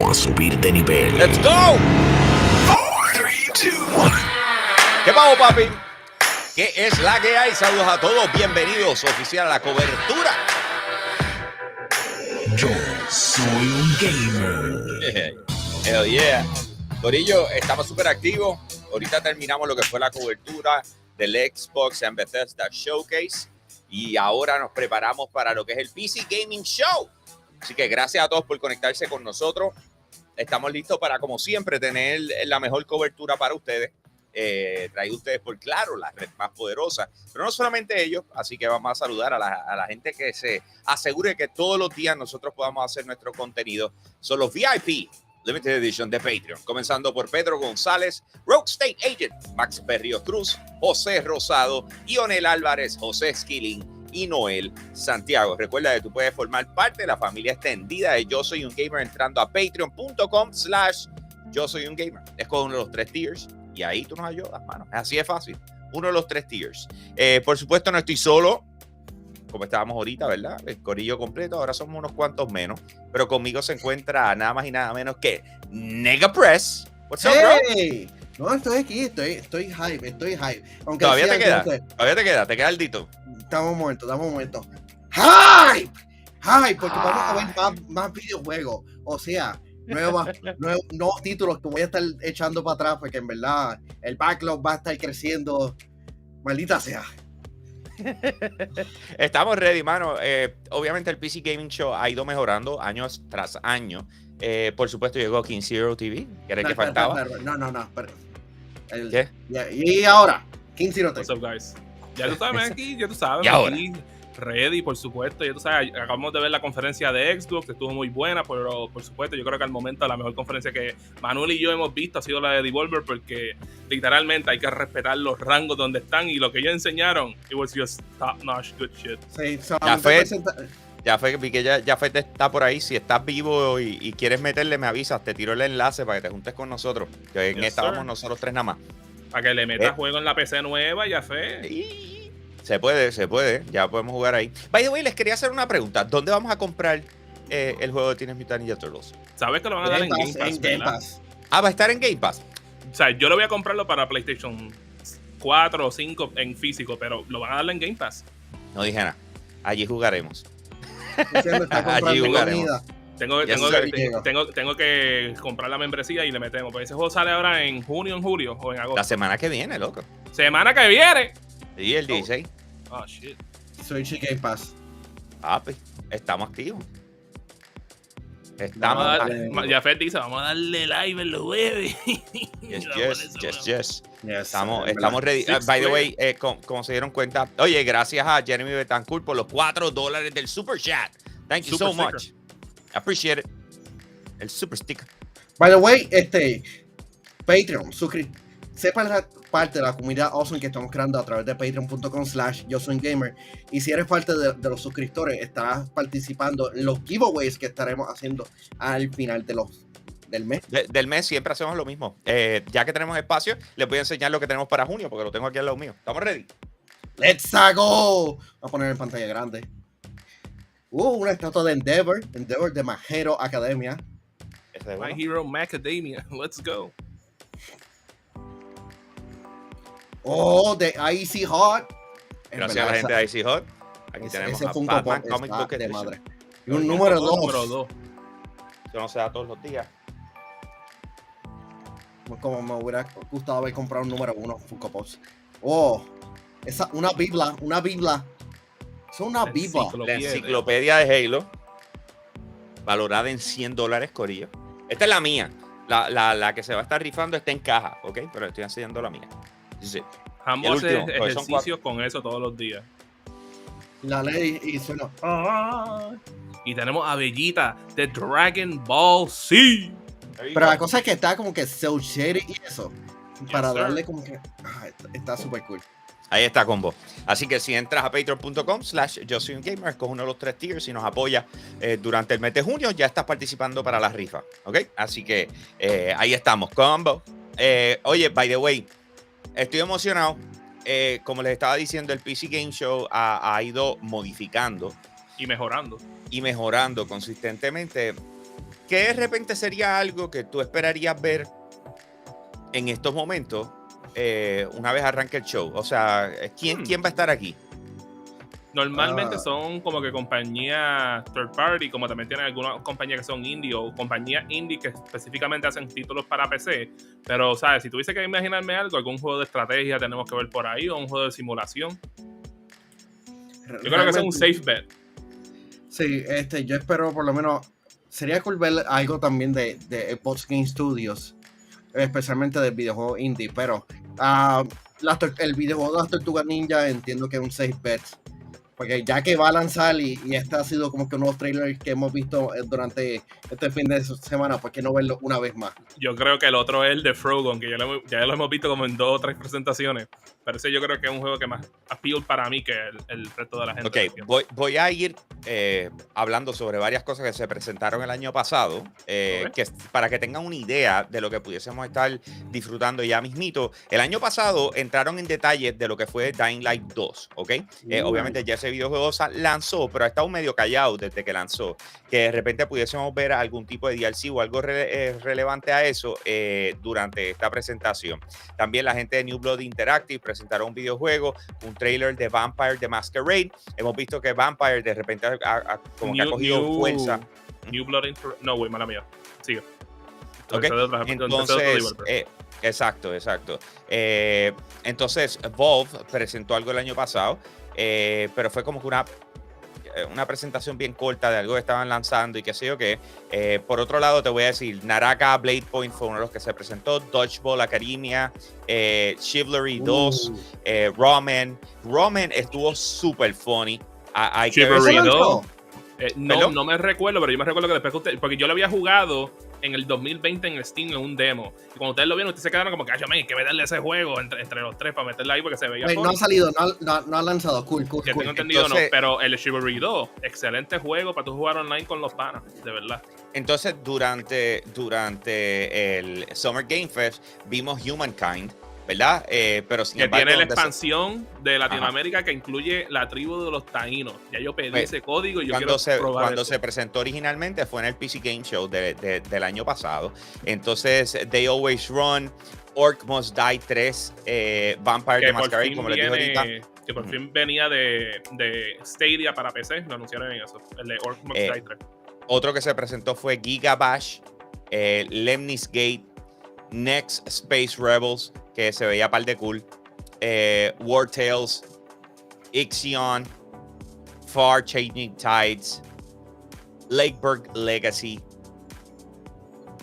A subir de nivel. ¡Let's go! 4, 3, 2, 1. ¿Qué pavo, papi? ¿Qué es la que hay? Saludos a todos. Bienvenidos oficial a la cobertura. Yo soy un gamer. Hell yeah. Corillo, estamos súper activos. Ahorita terminamos lo que fue la cobertura del Xbox and Bethesda Showcase. Y ahora nos preparamos para lo que es el PC Gaming Show. Así que gracias a todos por conectarse con nosotros. Estamos listos para, como siempre, tener la mejor cobertura para ustedes. Traído ustedes por Claro, la red más poderosa. Pero no solamente ellos, así que vamos a saludar a la gente que se asegure que todos los días nosotros podamos hacer nuestro contenido. Son los VIP Limited Edition de Patreon. Comenzando por Pedro González, Rogue State Agent, Max Berrío Cruz, José Rosado, Ionel Álvarez, José Skilling y Noel Santiago. Recuerda que tú puedes formar parte de la familia extendida de Yo Soy Un Gamer entrando a patreon.com/Yo Soy Un Gamer. Escoge uno de los 3 tiers y ahí tú nos ayudas, mano. Así de fácil. Uno de los 3 tiers. Por supuesto, no estoy solo, como estábamos ahorita, ¿verdad? El corillo completo. Ahora somos unos cuantos menos. Pero conmigo se encuentra nada más y nada menos que Nega Press. What's up, bro? No, estoy aquí, estoy hype. Aunque Todavía te queda, te queda el dito. Dame un momento. ¡Hype! Porque vamos a ver más videojuegos. O sea, nuevos títulos que voy a estar echando para atrás, porque en verdad el backlog va a estar creciendo. Maldita sea. Estamos ready, mano. Obviamente el PC Gaming Show ha ido mejorando año tras año. Por supuesto llegó King Zero TV, que era el que faltaba. Espera. ¿Qué? Y ahora, King Zero TV. What's up, guys? Ya tú sabes aquí, ya tú sabes. ¿Y ahora? Aquí, ready, por supuesto. Ya tú sabes, acabamos de ver la conferencia de Xbox, que estuvo muy buena, pero por supuesto, yo creo que al momento la mejor conferencia que Manuel y yo hemos visto ha sido la de Devolver, porque literalmente hay que respetar los rangos donde están, y lo que ellos enseñaron, it was just top notch, good shit. Sí, Vi que Yafed está por ahí. Si estás vivo y quieres meterle, me avisas. Te tiro el enlace para que te juntes con nosotros. Que en esta vamos nosotros 3 nada más. Para que le metas juego en la PC nueva, Yafed. Se puede. Ya podemos jugar ahí. By the way, les quería hacer una pregunta. ¿Dónde vamos a comprar el juego de Teenage Mutant Ninja Turtles? ¿Sabes que lo van a dar en Game Pass? Game Pass. Ah, va a estar en Game Pass. O sea, yo lo voy a comprarlo para PlayStation 4 o 5 en físico, pero lo van a dar en Game Pass. No dije nada. Allí jugaremos. Allí jugaremos. Tengo que comprar la membresía y le metemos. Pues ese juego sale ahora en junio, en julio o en agosto. La semana que viene, loco. ¡Semana que viene! Sí, el 16. Oh, shit. Switch y Game Pass. Papi, estamos activos. Yafed dice, vamos a darle live en los jueves. Yes. Estamos ready. By the way, como se dieron cuenta, oye, gracias a Jeremy Betancourt por los $4 del Super Chat. Thank you so much. Appreciate it. El Super Sticker. By the way, Patreon, sepa parte de la comunidad awesome que estamos creando a través de patreon.com/Yo Soy Gamer. Y si eres parte de los suscriptores, estarás participando en los giveaways que estaremos haciendo al final del mes. Del mes siempre hacemos lo mismo. Ya que tenemos espacio, les voy a enseñar lo que tenemos para junio, porque lo tengo aquí al lado mío. ¿Estamos ready? ¡Let's go! Voy a poner en pantalla grande. Una estatua de Endeavor de My Hero Academia. My Hero Macadamia. Let's go. De Icy Hot. Gracias a la gente de Icy Hot. Aquí tenemos a Batman Comic Book de Edition. madre. Y un número 2. Eso no se da todos los días. Como me hubiera gustado haber comprado un número 1 Funko Pops. Una biblia. Es una biblia. La enciclopedia de Halo. Valorada en $100, corillo. Esta es la mía. La que se va a estar rifando está en caja, ¿ok? Pero estoy enseñando la mía. Sí. Hambo hace ejercicios con eso todos los días. La ley y suena. Y tenemos a Bellita de Dragon Ball Z. Pero la cosa es que está como que cel shaded y eso. Para darle como que. Está súper cool. Ahí está, combo. Así que si entras a patreon.com/Yo Soy Un Gamer, escoge uno de los 3 tiers y nos apoya durante el mes de junio, ya estás participando para la rifa, ¿ok? Así que ahí estamos, combo. Oye, by the way, estoy emocionado. Como les estaba diciendo, el PC Game Show ha ido modificando y mejorando consistentemente ¿Qué de repente sería algo que tú esperarías ver en estos momentos una vez arranque el show? O sea, ¿quién va a estar aquí? Normalmente son como que compañías third party, como también tienen algunas compañías que son indie o compañías indie que específicamente hacen títulos para PC. Pero, ¿sabes? Si tuviese que imaginarme algo, algún juego de estrategia tenemos que ver por ahí o un juego de simulación. Yo creo que es un safe bet. Sí, yo espero por lo menos. Sería cool ver algo también de Xbox Game Studios, especialmente del videojuego indie, pero el videojuego de las Tortugas Ninja entiendo que es un safe bet. Porque ya que va a lanzar y este ha sido como que unos trailers que hemos visto durante este fin de semana, ¿por qué no verlo una vez más? Yo creo que el otro es el de Frogon, que ya lo hemos visto como en 2 o 3 presentaciones. Pero ese yo creo que es un juego que más appeal para mí que el resto de la gente. Ok, voy a ir hablando sobre varias cosas que se presentaron el año pasado, que, para que tengan una idea de lo que pudiésemos estar disfrutando ya mismito. El año pasado entraron en detalles de lo que fue Dying Light 2, ¿ok? Obviamente ya ese videojuego lanzó, pero ha estado medio callado desde que lanzó. Que de repente pudiésemos ver algún tipo de DLC o algo relevante a eso durante esta presentación. También la gente de New Blood Interactive presentaron un videojuego, un trailer de Vampire the Masquerade. Hemos visto que Vampire de repente ha cogido fuerza. New Blood no, güey, mala mía. Sigue. Okay. Entonces, exacto. Entonces, Valve presentó algo el año pasado, pero fue como que una presentación bien corta de algo que estaban lanzando y qué sé yo qué. Por otro lado, te voy a decir, Naraka Blade Point fue uno de los que se presentó, Dodgeball Academia, Chivalry 2, Ramen. Ramen estuvo súper funny. Chivalry 2. No me recuerdo, pero yo me recuerdo que después porque yo lo había jugado en el 2020 en Steam en un demo. Y cuando ustedes lo vieron, ustedes se quedaron como que, ay, hay que meterle ese juego entre los tres para meterle ahí porque se veía. No ha salido, no ha lanzado. Cool. Que tengo entendido. Entonces, no, pero el Chivalry 2, excelente juego para tú jugar online con los panas, de verdad. Entonces, durante el Summer Game Fest vimos Humankind, ¿verdad? Pero sin embargo, tiene la expansión de Latinoamérica que incluye la tribu de los taínos. Ya yo pedí ese código y yo quiero probar cuando eso. se presentó originalmente fue en el PC Game Show del año pasado. Entonces, They Always Run, Orc Must Die 3, Vampire the Masquerade, como les dije ahorita. Que por fin venía de Stadia para PC, lo anunciaron en eso, el de Orc Must Die 3. Otro que se presentó fue Giga Bash, Lemnis Gate, Next Space Rebels, que se veía par de cool, War Tales, Ixion, Far Changing Tides, Lakeburg Legacy,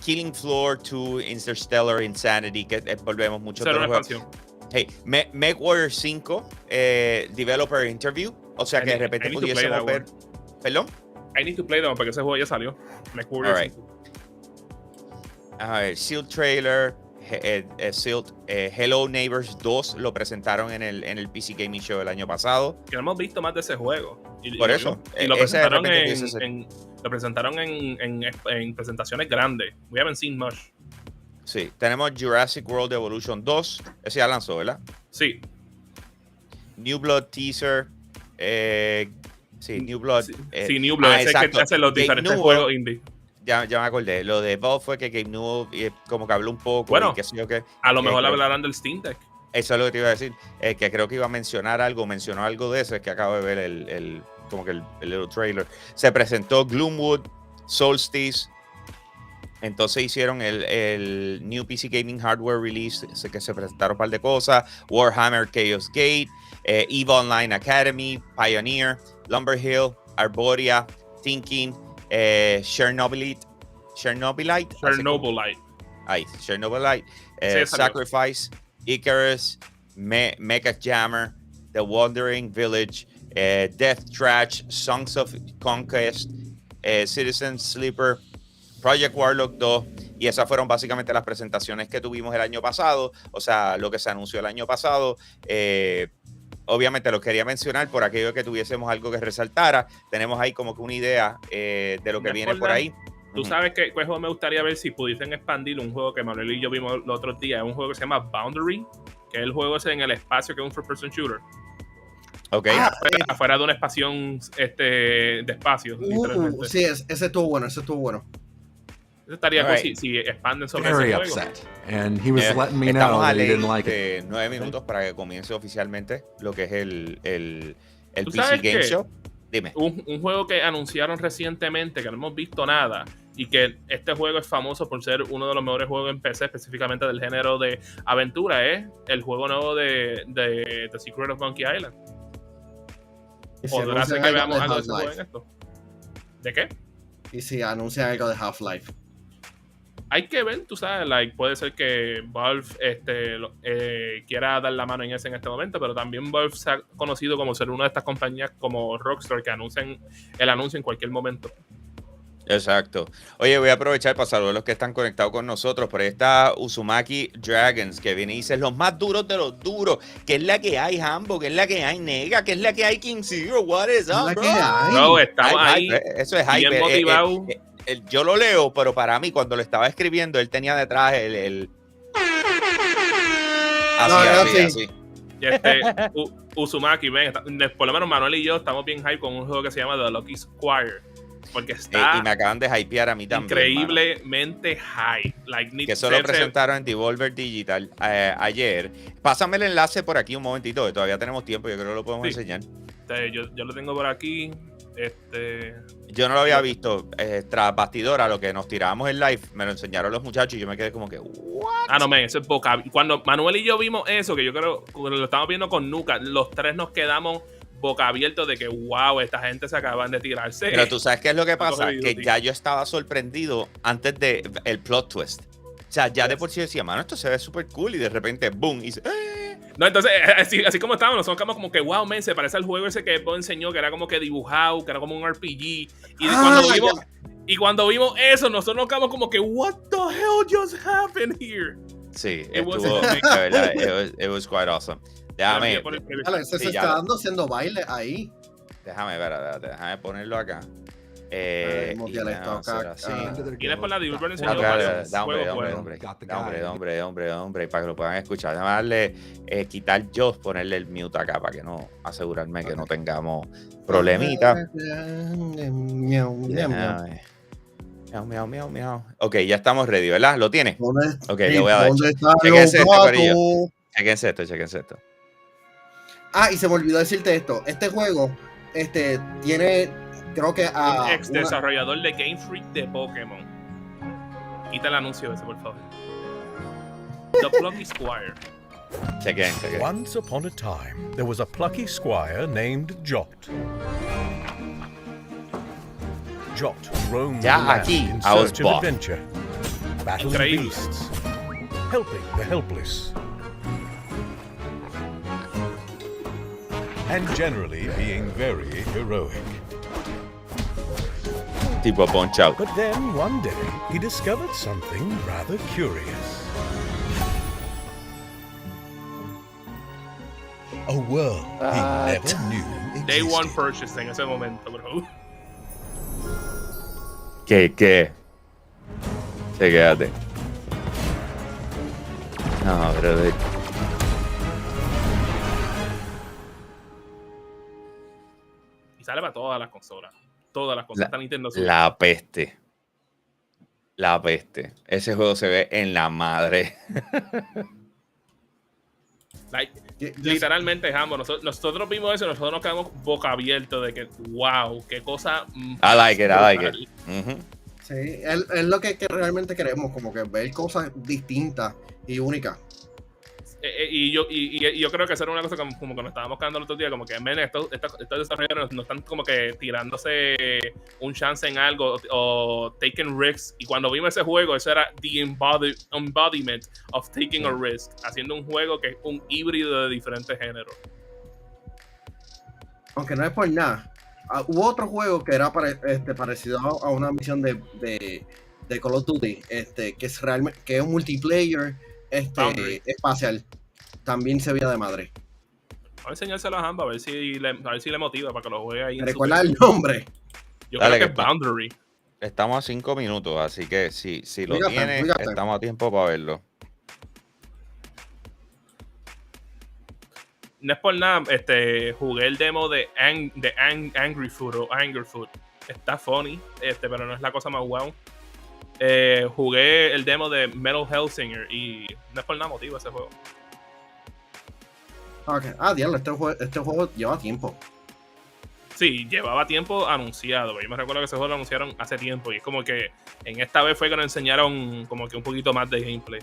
Killing Floor 2, Interstellar Insanity, que volvemos mucho de los juegos. Hey, MechWarrior 5, Developer Interview, o sea que de repente pudiésemos ver. ¿Perdón? I need to play that one porque ese juego ya salió. MechWarrior 5. A ver, Sealed Trailer, Hello Neighbors 2 lo presentaron en el PC Gaming Show el año pasado. Que no hemos visto más de ese juego. Por eso. Y lo presentaron en presentaciones grandes. We haven't seen much. Sí, tenemos Jurassic World Evolution 2. Ese ya lanzó, ¿verdad? Sí. New Blood Teaser. Sí, New Blood. Sí, New Blood. Ese que hace los diferentes juegos indie. Ya me acordé. Lo de Valve fue que Gabe Newell como que habló un poco. Bueno, y qué sé yo qué. A lo mejor hablarán del Steam Deck. Eso es lo que te iba a decir. Que creo que iba a mencionar algo. Mencionó algo de eso. Es que acabo de ver el little trailer. Se presentó Gloomwood, Solstice. Entonces hicieron el New PC Gaming Hardware Release. Que se presentaron un par de cosas. Warhammer Chaos Gate. EVE Online Academy. Pioneer. Lumberhill. Arborea. Thinking. Chernobylite. Sacrifice, Icarus, Mecha Jammer, The Wandering Village, Death Trash, Songs of Conquest, Citizen Sleeper, Project Warlock 2, y esas fueron básicamente las presentaciones que tuvimos el año pasado, o sea, lo que se anunció el año pasado. Obviamente lo quería mencionar por aquello que tuviésemos algo que resaltara. Tenemos ahí como que una idea de lo que viene por ahí. Tú sabes que juego me gustaría ver si pudiesen expandir un juego que Manuel y yo vimos los otros días. Es un juego que se llama Boundary, que es el juego ese en el espacio, que es un first person shooter. Ok. Afuera de una espacio de espacio. Sí, ese estuvo bueno. Eso estaría cool Alright. si expanden sobre Very ese juego. upset. And he was letting me know Estamos a that he ley didn't like it. de 9 minutos para que comience oficialmente lo que es el ¿Tú PC sabes Game qué? Show. Dime. Un juego que anunciaron recientemente, que no hemos visto nada, y que este juego es famoso por ser uno de los mejores juegos en PC, específicamente del género de aventura, es el juego nuevo de The Secret of Monkey Island. Y si ¿Podrá ser anuncian que algo veamos de algo de ese juego Half-Life. en esto? ¿De qué? Y si anuncian algo de Half-Life. Hay que ver, tú sabes, puede ser que Valve quiera dar la mano en este momento, pero también Valve se ha conocido como ser una de estas compañías como Rockstar que anuncian el anuncio en cualquier momento. Exacto. Oye, voy a aprovechar para saludar a los que están conectados con nosotros. Por ahí está Uzumaki Dragons, que viene y dice los más duros de los duros. ¿Qué es la que hay, Hambo? ¿Qué es la que hay, Nega? ¿Qué es la que hay, King Zero? What is up, bro? No, estamos Hype, ahí hype. Eso es bien hype. motivados. Yo lo leo, pero para mí, cuando lo estaba escribiendo, él tenía detrás el... Así. Uzumaki, ven, por lo menos Manuel y yo estamos bien hype con un juego que se llama The Lucky Squire. Porque está Y me acaban de hypear a mí también. increíblemente high. Que eso lo presentaron en Devolver Digital ayer. Pásame el enlace por aquí un momentito, que todavía tenemos tiempo, yo creo que lo podemos enseñar. Yo lo tengo por aquí. Yo no lo había visto. Tras bastidora, lo que nos tirábamos en live, me lo enseñaron los muchachos y yo me quedé como que, ¿what? No, men, eso es boca. Cuando Manuel y yo vimos eso, que yo creo que lo estamos viendo con Nuka, los tres nos quedamos boca abiertos de que, wow, esta gente se acaban de tirarse. Pero tú sabes qué es lo que pasa, que ya yo estaba sorprendido antes de el plot twist. O sea, ya de por sí decía, mano, esto se ve súper cool y de repente, boom, y No, entonces, así como estábamos, nosotros quedamos como que, wow, men, se parece al juego ese que Bo enseñó, que era como que dibujado, que era como un RPG. Y cuando vimos eso, nosotros nos quedamos como que, what the hell just happened here? Sí, It was estuvo, de verdad, it was quite awesome. Déjame, Se está dando haciendo baile ahí. déjame ponerlo acá. ¿Tienes por la Devolver enseñó Hombre, para que lo puedan escuchar. Déjame darle, quitar yo, ponerle el mute acá para que no, asegurarme que no tengamos problemitas. Miau. Ok, ya estamos ready, ¿verdad? ¿Lo tiene? Ok, le voy a dar. Chequense esto, corillo. Chequense esto. Ah, y se me olvidó decirte esto. Este juego, tiene, creo que a ex desarrollador de Game Freak de Pokémon. Quita el anuncio ese, por favor. The Lucky Squire. Chequen. Once upon a time, there was a plucky squire named Jot. Jot roamed the Ya land aquí, in I was search of bought. adventure, battling Increíble. beasts, helping the helpless, and generally being very heroic. Tipo punch out. But then one day he discovered something rather curious. A world he never knew existed. Day one purchase en ese momento, bro. ¿Qué? Chequéate. No, brother. Y sale para todas las consolas. Todas las consolas. Nintendo Switch. La peste. Ese juego se ve en la madre. Literalmente, Hambo, nosotros vimos eso y nosotros nos quedamos boca abiertos de que, wow, qué cosa. I like it. Sí, es lo que realmente queremos, como que ver cosas distintas y únicas. Y yo creo que esa era una cosa como que nos estábamos quedando el otro día, como que, men, estos desarrolladores no están como que tirándose un chance en algo o taking risks. Y cuando vimos ese juego, eso era the embodiment of taking a risk, haciendo un juego que es un híbrido de diferentes géneros. Aunque no es por nada, hubo otro juego que era parecido a una misión de Call of Duty, que es realmente, que es un multiplayer espacial. También se veía de madre. Voy a enseñárselo a Hambo a ver si le motiva para que lo juegue ahí. ¿Recuerda el nombre? Yo Dale, creo que es Boundary. Estamos a 5 minutos, así que si lo Fíjate, tiene, fíjate. estamos a tiempo para verlo. No es por nada, jugué el demo de Angry Food o Anger Food. Está funny, pero no es la cosa más wow. jugué el demo de Metal Hellsinger y no es por nada motivo ese juego. Okay. Diablo, este juego lleva tiempo. Sí, llevaba tiempo anunciado. Yo me recuerdo que ese juego lo anunciaron hace tiempo y es como que en esta vez fue que nos enseñaron como que un poquito más de gameplay.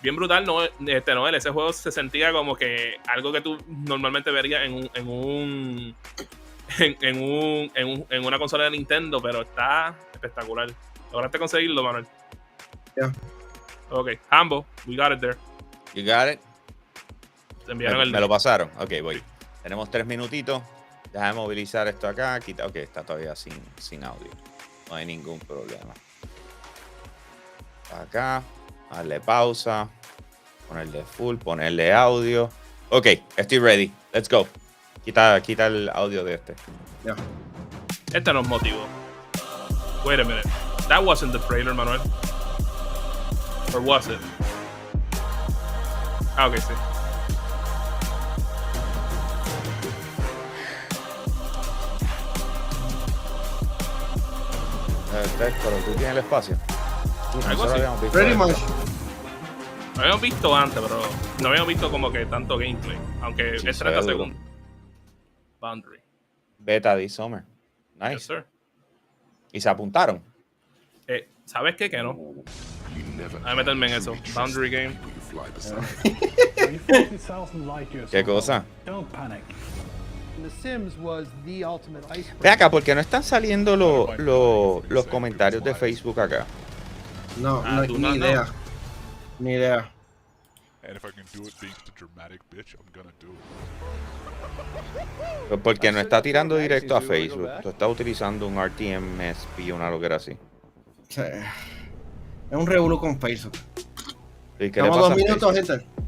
Bien brutal, Noel, ese juego se sentía como que algo que tú normalmente verías en una consola de Nintendo, pero está espectacular. ¿Lograste conseguirlo, Manuel? Yeah. Ok, Hambo, we got it there. You got it. Te enviaron Me el lo pasaron. Ok, voy. Tenemos 3 minutitos. Déjame movilizar esto acá. Ok, está todavía sin audio. No hay ningún problema. Acá. Darle pausa. Ponerle full. Ponerle audio. Ok, estoy ready. Let's go. Quita el audio de este. Yeah. Este nos motivó. Wait a minute. That wasn't the trailer, Manuel. Or was it? Ok, sí. Pero tú tienes el espacio. Algo Nosotros así. habíamos visto Pretty esto. much. Lo habíamos visto antes, pero no habíamos visto como que tanto gameplay. Aunque Sí, es se ve 30 duro. segundos. Boundary. Beta this summer. Yes, Nice. sir. Y se apuntaron. ¿Sabes qué? Que no. A meterme en eso. Boundary game. ¿Qué cosa? Don't panic. The Sims was the ultimate icebreaker. Ve acá, ¿por qué no están saliendo los comentarios de Facebook acá? No, tú ni no. idea. Ni idea. And if I can do it being the dramatic bitch, I'm gonna do it. Pues porque no está tirando directo a Facebook. Tú estás utilizando un RTMSP o una loquera así. Sí. Es un revuelo con Facebook. ¿Y qué le Estamos pasa 2 a minutos, Facebook? gente.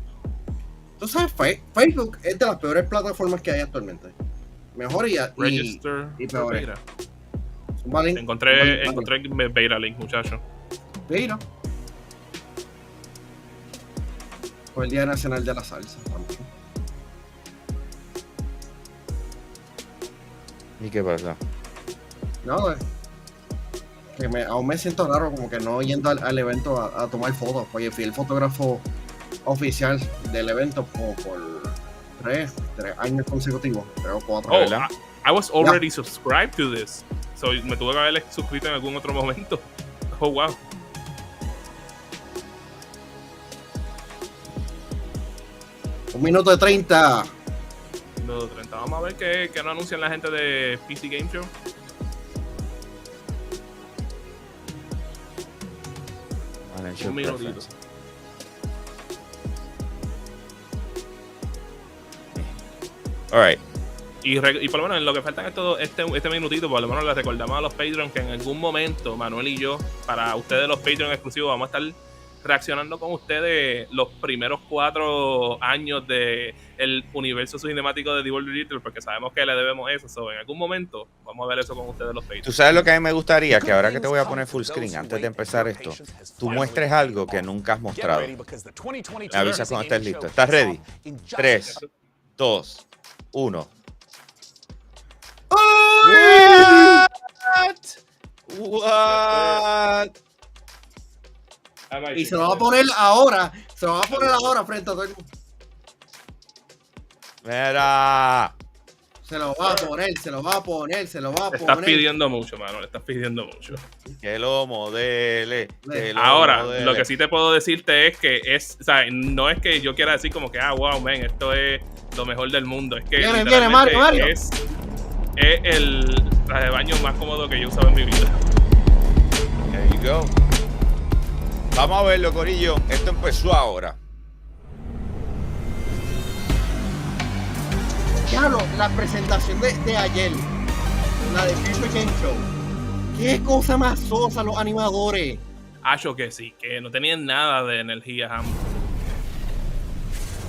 Tú sabes, Facebook es de las peores plataformas que hay actualmente. Mejor y Register. peores. Beta. Vale. Encontré beta link, muchacho. Mira. Fue el Día Nacional de la Salsa también. ¿Y qué pasa? No, que aún me siento raro como que no yendo al evento a tomar fotos, porque fui el fotógrafo oficial del evento como por 3 años consecutivos, 3 o 4. Oh, ¿verdad? I was already subscribed to this. So me tuve que haber suscrito en algún otro momento. Oh, wow. Un minuto de 30. No, 30. Vamos a ver qué nos anuncian la gente de PC Game Show. Un minutito. Alright. Y por lo menos en lo que faltan este minutito, por lo menos les recordamos a los Patreons que en algún momento Manuel y yo, para ustedes los Patreons exclusivos, vamos a estar reaccionando con ustedes los primeros 4 años de el universo cinemático de Devolver Digital, porque sabemos que le debemos eso. So, en algún momento vamos a ver eso con ustedes los Patreons. ¿Tú sabes lo que a mí me gustaría? Que ahora que te voy a poner full screen, antes de empezar esto, tú muestres algo que nunca has mostrado. Me avisas cuando estés listo. ¿Estás ready? 3, 2, 1. What? Y se lo va a poner ahora. Se lo va a poner ahora frente a todo el mundo. Mira. Se lo va a poner, se lo va a poner, se lo va a Te poner. estás pidiendo mucho, Manuel. Estás pidiendo mucho. Que lo modele. Ahora, lo que sí te puedo decirte es que o sea, no es que yo quiera decir como que, wow, man, esto es lo mejor del mundo. Es que Viene, Mario. Es el traje de baño más cómodo que yo he usado en mi vida. There you go. Vamos a verlo, corillo. Esto empezó ahora. Claro, la presentación de ayer, la de Future Game Show. Qué cosa más sosa los animadores. Yo que sí, que no tenían nada de energía, Hambo.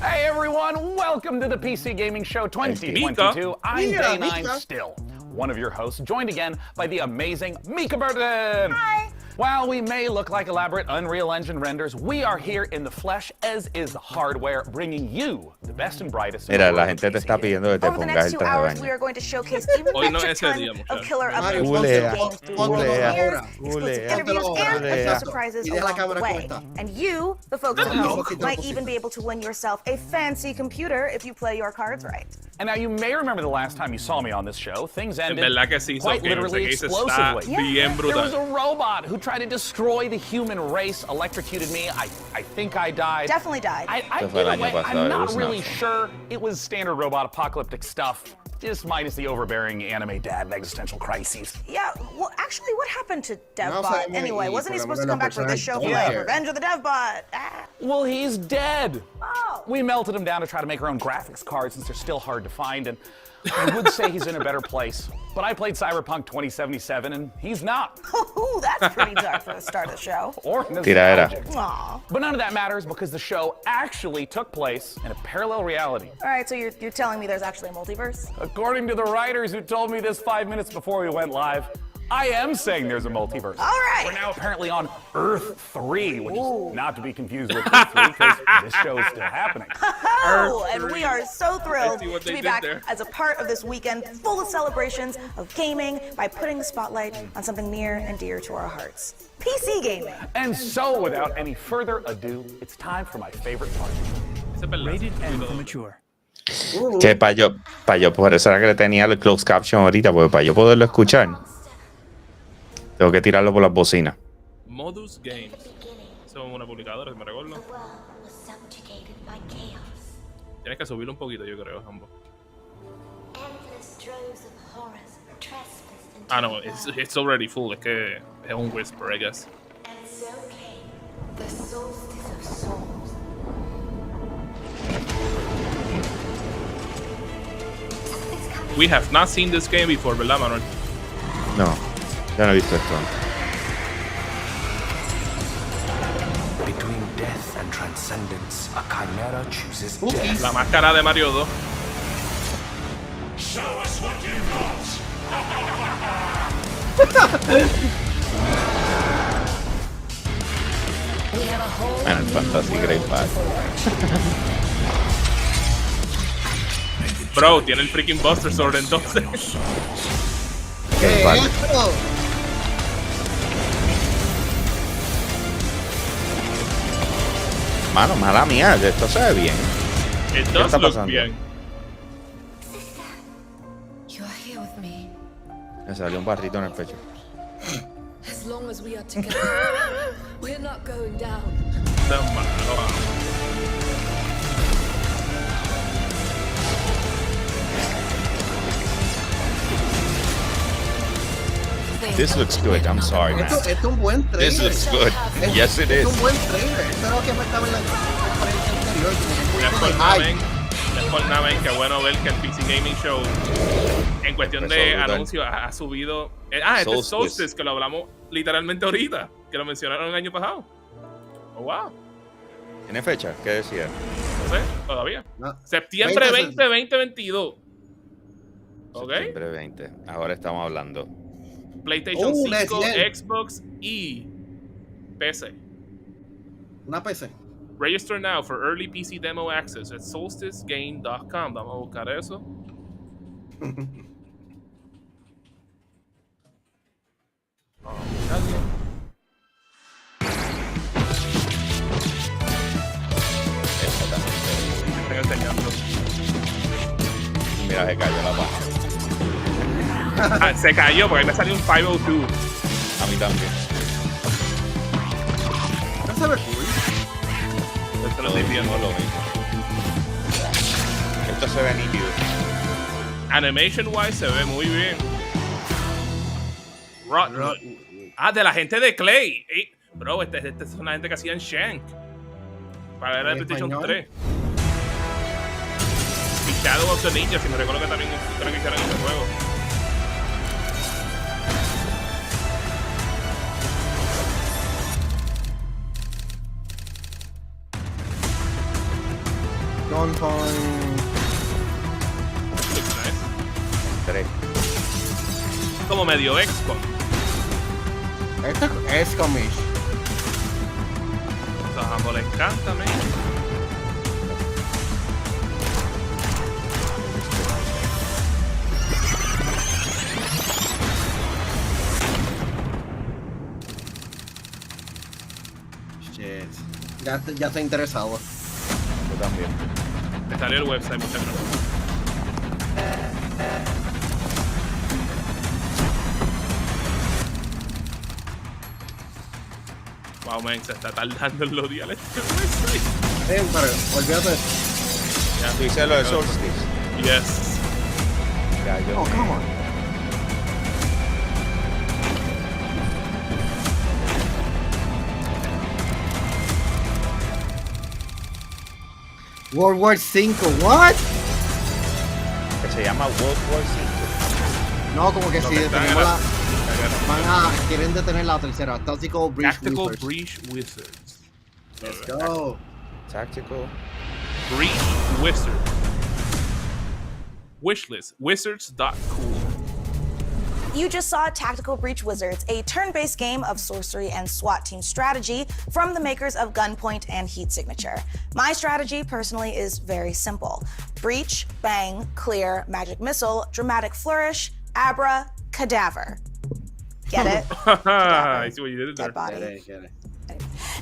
Hey everyone, welcome to the PC Gaming Show 2022. I'm Mika. Day 9 still, one of your hosts, joined again by the amazing Mika Burton. Hi. While we may look like elaborate Unreal Engine renders, we are here in the flesh, as is the hardware, bringing you the best and brightest. Mira, la gente te está pidiendo que te Over the pongas next el 2 traje de hours, we baño. are going to showcase even Hoy no extra es ese ton día, of muchachos. killer Mario, updates, Googlea, exclusive googlea, premieres, googlea. exclusive interviews, and googlea. extra surprises Y deja la along the cámara como way. está. And you, the folks at No, home, poquito, might poquito. even be able to win yourself a fancy computer if you play your cards right. And now you may remember the last time you saw me on this show, things En ended verdad que sí, quite Sophie, literally ese case está explosively. bien There was brutal. a robot who tried to destroy the human race, electrocuted me. I think I died. Definitely died. Eso fue el Either año way, pasado, I'm it not was really not. sure it was standard robot apocalyptic stuff, just minus the overbearing anime dad and existential crises. Yeah, well, actually, what happened to No DevBot sabemos anyway? y Wasn't he por lo supposed to menos come back for this personas show for don't like care. Revenge of the DevBot? Ah. Well, he's dead. Oh. We melted him down to try to make our own graphics cards since they're still hard to find, and I would say he's in a better place. But I played Cyberpunk 2077, and he's not. Ooh, that's pretty dark for the start of the show. Or Tiradera. nostalgic. Aw. But none of that matters because the show actually took place in a parallel reality. All right, so you're telling me there's actually a multiverse? According to the writers who told me this 5 minutes before we went live, I am saying there's a multiverse. All right. We're now apparently on Earth 3, which is not to be confused with Earth 3 because this show is still happening. Oh, and we are so thrilled I see what to they be did back there. as a part of this weekend full of celebrations of gaming by putting the spotlight on something near and dear to our hearts. PC gaming. And so, without any further ado, it's time for my favorite part. Ese es verdad. Rated M for mature. Que para yo, por eso era que le tenía el closed caption ahorita, porque para yo poderlo escuchar, tengo que tirarlo por las bocinas. Modus Games. Son una publicadora, si me recuerdo. Tienes que subirlo un poquito, yo creo, Hambo. Ah, no, it's already full. Es que es un whisper, I guess. We have not seen this game before, ¿verdad, Manuel? No, ya no he visto esto. Between death and transcendence, a chimera chooses death. La máscara de Mario 2. En el Fantasy Great Pack. Bro, tiene el freaking Buster Sword entonces. ¿Qué Vale. es esto? Mano, mala mía, esto se ve bien. It ¿Qué does está look pasando? bien. You're here with me. Me salió un barrito en el pecho. As long as we are together, we're not going down. No, mano. This looks good, I'm sorry, man. Esto es un buen trailer. This looks good. Yes, it is. Es un buen trailer. Esto es lo que me estaba en la conferencia anterior. No es por nada, men. No es por nada, men. Qué bueno ver que el PC Gaming Show, en cuestión de Brutal. anuncios, ha subido. Este es Solstice. Solstice, que lo hablamos literalmente ahorita, que lo mencionaron el año pasado. Oh, wow. ¿Tiene fecha? ¿Qué decía? No sé, todavía. No. Septiembre 20, 2022. Ok. Septiembre 20. Ahora estamos hablando. PlayStation 5, Resident. Xbox y PC. Una PC. Register now for early PC demo access at solsticegame.com. Vamos a buscar eso. Vamos a buscarlo. Estoy enseñando. Mira, se cayó la página. Ah, se cayó porque ahí me salió un 502. A mí también. No se ve cool. Esto lo estoy viendo. Lo mismo. Esto se ve nítido. Animation wise se ve muy bien. Ah, de la gente de Clay. Bro, esta es una gente que hacían Shank. Para ver el ¿En PlayStation español? 3. Y Shadow of the Ninja, si me recuerdo que también creo que hicieron ese juego. Gunpoint. Looks nice. 3. Como medio XCOM. Esto es comish. O sea, a Hambo le encanta, man. Shit. Ya estoy interesado. Yo también. Me salió el website, muchas gracias. Wow, man, se está tardando en los días este website. Pero olvídate de eso. Ya. Tú dices lo de Solstice. Yes. Ya, yo. Oh, come on. World War 5, what? Que se llama World War 5. No, como que Lo si que está detenemos en quieren detener la tercera. Tactical Breach Tactical Wizards. Breach Wizards. Let's go. Tactical. Breach Wizards. Wishlist. Wizards.cool. You just saw Tactical Breach Wizards, a turn-based game of sorcery and SWAT team strategy from the makers of Gunpoint and Heat Signature. My strategy, personally, is very simple. Breach, bang, clear, magic missile, dramatic flourish, abra, cadaver. Get it? I see what you did there. Dead body. Get it.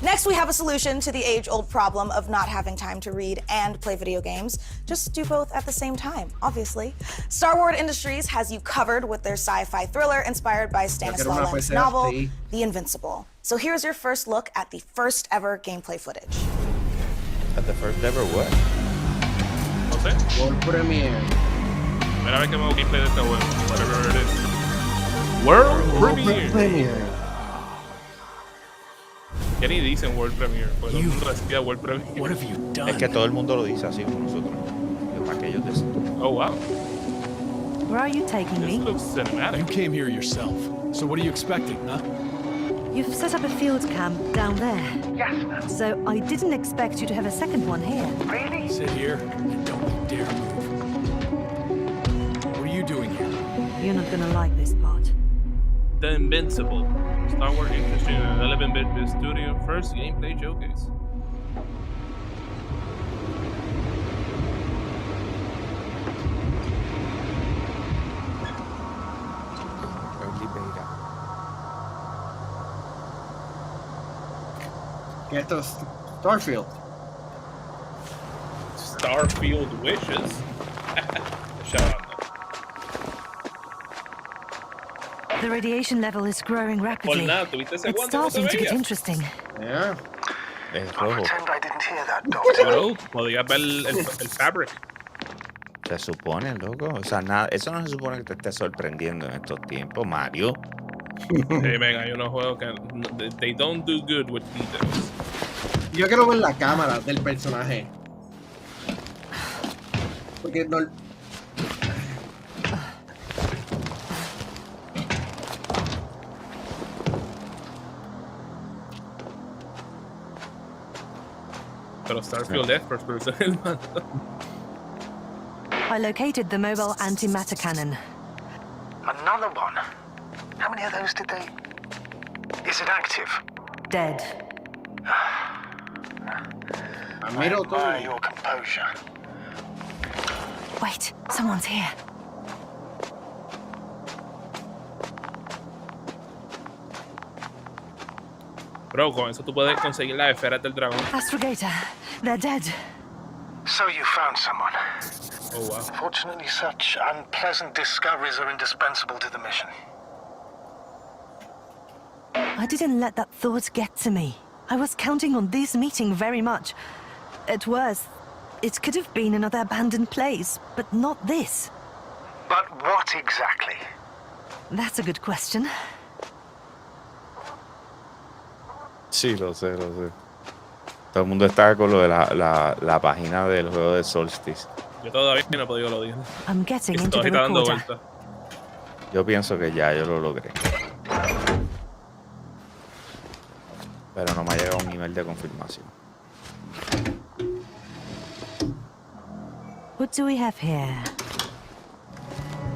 Next, we have a solution to the age-old problem of not having time to read and play video games. Just do both at the same time, obviously. Star Wars Industries has you covered with their sci-fi thriller inspired by Stanislaw Lem's novel, The Invincible. So here's your first look at the first ever gameplay footage. At the first ever what? No sé. World Premiere. Primera vez que me hago gameplay de este juego. Whatever it is. World Premiere. Ya ni dicen World Premiere, pues todo el mundo decía World Premiere. What have you done? Es que todo el mundo lo dice así como nosotros. Para que ellos dicen. Oh, wow. Where are you taking This me? looks cinematic. You came here yourself. So what are you expecting, huh? You've set up a field camp down there. Yes. So I didn't expect you to have a second one here. Really? Sit here and don't you dare move. What are you doing here? You're not gonna like this part. The Invincible. Star Wars Industry in an 11-bit studio first gameplay showcase. Early beta. ¿Qué esto es? Starfield. Starfield Wishes. Shout out. The radiation level is growing rapidly. Por nada, ¿tuviste ese It's guante? No se starting to get veía. interesting. Yeah. Es rojo. I didn't hear that, Doctor. Bro, podías ver el fabric. Se supone, loco. O sea, nada, eso no se supone que te esté sorprendiendo en estos tiempos, Mario. Hey, man, hay unos juegos que they don't do good with details. Yo quiero ver la cámara del personaje. Porque no. Pero Starfield es first person, hermano. I located the mobile antimatter cannon. Another one? How many of those did they... Is it active? Dead. Admiro todo. Your composure. Wait, someone's here. Bro, con eso tú puedes conseguir las esferas del dragón. Astrogator, they're dead. So you found someone. Oh, wow. Fortunately, such unpleasant discoveries are indispensable to the mission. I didn't let that thought get to me. I was counting on this meeting very much. At worst, it could have been another abandoned place, but not this. But what exactly? That's a good question. Sí, lo sé, lo sé. Todo el mundo está con lo de la página del juego de Solstice. Yo todavía no he podido lo decir. I'm getting into Esto the está dando recorder. vueltas. Yo pienso que ya yo lo logré. Pero no me ha llegado un email de confirmación. What do we have here?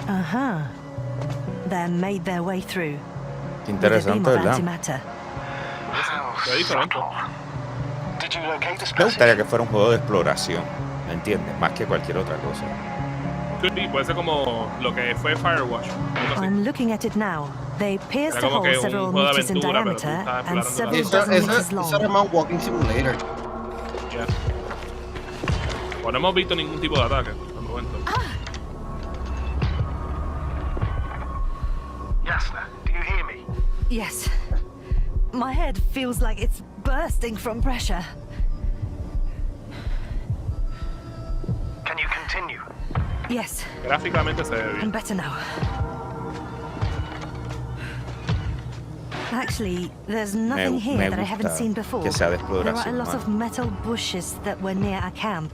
Uh-huh. They made their way through. Qué interesante, ¿verdad? Antimatter. Pero diferente. Did you locate this Me gustaría que passage? fuera un juego de exploración, ¿me entiendes? Más que cualquier otra cosa. Could be, puede ser como lo que fue Firewatch. algo así. I'm looking at it now. They pierced Era a como hole que un several juego de meters in aventura, pero tú diameter estabas and explorando several Eso, dozen meters eso era long. más Walking Simulator. Yeah. Pues no hemos visto ningún tipo de ataque al momento. Yasna, do you hear me? Yes. My head feels like it's bursting from pressure. Can you continue? Yes, Gráficamente se ve I'm bien. better now. Actually, there's nothing me here that I haven't gusta seen before. que sea de There are a exploración, lot man. of metal bushes that were near our camp.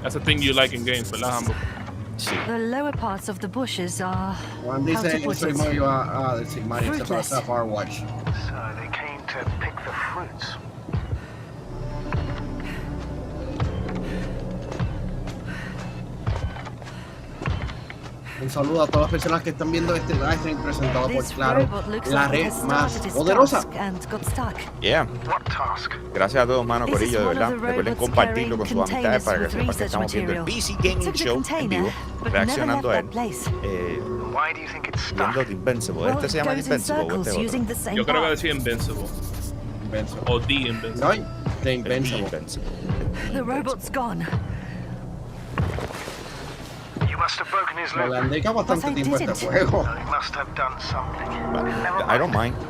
That's a thing you like in games, ¿verdad, Hambo? Sí. The lower parts of the bushes are, Juan how dice, to put soy it, Mario a decir Mario, se Fruitless. pasa a Firewatch. So they came to pick the fruits. Un saludo a todas las personas que están viendo este live stream presentado por This Claro, robot looks la like it red has más started its poderosa. task and got stuck. Yeah. What task? Gracias a todos, mano, This is Corillo, de one of verdad. the Recuerden robots compartirlo con sus carrying amistades para que containers sepan with que estamos viendo el research PC material. Gaming Took the Show en container, vivo, but reaccionando a never él. left that place. Why do you think it's Viendo stuck? The Invincible. Well, Este it se llama goes in Invincible o circles este using otro. the same Yo creo que path. decía Invincible. Invincible. O The Invincible. No, The El The Invincible. Invincible. The robot's gone. You must have broken his Me loop. le han dedicado bastante But I tiempo a este didn't. juego. No, you must have done something. Never I don't mind. mind.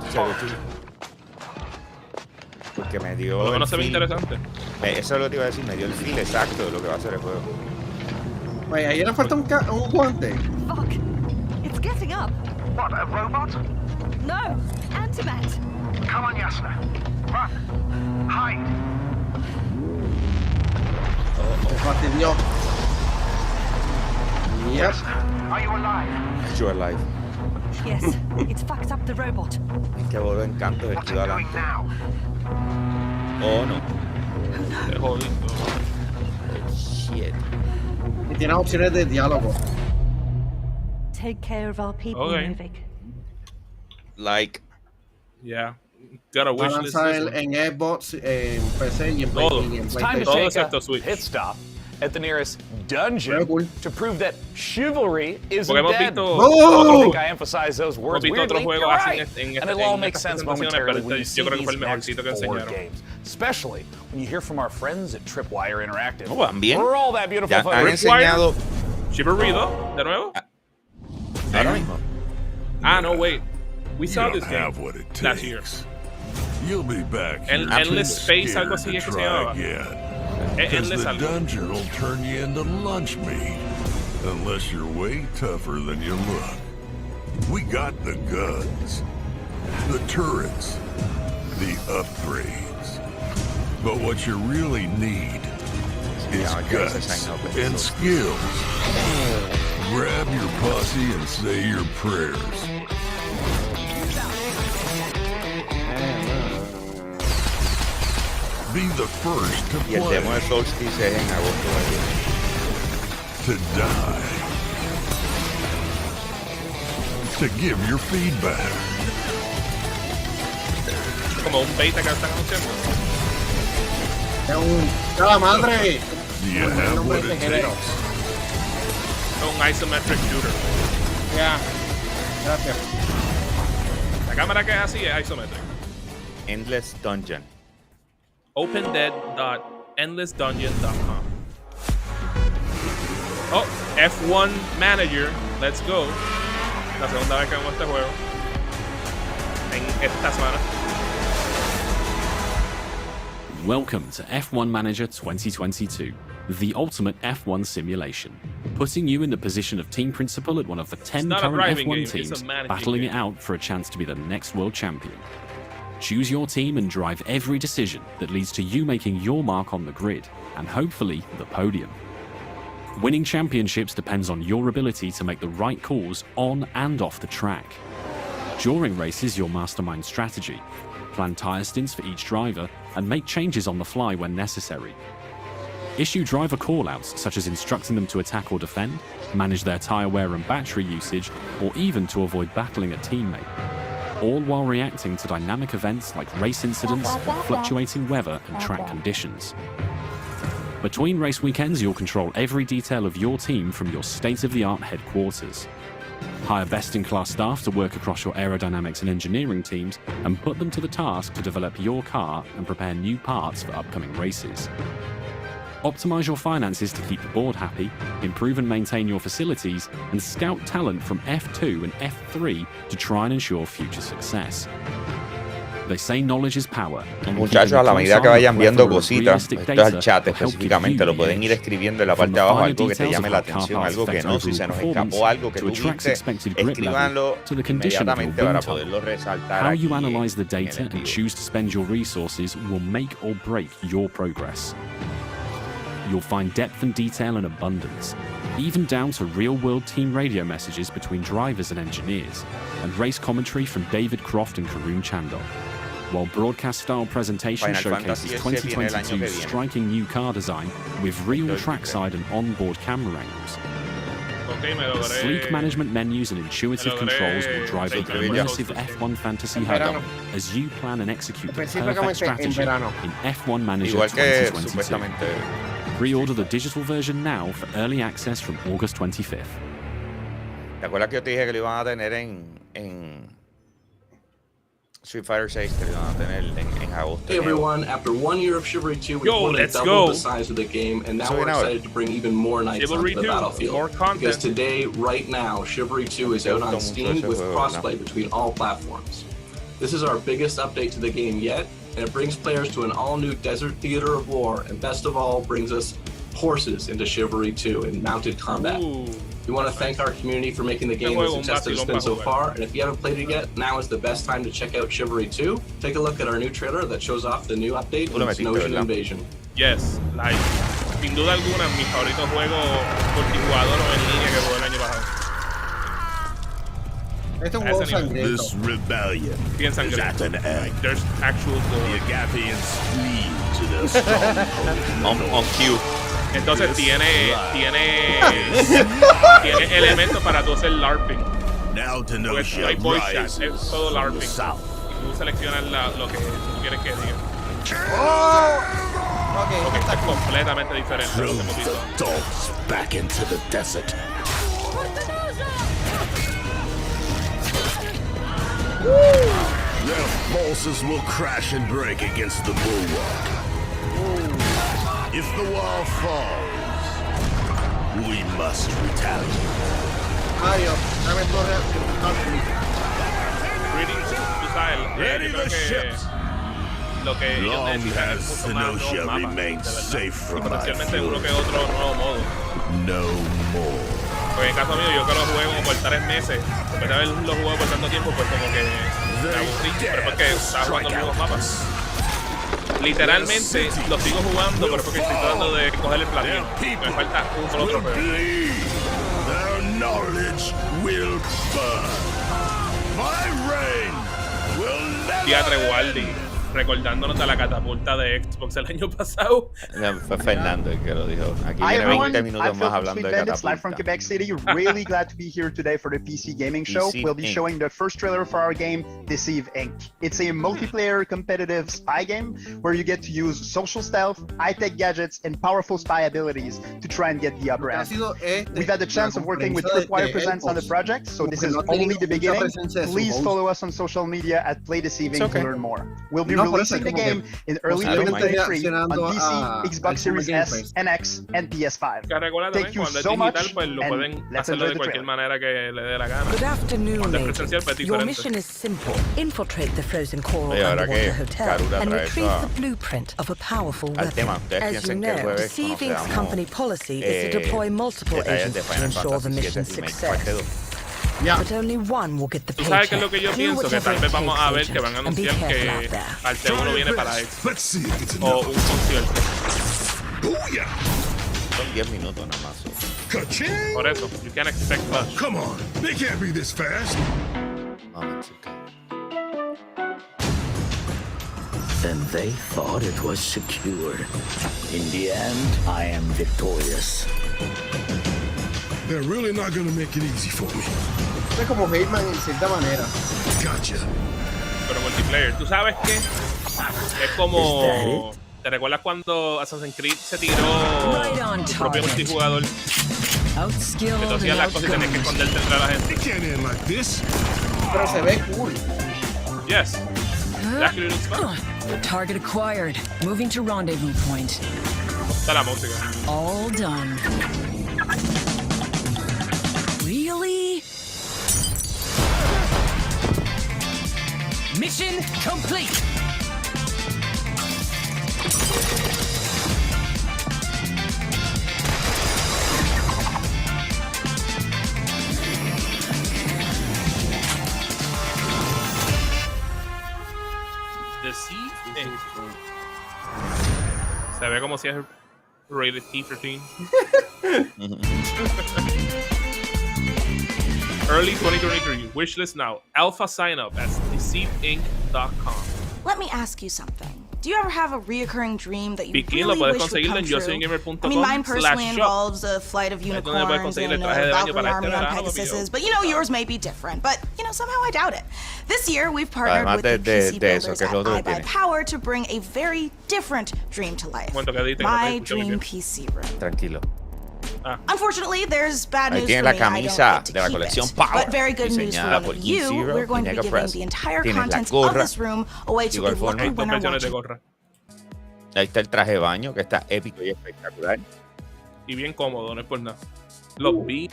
Porque me dio. Por lo el menos se ve feel- interesante. Eso es lo que te iba a decir. Me dio el feel exacto de lo que va a ser el juego. Oye, ahí le falta un guante. Fuck. It's getting up. What, a robot? No. Antimat. Come on, Yasna. Run. Hide. Me fastidió. Yep. Are you alive? You're alive. Yes. It's fucked up the robot. Es que voló encanto del What's tío it doing adelante. now? Oh no. Es jodido. Shit. Y tienes opciones de diálogo. Take care of our people, Okay. Novik. Like. Yeah. Got a Va a wish list. lanzar en Xbox, en PC y en Play- Todo. y en It's time to Todo PlayStation. take excepto a Switch. pit stop at the nearest dungeon Very cool. to prove that chivalry isn't Porque hemos dead. visto. ¡Oh! I think I emphasize those words visto otros weirdly. juegos You're así right. en And it'll all en make estas sense presentaciones, momentarily pero when you yo see creo que fue these el next mejorcito que 4 enseñaron. games. Especially when you hear from our friends at Tripwire Interactive. Oh, van bien. For all that beautiful Ya han footage. enseñado. Chivalry 2, de nuevo. Ahora mismo. Ah, no, wait. We You saw don't this game have what it last year. takes. You'll be back En- here Endless too Space, scared algo así to es que se try llamaba. again. 'Cause Endless the algo. dungeon will turn you into lunch meat unless you're way tougher than you look. We got the guns, the turrets, the upgrades. But what you really need is Yeah, I guess guts I know, but and it's- skills. Grab your posse and say your prayers. Be the first to Y el demo de play, Solstice es en agosto. to die, to give your feedback. Como un beta que están anunciando. Es ¡la madre! Do you El have nombre what de it género. takes? Un isometric shooter. Ya. Gracias. La cámara que es así es isometric. Endless Dungeon. opendead.endlessdungeon.com. Oh, F1 Manager, let's go. La segunda vez que vemos este juego en esta semana. Welcome to F1 Manager 2022, the ultimate F1 simulation, putting you in the position of team principal at one of the 10 not a current driving F1 game, it's a teams, managing battling game. it out for a chance to be the next world champion. Choose your team and drive every decision that leads to you making your mark on the grid, and hopefully the podium. Winning championships depends on your ability to make the right calls on and off the track. During races, you'll mastermind strategy, plan tyre stints for each driver, and make changes on the fly when necessary. Issue driver callouts, such as instructing them to attack or defend, manage their tyre wear and battery usage, or even to avoid battling a teammate. all while reacting to dynamic events like race incidents, fluctuating weather, and track conditions. Between race weekends, you'll control every detail of your team from your state-of-the-art headquarters. Hire best-in-class staff to work across your aerodynamics and engineering teams and put them to the task to develop your car and prepare new parts for upcoming races. Optimize your finances to keep the board happy, improve and maintain your facilities, and scout talent from F2 and F3 to try and ensure future success. They say knowledge is power. Muchachos, a la medida que vayan viendo cositas, esto es el chat específicamente, lo pueden ir escribiendo en la parte de abajo, algo que te llame la atención, algo que no, si se nos escapó algo que tú viste, escríbanlo inmediatamente para poderlo resaltar How aquí you analyze the en data el and vivo. choose to spend your resources will make or break your progress. You'll find depth and detail in abundance, even down to real-world team radio messages between drivers and engineers, and race commentary from David Croft and Karun Chandok. While broadcast-style presentation Final showcases Fantasy viene el año que 2022's viene. striking new car design with real trackside and onboard camera angles. Ok, me logré. Sleek management menus and intuitive Me logré controls will drive the 20 immersive minutos. F1 fantasy Verano. hub as you plan and execute the perfect Específicamente en strategy verano. in F1 Manager Igual que 2022. supuestamente Pre-order the digital version now for early access from August 25th. ¿te acuerdas que yo te dije que lo iban a tener en Street Fighter 6, que lo iban a tener en agosto? Hey everyone, after 1 year of Chivalry 2, we more than let's doubled go. the size of the game, and now So we're now- excited to bring even more nights Chivalry onto the 2, battlefield. more content. Because today, right now, Chivalry 2 is out on Steam with crossplay between all platforms. This is our biggest update to the game yet, and it brings players to an all-new desert theater of war, and best of all, brings us horses into Chivalry 2 in mounted combat. We want to thank our community for making the game the success that it's been so far, and if you haven't played it yet, now is the best time to check out Chivalry 2. Take a look at our new trailer that shows off the new update Tú lo and metiste, Ocean ¿verdad? Invasion. Yes, like, sin duda alguna, mi favorito juego multijugador o en línea que jugué el año pasado. Este es un A juego ese nivel. sangriento. This rebellion Bien is at sangriento. an end. Like, there's actual The gore. Agathians flee to their stronghold. On cue. Entonces tiene elementos para tú hacer LARPing. Now Porque no Tenosha hay voice chat, rises es todo from the LARPing. south. Y tú seleccionas lo que tú quieres que diga. Ok, Porque esto es completamente diferente a lo que Throws hemos the visto. dogs back into the desert. Their forces will crash and break against the bulwark. If the wall falls, we must retaliate. Adiós. Dame torre. Greetings, tú sabes, Ready yo creo the que ships. lo que ellos Long necesitan has es mucho más Tenosha nuevos mapas, remained de verdad. safe from Y my potencialmente uno que fury. otro nuevo modo. No more. Porque en caso mío, yo que lo jugué como por 3 meses, después de haberlo jugado por tanto tiempo, pues como que me aburrí, pero porque estaba jugando los nuevos mapas. Literalmente lo sigo jugando, pero porque estoy tratando de coger el platino. Me falta un solo trofeo. Their knowledge will burn. My reign will never Teatre Waldi, recordándonos de la catapulta de Xbox el año pasado. No, fue Fernando el que lo dijo. Aquí Hi viene everyone, 20 minutos I'm más Phil from hablando Sweet de Bandits, live from catapulta. Quebec City. Really glad to be here today for the PC Gaming Show. PC We'll be Inc. showing the first trailer for our game, Deceive Inc. It's a multiplayer competitive spy game where you get to use social stealth, high-tech gadgets, and powerful spy abilities to try and get the upper Ha end. sido We've had the chance of working with Tripwire Presents on the project, so this is only the beginning. Please follow us on social media at Play Deceiving okay. to learn more. We'll be No, por eso releasing the como que game in early I don't mind. 2023 on Reaccionando PC, a Xbox Series S, NX, and PS5. Que recuerda Thank también you cuando es so digital, much, pues lo and pueden let's hacerlo enjoy de the cualquier trailer. manera que le dé la gana. Good afternoon, Cuando es Major. presencial, pues es Your diferente. mission is simple. Infiltrate the frozen coral Oye, ahora underwater que hotel Karura and trae retrieve eso the blueprint of a powerful al weapon. tema, ustedes As you piensen que el know, jueves Deceiving's conocemos company policy is to deploy multiple detalles agents de to Final ensure the Fantasy mission's VII Remake Parte success. 2. But only one will get the Tú sabes qué es lo que yo paycheck. Do pienso, que whatever tal vez it vamos a takes, ver que van a agent, and be anunciar careful out que there. Parte 1 viene para Xbox Let's see if it's o enough. un concierto. Booyah! Son 10 minutos nada más. Ka-ching! Por eso, you can expect much. Come on, they can't be this fast. Vamos, chica. And they thought it was secure. In the end, I am victorious. They're really not gonna make it easy for me. Es como Hitman en cierta manera. Gotcha. multiplayer. ¿Tú sabes qué? Es como... ¿Te recuerdas cuando Assassin's Creed se tiró su propio multijugador? Que tú hacías las cosas y tenías que esconderte entre la gente. Pero se ve cool. Yes. Actually looks fun. Target acquired. Moving to rendezvous point. Está la música. All done. Really? Mission complete. Se ve como si es rated T13. Early 2023. Wishlist now. Alpha sign up at deceivinc.com. Let me ask you something. Do you ever have a reoccurring dream that you Piquín really lo puedes wish would conseguir come en true? yosoingamer.com. I mean, mine personally involves a flight of unicorns and a Valkyrie army on Pegasus, but you know, yours may be different. But, you know, somehow I doubt it. This year, we've partnered with the PC builders at iBuyPower to bring a very different dream to life. My dream PC room. Tranquilo. Unfortunately, there's bad news for tiene me. la camisa de la colección Power, but very good news for one of you. We're going to be giving the entire contents of this room away to a lucky winner watching. Ahí está el traje de baño, que está épico y espectacular. Y bien cómodo, no es por nada. Los vi.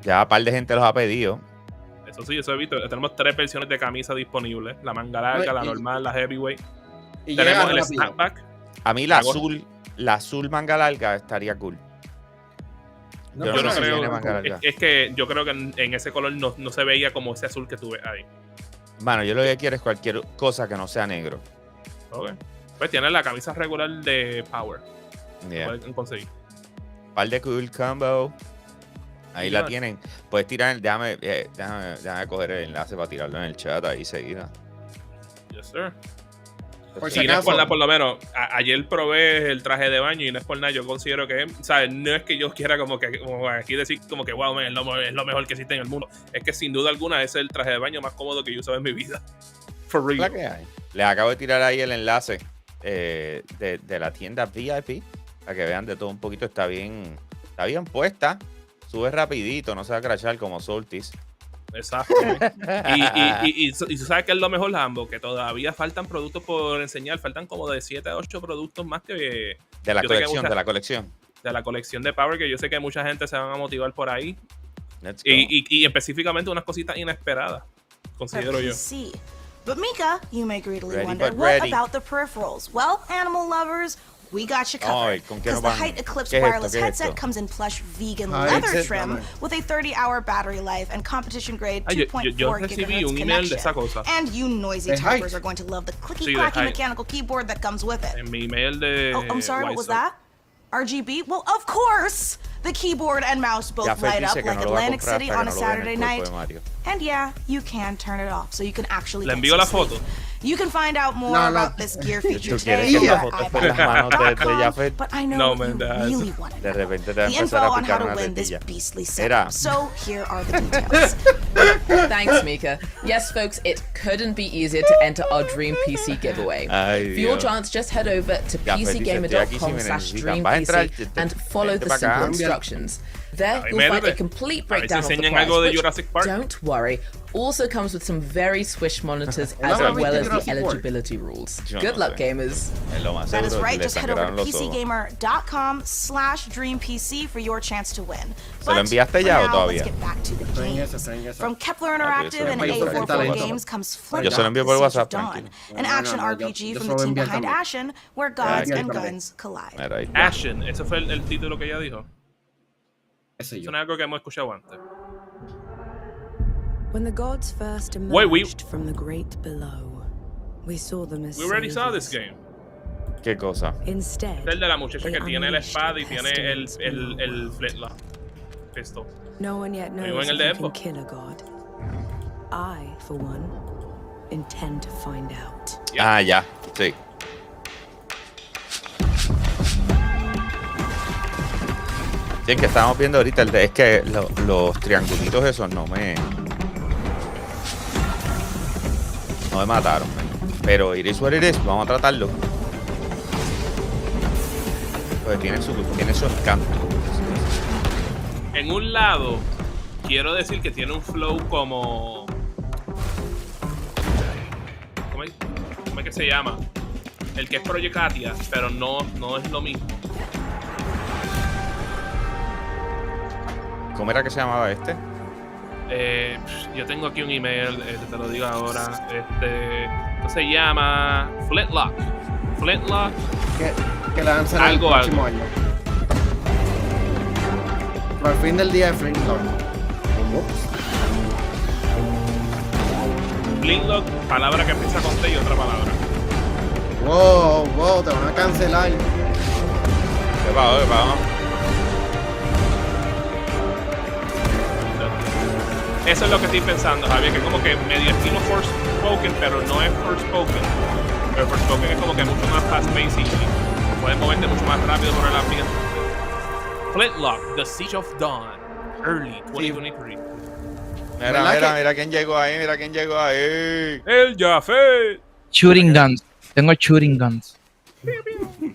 Ya un par de gente los ha pedido. Eso sí, eso he visto. Tenemos 3 versiones de camisa disponibles. La manga larga, la normal, la heavyweight. Y tenemos el snapback. A mí la azul manga larga estaría cool. Yo no creo. Es que yo creo que en ese color no se veía como ese azul que tuve ahí. Bueno, yo lo que quiero es cualquier cosa que no sea negro. Ok. Pues tiene la camisa regular de Power. Yeah. Pueden conseguir. Par de cool combo. Ahí la tienen. Puedes tirar. Déjame coger el enlace para tirarlo en el chat ahí seguida. Yes, sir. Por y no es por nada, por lo menos, ayer probé el traje de baño y no es por nada, yo considero que, ¿sabes? No es que yo quiera como aquí decir como que wow, man, es lo mejor que existe en el mundo. Es que sin duda alguna ese es el traje de baño más cómodo que yo he usado en mi vida. For real. Que hay. Les acabo de tirar ahí el enlace de la tienda VIP para que vean de todo un poquito. Está bien puesta. Sube rapidito, no se va a crashar como Soltis. Exacto. y tú sabes que es lo mejor, Hambo, que todavía faltan productos por enseñar. Faltan como de 7 a 8 productos más que... De la colección. De la colección de Power, que yo sé que mucha gente se van a motivar por ahí. Y específicamente unas cositas inesperadas, considero yo. Sí. But Mika, you may greedily wonder, what about the peripherals? Well, animal lovers, we got you covered. Because the Height Eclipse wireless headset comes in plush vegan leather trim with a 30-hour battery life and competition-grade 2.4 gigahertz connection. And you noisy typers are going to love the clicky-clacky mechanical keyboard that comes with it. En mi email de... Oh, I'm sorry, what was that? RGB? Well, of course! The keyboard and mouse both light up like Atlantic City on a Saturday night. And yeah, you can turn it off, so you can actually get some sleep. You can find out more about this gear feature today at iBuyPower.com, but I know you really want to know the info on how to win this beastly setup. So here are the details. Thanks, Mika. Yes, folks, it couldn't be easier to enter our Dream PC giveaway. For your chance, just head over to pcgamer.com/dreampc and follow the simple instructions. There, you'll find a complete breakdown of the price, which, don't worry, also comes with some very swish monitors as well as the eligibility rules. Good luck, gamers. That is right. Just head over to pcgamer.com/dreampc for your chance to win. ¿Se lo enviaste ya o todavía? Let's get back to the games. From Kepler Interactive and A44 Games comes Flint Dawn, an action RPG from the team behind Ashen, where gods and guns collide. Ashen, ese fue el título que ella dijo. Eso es algo que hemos escuchado antes. When the gods first emerged from the great below, we saw them as we already saw this game. ¿Qué cosa? Instead, el de la muchacha que tiene la espada y tiene el flintlock pistol. No one yet knows if you can kill a god. I, for one, intend to find out. Ah, ya, sí. Sí, que estamos viendo ahorita, es que los triangulitos esos no me... No me mataron, man. Pero it is what it is. Vamos a tratarlo. Pues tiene su encanto. En un lado, quiero decir que tiene un flow como... ¿Cómo es que se llama? El que es Project Katia, pero no es lo mismo. ¿Cómo era que se llamaba este? Yo tengo aquí un email, te lo digo ahora. Esto se llama Flintlock. Flintlock. Que lanzan el próximo año. Pero al fin del día es Flintlock. Flintlock, palabra que empieza con T y otra palabra. Wow, te van a cancelar. ¿Qué va? Eso es lo que estoy pensando, Javier, que como que medio estilo Forspoken, pero no es Forspoken. Pero Forspoken es como que mucho más fast-paced y puedes moverte mucho más rápido por el ambiente. Flintlock, The Siege of Dawn, early 2023. Mira quién llegó ahí, El Yafed. Shooting guns. Tengo shooting guns. ¿Qué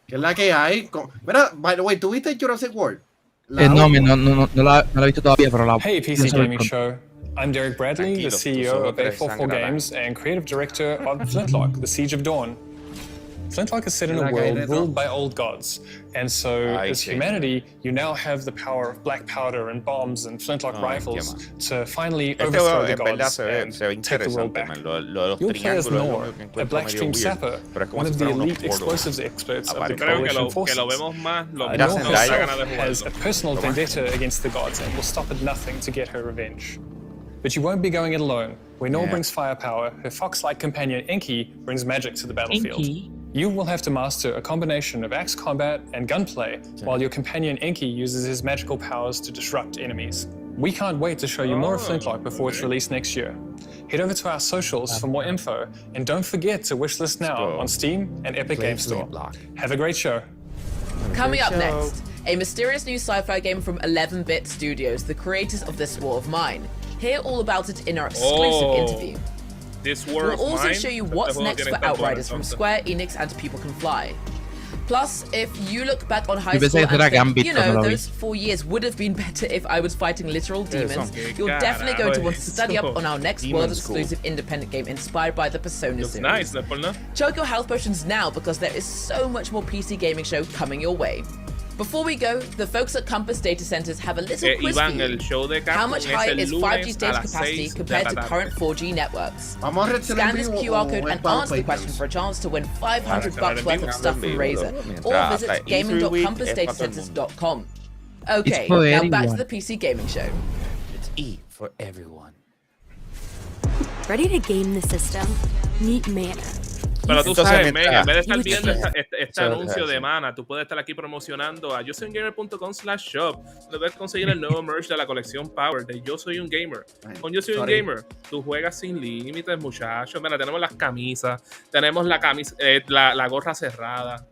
es la que hay? Mira, by the way, ¿tú viste Jurassic World? No la he visto todavía, pero la... Hey, PC Gaming Show. I'm Derek Bradley, the CEO of A44 Games and creative director of Flintlock, The Siege of Dawn. Flintlock is set in a world ruled by old gods, and so as humanity, you now have the power of black powder and bombs and flintlock rifles to finally overthrow the gods and take the world back. You'll play as Nor, a Blackstream sapper, one of the elite explosives experts of the coalition forces. Nor herself has a personal vendetta against the gods and will stop at nothing to get her revenge. But you won't be going it alone. Where Nor brings firepower, her fox-like companion Enki brings magic to the battlefield. You will have to master a combination of axe combat and gunplay, while your companion Enki uses his magical powers to disrupt enemies. We can't wait to show you more of Flintlock before it's released next year. Head over to our socials for more info, and don't forget to wishlist now on Steam and Epic Games Store. Have a great show. Coming up next, a mysterious new sci-fi game from 11-Bit Studios, the creators of This War of Mine. Hear all about it in our exclusive interview. We'll also show you what's next for Outriders from Square Enix and People Can Fly. Plus, if you look back on high school and think, those 4 years would have been better if I was fighting literal demons, you're definitely going to want to study up on our next world-exclusive independent game inspired by the Persona series. Choke your health potions now because there is so much more PC gaming show coming your way. Before we go, the folks at Compass Data Centers have a little quiz for you. How much higher is 5G's data capacity compared to current 4G networks? Scan this QR code and answer the question for a chance to win $500 worth of stuff from Razer. Or visit gaming.compassdatacenters.com. Okay, now back to the PC Gaming Show. It's E for everyone. Ready to game the system? Meet Mana. Pero tú sabes, Meg, en vez de estar viendo este anuncio de Mana, tú puedes estar aquí promocionando a yosoyungamer.com/shop, donde puedes conseguir el nuevo merch de la colección Power de Yo Soy un Gamer. Con Yo Soy un Gamer, tú juegas sin límites, muchachos. Mira, tenemos las camisas, tenemos la gorra cerrada.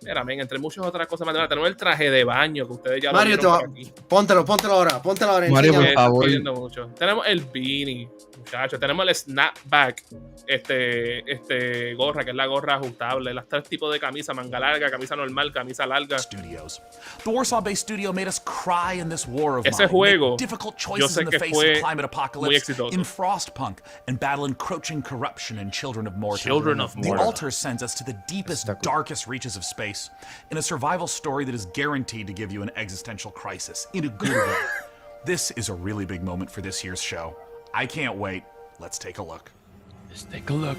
Mira, men, entre muchas otras cosas más. Tenemos el traje de baño que ustedes ya Mario, lo vieron por aquí. Póntelo ahora. Mario, por favor. Tenemos el beanie, muchachos. Tenemos el snapback, gorra, que es la gorra ajustable. Las 3 tipos de camisa: manga larga, camisa normal, camisa larga. Studios. The Warsaw-based studio made us cry in this war of Ese mine. juego, Difficult yo choices sé in que the face fue of climate apocalypse, muy exitoso. in Frostpunk, and battle encroaching corruption in Children of Morta. The Morta. Altar sends us to the deepest, darkest reaches of space in a survival story that is guaranteed to give you an existential crisis in a good way. This is a really big moment for this year's show. I can't wait. Let's take a look. Let's take a look.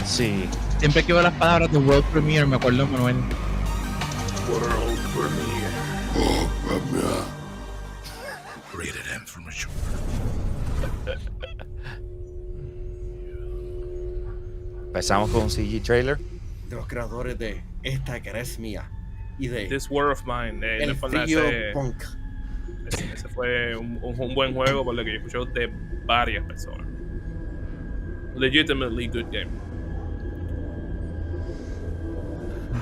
Sí. Siempre que veo las palabras de World Premiere me acuerdo de Manuel. World Premiere. Rated M for mature. Empezamos con un CG trailer. De los creadores de Esta que es mía y de This War of Mine. el frío punk. Ese fue un buen juego por lo que yo escuché de varias personas. Legitimately good game.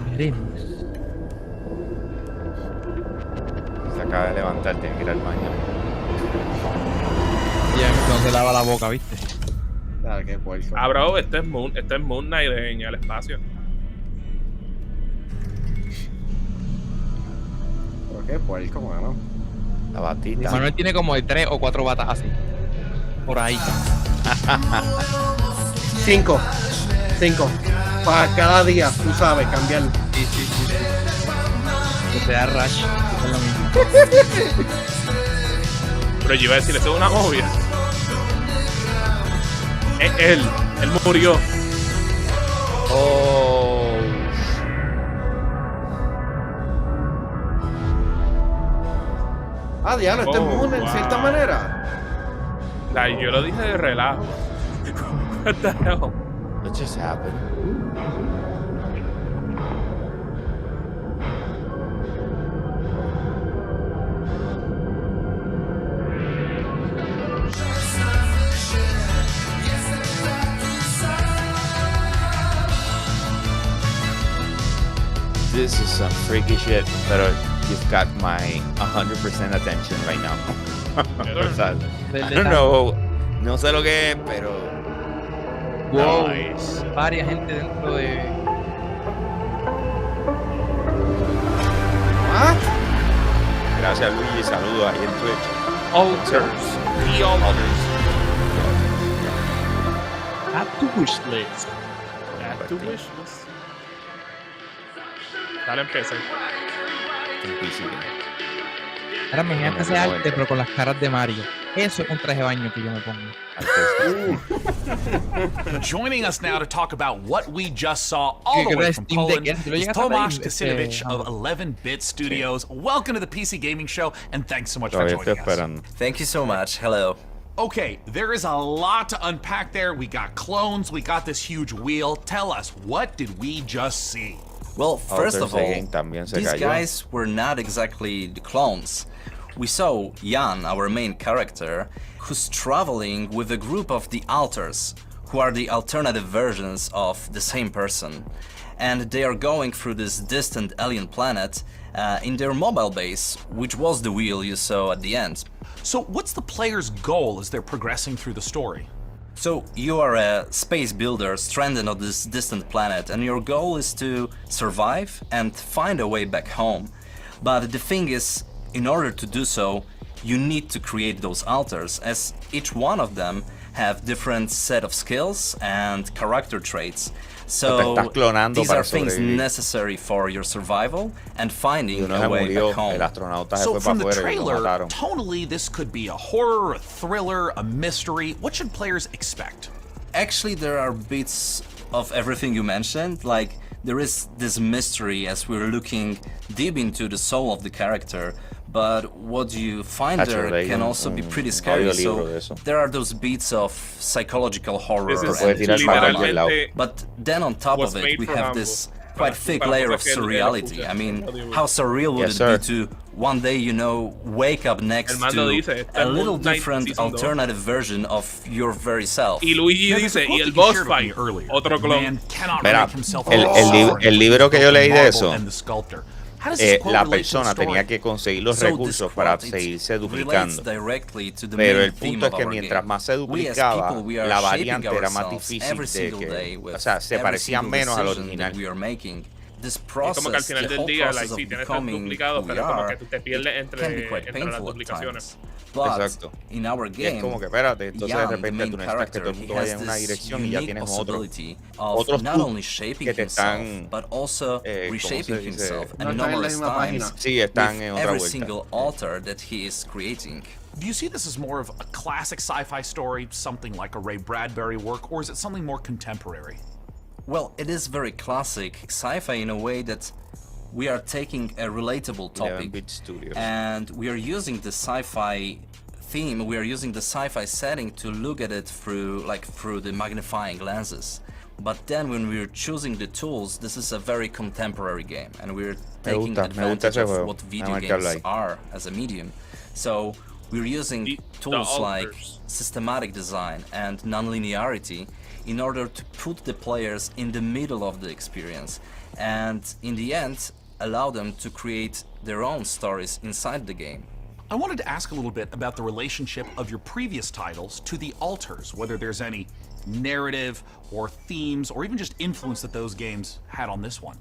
Veremos. Se acaba de levantar, tiene que ir al baño. Ya no se lava la boca, ¿viste? Claro, qué puerco. Ah, bro, este es Moon Knight en el espacio. Pero qué puerco, mano. La batita. Manuel tiene como de 3 o 4 batas así. Por ahí. 5. Para cada día, tú sabes, cambiarlo. Sí. Que sea Rush, que es lo mismo. Pero yo iba a decir, eso es una novia. Es él murió. Oh. Ah, diablo, este es Moon en cierta manera. Yo lo dije de relajo. What the hell? What just happened? This is some freaky shit, pero you've got my 100% attention right now. O sea, I don't know, no sé lo que es, pero wow, nice. Varias gente dentro de... ¿Ah? Gracias Luigi, saludos ahí en Twitch. Alters. The alters. Add to wish list. Add to wish list. Dale, empieza. Ahora me encanta ese arte, pero con las caras de Mario. Eso es un traje de baño que yo me pongo. Joining us now to talk about what we just saw all the way from Poland is Tomasz Kasinovich of 11-Bit Studios. Welcome to the PC Gaming Show, and thanks so much for joining us. Thank you so much. Hello. Okay, there is a lot to unpack there. We got clones, we got this huge wheel. Tell us, what did we just see? Well, first of all, these guys were not exactly the clones. We saw Jan, our main character, who's traveling with a group of the Alters, who are the alternative versions of the same person. And they are going through this distant alien planet in their mobile base, which was the wheel you saw at the end. So what's the player's goal as they're progressing through the story? So you are a space builder stranded on this distant planet, and your goal is to survive and find a way back home. But the thing is, in order to do so, you need to create those alters, as each one of them have different set of skills and character traits. So these are things necessary for your survival and finding a way back home. So from the trailer, tonally this could be a horror, a thriller, a mystery. What should players expect? Actually, there are bits of everything you mentioned. Like, there is this mystery as we're looking deep into the soul of the character. But what you find there can also be pretty scary. So there are those beats of psychological horror and drama. But then on top of it, we have this quite thick layer of surreality. I mean, how surreal would it be to one day, you know, wake up next to a little different alternative version of your very self? Y Luigi dice, y el boss fight, otro clon. Mira, el libro que yo leí de eso, la persona tenía que conseguir los recursos para seguirse duplicando. Pero el punto es que mientras más se duplicaba, la variante era más difícil de que, o sea, se parecían menos al original. Es como que al final del día, sí, tienes todo duplicado, pero como que tú te pierdes entre las duplicaciones. Exacto. Y es como que espérate, entonces de repente tú necesitas que todo el mundo vaya en una dirección y ya tienes otros que te están reshaping himself and numerous times. Sí, están en otra vuelta. Single altar that he is creating. Do you see this as more of a classic sci-fi story, something like a Ray Bradbury work, or is it something more contemporary? Well, it is very classic sci-fi in a way that we are taking a relatable topic and we are using the sci-fi theme, we are using the sci-fi setting to look at it through the magnifying lenses. But then when we're choosing the tools, this is a very contemporary game and we're taking advantage of what video games are as a medium. So we're using tools like systematic design and non-linearity in order to put the players in the middle of the experience and in the end allow them to create their own stories inside the game. I wanted to ask a little bit about the relationship of your previous titles to the Alters, whether there's any narrative or themes or even just influence that those games had on this one.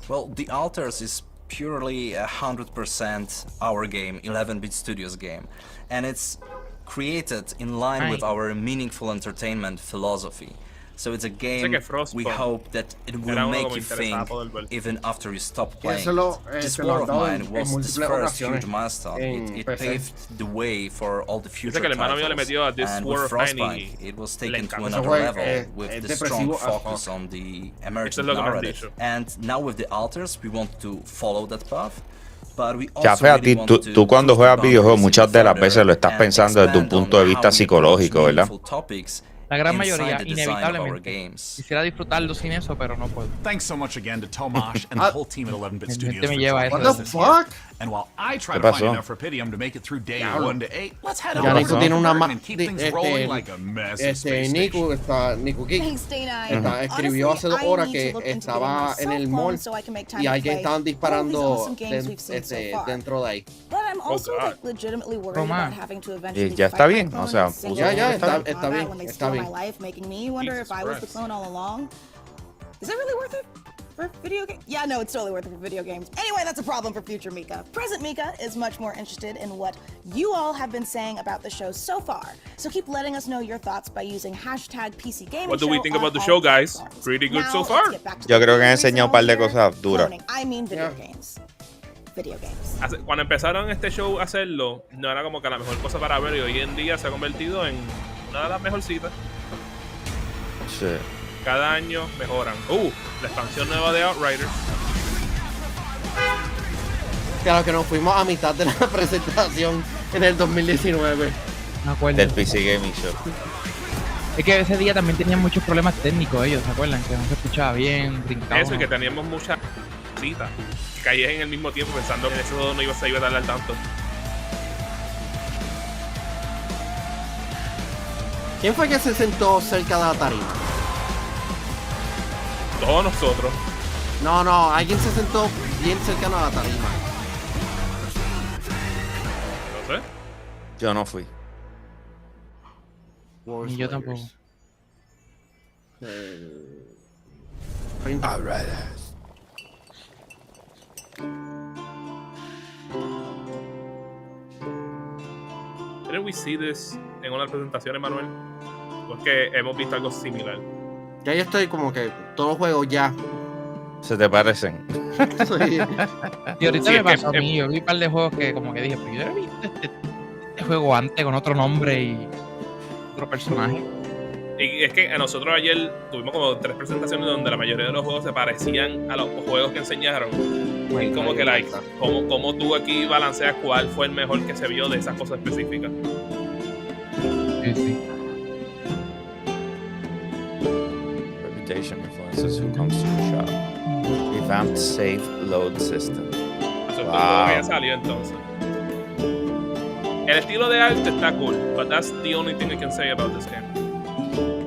Well, the Alters is purely 100% our game, 11-bit Studios game, and it's created in line with our meaningful entertainment philosophy. So it's a game we hope that it will make you think even after you stop playing. This war of mine was this first huge milestone. It paved the way for all the future titles. And with Frostbite, it was taken to another level with the strong focus on the emergent narrative. And now with the Alters, we want to follow that path. Yafed, tú cuando juegas videojuegos muchas de las veces lo estás pensando desde un punto de vista psicológico, ¿verdad? La gran mayoría, inevitablemente. Quisiera disfrutarlo sin eso, pero no puedo. Thanks so much again to Tomash and the whole team at 11-bit Studios for What the fuck? And while I try to find enough Rapidium to make it through day 1 to 8, let's head over Nico tiene una and keep things rolling like a mess. Nico Geek escribió hace 2 horas que estaba en el mall y alguien estaban disparando dentro de ahí. Roma. Ya está bien, o sea, ya está bien, está bien. Is it really worth it for video games? Yeah, no, it's totally worth it for video games. Anyway, that's a problem for future Mika. Present Mika is much more interested in what you all have been saying about the show so far. So keep letting us know your thoughts by using #PCGaming. What do we think about the show, guys? Pretty good so far. Yo creo que han enseñado un par de cosas duras. I mean video games. Video games. Cuando empezaron este show a hacerlo, no era como que la mejor cosa para ver y hoy en día se ha convertido en una de las mejorcitas. Sí. Cada año mejoran. La expansión nueva de Outriders. Claro que nos fuimos a mitad de la presentación en el 2019. Me acuerdo. Del PC Gaming Show. Es que ese día también tenían muchos problemas técnicos ellos, ¿se acuerdan? Que no se escuchaba bien, brincaba. Eso, y que teníamos muchas citas. Caías en el mismo tiempo pensando que eso no iba a tardar tanto. ¿Quién fue que se sentó cerca de la tarima? Todos nosotros. No, alguien se sentó bien cercano a la tarima. No sé. Yo no fui. Ni yo tampoco. Didn't we see this en una presentación, Emanuel? Porque hemos visto algo similar. Ya yo estoy como que todos los juegos ya ¿Se te parecen? Sí. Y ahorita me pasó a mí, yo vi un par de juegos que como que dije, pero yo he visto este juego antes con otro nombre y otro personaje. Y es que a nosotros ayer tuvimos como 3 presentaciones donde la mayoría de los juegos se parecían a los juegos que enseñaron. Y como que like, como tú aquí balanceas cuál fue el mejor que se vio de esas cosas específicas. Sí, sí. Reputation influences who comes to the shop. Revamped save load system. Wow. Que ya salió entonces. El estilo de arte está cool, but that's the only thing I can say about this game.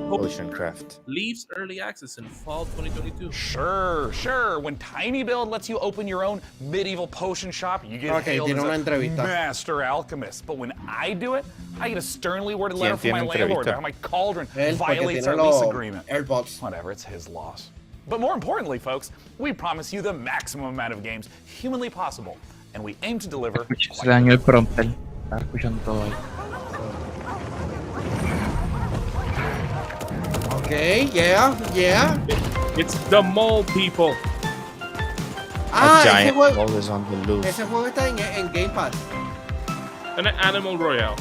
Oceancraft leaves early access in fall 2022. Sure. When Tiny Build lets you open your own medieval potion shop, you get hailed as a master alchemist. But when I do it, I get a sternly worded letter from my landlord that my cauldron violates our lease agreement. AirPods. Whatever, it's his loss. But more importantly, folks, we promise you the maximum amount of games humanly possible, and we aim to deliver. Se dañó el prompter. Estaba escuchando todo ahí. Okay, yeah. It's the mole people. Ese juego está en Game Pass. En Animal Royale.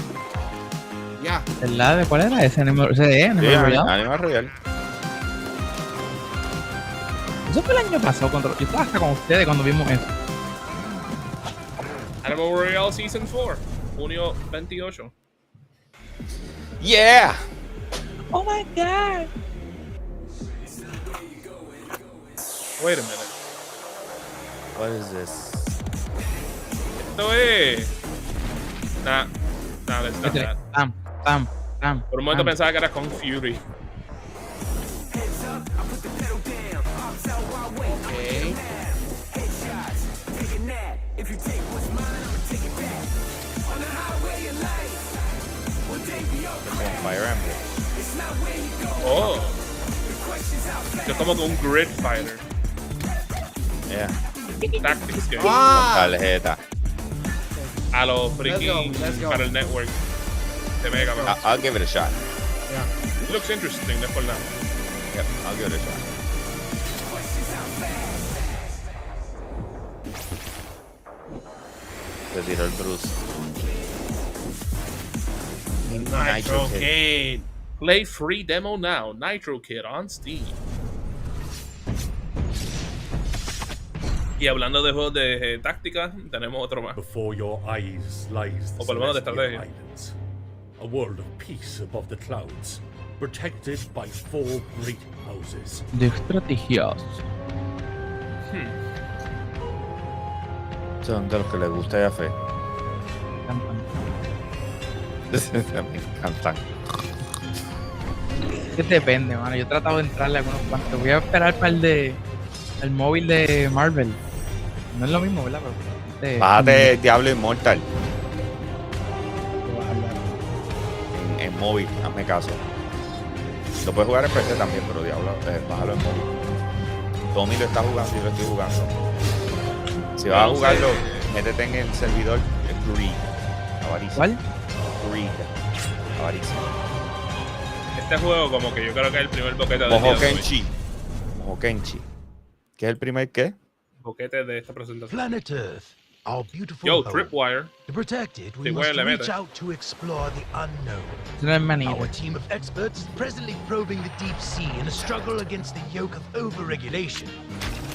Ya. ¿De cuál era ese Animal Royale? Animal Royale. Eso fue el año pasado. Yo estaba hasta con ustedes cuando vimos eso. Animal Royale Season 4, junio 28. Yeah. Oh my god. Wait a minute. What is this? Esto es. Nah, let's not that. Tam. Por un momento pensaba que era Kung Fury. Fire Emblem. Oh. Es como que un grid fighter. Yeah. Tactics game. Tarjeta. A los freaking para el network de Mega Man. I'll give it a shot. Yeah. It looks interesting, no es por nada. Yep, I'll give it a shot. Se tiró el Bruce. Nitro Kid. Play free demo now. Nitro Kid on Steam. Y hablando de juegos de táctica, tenemos otro más. Before your eyes lies the O por lo menos de Celestial estrategia. Islands, a world of peace above the clouds, protected by 4 great houses. De estrategias. Son de los que les gusta Yafed. Me encantan. Que depende, mano. Yo he tratado de entrarle a algunos cuantos. Voy a esperar para el móvil de Marvel. No es lo mismo, ¿verdad? Pero, Bájate Diablo Immortal. En móvil, hazme caso. Lo puedes jugar en PC también, pero Diablo, bájalo en móvil. Tommy lo está jugando y yo lo estoy jugando. Si vas a jugarlo, métete en el servidor Greed. Avaricia. ¿Cuál? Greed. Avaricia. Este juego como que yo creo que es el primer boquete de Mojo Kenshi. Mojo Kenshi. ¿Qué es el primer qué? Boquete de esta presentación. Planet Earth, our beautiful Yo, home. Tripwire. To protect it, we Tripwire must le reach mete. out to explore the unknown. No es manito. Our team of experts is presently probing the deep sea in a struggle against the yoke of overregulation.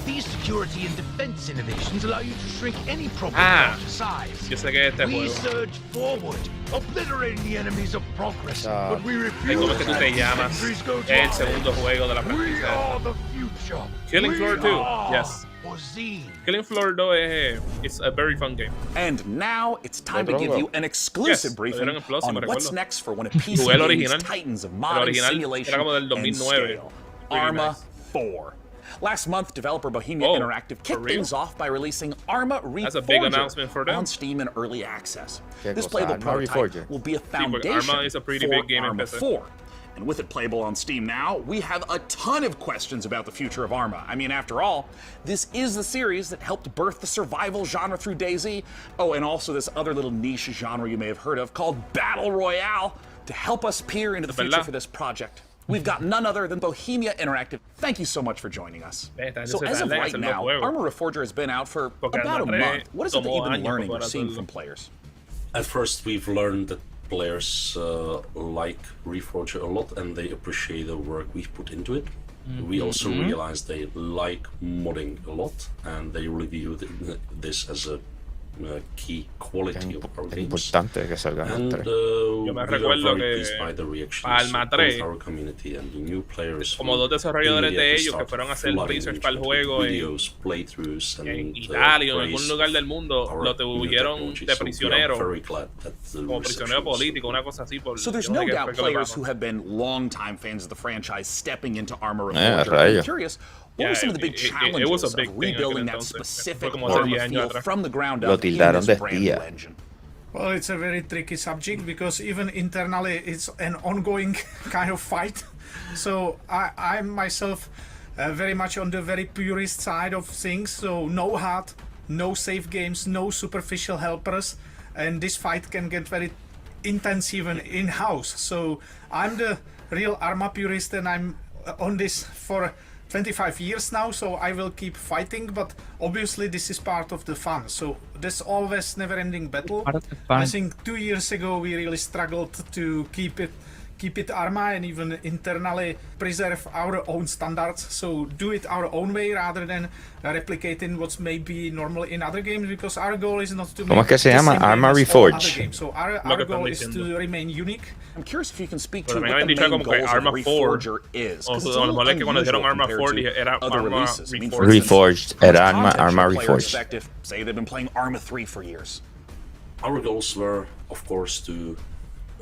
These security and defense innovations allow you to shrink any problem down to size. Yo sé que este We juego. surge forward, obliterating the enemies of progress, but we refuse ¿Cómo es que tú te llamas? Victories go Es el dry. segundo juego de la We franquicia. are the future. Killing We Floor 2. are Yes. Ozine. Killing Floor 2 es it's a very fun game. And now it's time to give you an exclusive briefing on what's next for one of PC Jugué el Game's original. titans of El modern original simulation era como del and 2009. scale. Really Arma nice. 4. Last month, developer Bohemia Interactive kicked things off by releasing Arma Reforger That's a big announcement for them. on Steam in early access. ¿Qué This cosa? playable Arma prototype Reforger. will be a porque foundation Arma is a pretty for big game in Arma PC. 4. And with it playable on Steam now, we have a ton of questions about the future of Arma. I mean, after all, this is the series that helped birth the survival genre through DayZ. Oh, and also this other little niche genre you may have heard of called Battle Royale to help us peer into the future for this project. We've got none other than Bohemia Interactive. Thank you so much for joining us. So as of right now, Arma Reforger has been out for about a month. What is it that you've been learning or seeing from players? At first, we've learned that players like Reforger a lot and they appreciate the work we've put into it. We also realized they like modding a lot and they really view this as a key quality of our games. Importante que salgan los And tres. Yo me recuerdo que Alma 3, como dos desarrolladores de ellos que fueron a hacer research para el juego en Italia o en algún lugar del mundo, lo tuvieron de prisionero, como prisionero político, una cosa así. Por, So there's yo no sé que doubt fue que lo players pasó. who have been longtime fans of the franchise stepping into Arma Yeah, Reforger. I'm rayos. curious, what were some of the big It was a challenges big of thing rebuilding aquel that entonces. specific Fue como hace Arma 10 años feel atrás. from the ground Lo up in tildaron de this brand new espía. engine? Well, it's a very tricky subject because even internally it's an ongoing kind of fight. So I'm myself very much on the very purist side of things. So no HUD, no save games, no superficial helpers. And this fight can get very intense even in-house. So I'm the real Arma purist and I'm on this for 25 years now, so I will keep fighting, but obviously this is part of the fun. So there's always never-ending battle. I think 2 years ago we really struggled to keep it Arma and even internally preserve our own standards. So do it our own way rather than replicating what's maybe normal in other games, because our goal is not to ¿Cómo es que se llama? Arma Reforged. So our goal is to remain unique. I'm curious if you can speak to Pero what también the habían dicho main como que goals of Arma 4 Reforger is. o 'cause it's a a lo mejor es que cuando little dijeron Arma unusual 4 compared to era other Arma releases. I mean, for Reforged, instance, era from a Arma content player Reforged. perspective, say they've been playing Arma 3 for years. Our goals were, of course, to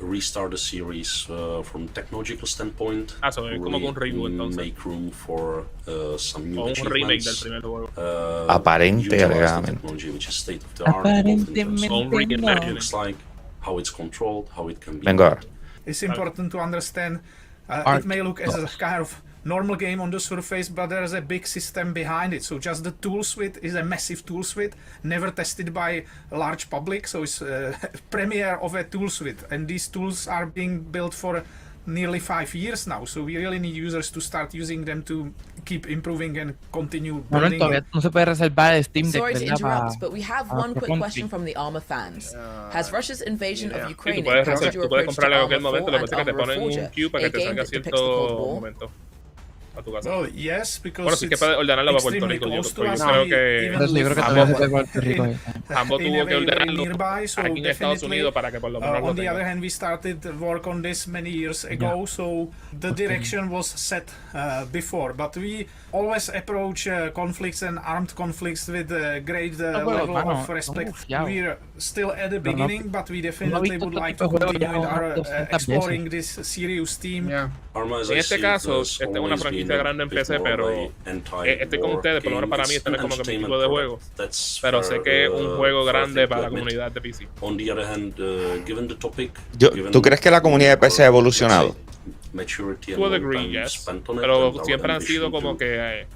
restart the series from technological standpoint. So es como un reboot, entonces. Make room for some new O un remake del achievements. primer juego. Aparente, utilize the alegadamente. technology which is state of the art, both in terms of Aparentemente what it no. looks like, how it's controlled, how it can be. Venga ahora. it's important to understand. It may look as a kind of normal game on the surface, but there's a big system behind it. So just the tool suite is a massive tool suite, never tested by a large public. So it's a premiere of a tool suite, and these tools are being built for nearly 5 years now. So we really need users to start using them to keep improving and continue building. Todavía no se puede reservar el Steam Deck. Sorry to interrupt, but we have one quick question from the Arma fans. Has Russia's invasion of Ukraine impacted your approach to Arma 4 and Arma Reforger, a game that depicts the Cold War? a tu casa. Oh, yes, because bueno, sí que puede ordenarlo para Puerto Rico. Yo creo que Hambo tuvo que ordenarlo aquí en Estados Unidos para que por lo menos lo on the other hand, we started work on this many years ago, so the direction was set before, but we always approach conflicts and armed conflicts with a great level of respect. We're still at the beginning, but we definitely would like to continue with our exploring this serious theme. En este caso, esta es una franquicia grande en PC, pero estoy con ustedes, por lo menos para mí, este no es como que mi tipo de juego. Pero sé que es un juego grande para la comunidad de PC. ¿Tú crees que la comunidad de PC ha evolucionado? To a degree, yes. Pero siempre han sido como que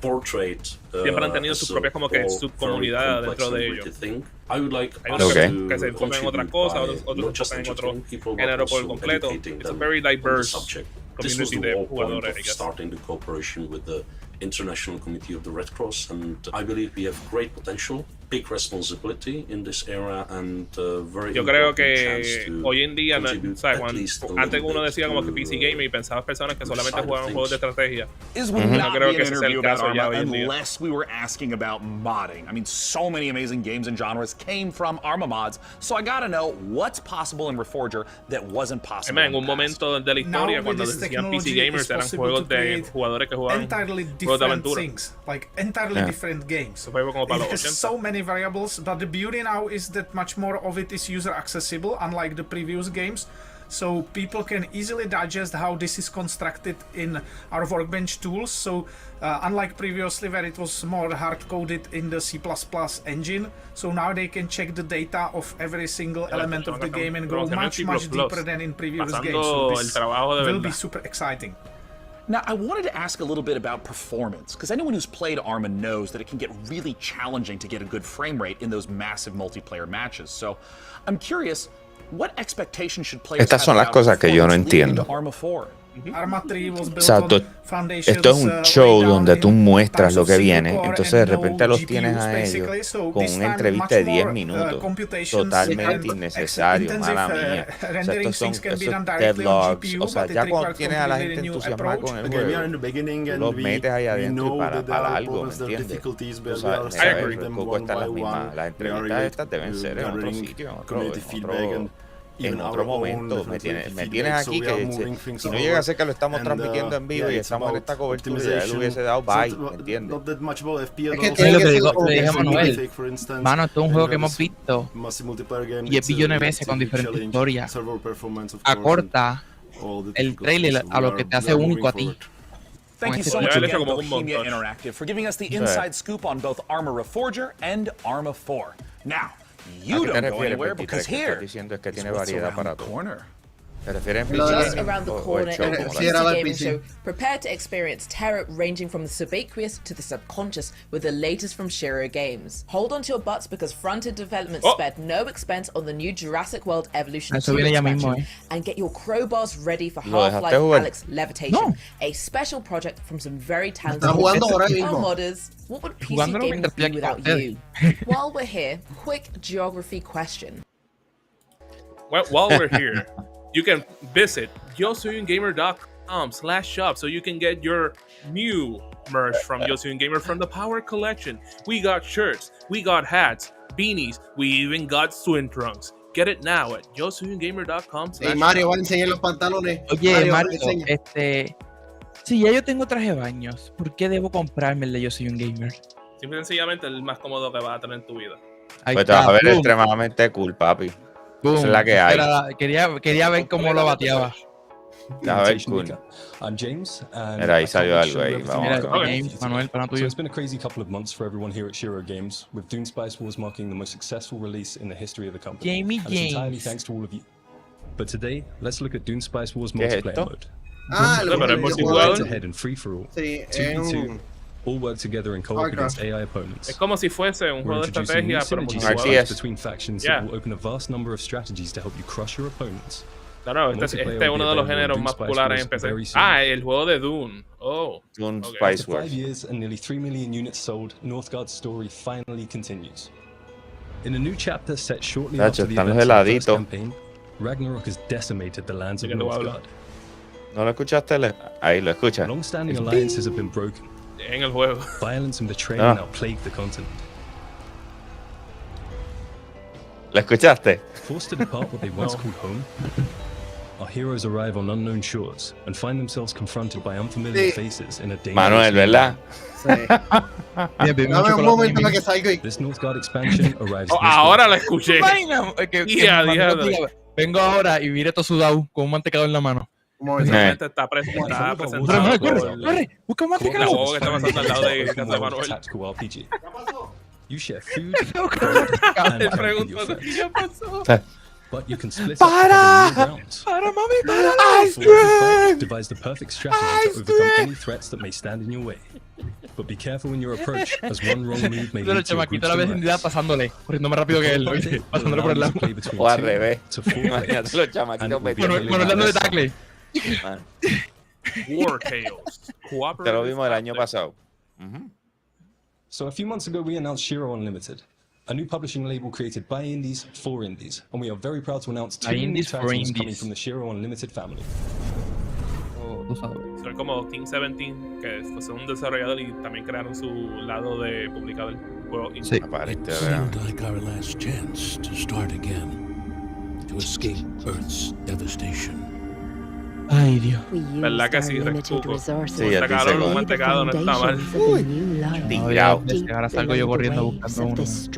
siempre han tenido sus propias como que subcomunidades dentro de ellos. Hay unos que se enfocan en otras cosas, otros se enfocan en otro género por completo. It's a very diverse community de jugadores, I guess. Starting the cooperation with the International Committee of the Red Cross, and I believe we have great potential, big responsibility in this era, and very yo creo que hoy en día, ¿sabes? Antes uno decía como que PC Gamer y pensabas personas que solamente jugaban juegos de estrategia. No creo que ese sea el caso ya hoy en día. Unless we were asking about modding. I mean, so many amazing games and genres came from Arma mods, so I gotta know what's possible in Reforger that wasn't possible. En un momento de la historia, cuando decían PC Gamers, eran juegos de jugadores que jugaban juegos de aventura. Things, like entirely different games. It has so many variables, but the beauty now is that much more of it is user accessible, unlike the previous games. So people can easily digest how this is constructed in our workbench tools. So unlike previously where it was more hard-coded in the C++ engine, so now they can check the data of every single element of the game and go much deeper than in previous games. So this will be super exciting. Now, I wanted to ask a little bit about performance, because anyone who's played Arma knows that it can get really challenging to get a good frame rate in those massive multiplayer matches. So, I'm curious, what expectations should players Estas son las cosas que yo no entiendo. Arma 4. O sea, esto es un show donde tú muestras lo que viene, entonces de repente los tienes a ellos con una entrevista de 10 minutos, totalmente innecesario, mala mía. O sea, estos son esos deadlogs, o sea, ya cuando tienes a la gente entusiasmada con el juego, los metes ahí adentro para algo, ¿me entiendes? O sea, el juego está en las mismas, las entrevistas estas deben ser en otro sitio, en otro momento. Me tienes aquí que si no llega a ser que lo estamos transmitiendo en vivo y estamos en esta cobertura, ya él hubiese dado bye, ¿me entiendes? Es que tiene que ser le dije a Manuel, mano, esto es un juego que hemos visto 10 billones de veces con diferentes historias. Acorta el trailer a lo que te hace único a ti. Thank you so much again, Bohemia Interactive, for giving us the inside scoop on both Arma Reforger and Arma 4. Now, you don't go anywhere because here is what's around the corner. Just around the corner in the PC Gaming Show, prepare to experience terror ranging from the subaqueous to the subconscious with the latest from Shiro Games. Hold on to your butts because front-end development spared no expense on the new Jurassic World Evolution 2 expansion, and get your crowbars ready for Half-Life Alyx Levitation, a special project from some very talented modders. What would PC Gaming be without you? While we're here, quick geography question. Well, while we're here, you can visit yosugamer.com/shop so you can get your new merch from Yosuin Gamer from the Power Collection. We got shirts, we got hats, beanies, we even got swim trunks. Get it now at yosugamer.com/shop. Hey, Mario, va a enseñar los pantalones. Oye, Mario, si ya yo tengo traje de baños, ¿por qué debo comprarme el de Yo Soy un Gamer? Simple y sencillamente el más cómodo que vas a tener en tu vida. Pues te vas a ver extremadamente cool, papi. Esa es la que hay. Quería ver cómo lo bateaba. A ver, cool. I'm James. Mira, ahí salió algo ahí. James, Manuel, para tuyo. So it's been a crazy couple of months for everyone here at Shiro Games, with Doom Spice Wars marking the most successful release in the history of the company. James. Entirely thanks to all of you. But today, let's look at Dune Spice Wars multiplayer mode. el in free for all. Sí, 2v2, all work together in co-op against AI opponents. Es como si fuese un juego de estrategia, pero multiplayer between factions that will open a vast number of strategies to help you crush your opponents. Claro, este es uno de los géneros más populares en PC. El juego de Dune. Dune Spice Wars. 5 years and nearly 3 million units sold, Northgard's story finally continues. In a new chapter set shortly after the events of the first campaign, Ragnarok has decimated the lands of Northgard. ¿No lo escuchaste? Ahí lo escuchas. Long-standing alliances have been broken. En el juego. Violence and betrayal now plague the continent. ¿Lo escuchaste? Forced to depart what they once called home, our heroes arrive on unknown shores and find themselves confronted by unfamiliar faces in a dangerous Manuel, ¿verdad? Dame un momento para que salga. This Northgard expansion arrives ahora la escuché. Vengo ahora y viré todo sudado con un mantecado en la mano. Está presentado. Corre, busca un mantecado. Que está pasando al lado de casa de Manuel. You share food. Él preguntó qué pasó. But you can split ¡Para! up rounds. ¡Para, mami! ¡Para! ¡Ice cream! Devise the perfect strategy to overcome any threats that may stand in your way. But be careful in your approach, as one wrong move may lead to a group's la vecindad pasándole, corriendo más rápido que él, pasándole por el lado. O al revés. Imagínate los chamaquitos Bueno, dando de tackle. War Tales. Te lo vimos el año pasado. So a few months ago, we announced Shiro Unlimited, a new publishing label created by indies for indies, and we are very proud to announce 2 new titles coming from the Shiro Unlimited family. Son como Team 17, que fue un desarrollador y también crearon su lado de publicador. Sí. It seemed like our last chance to start again, to escape Earth's devastation. Ay, Dios. ¿Verdad que sí? Sí, sacaron un mantecado, no está mal. Ahora salgo yo corriendo buscando uno. Ice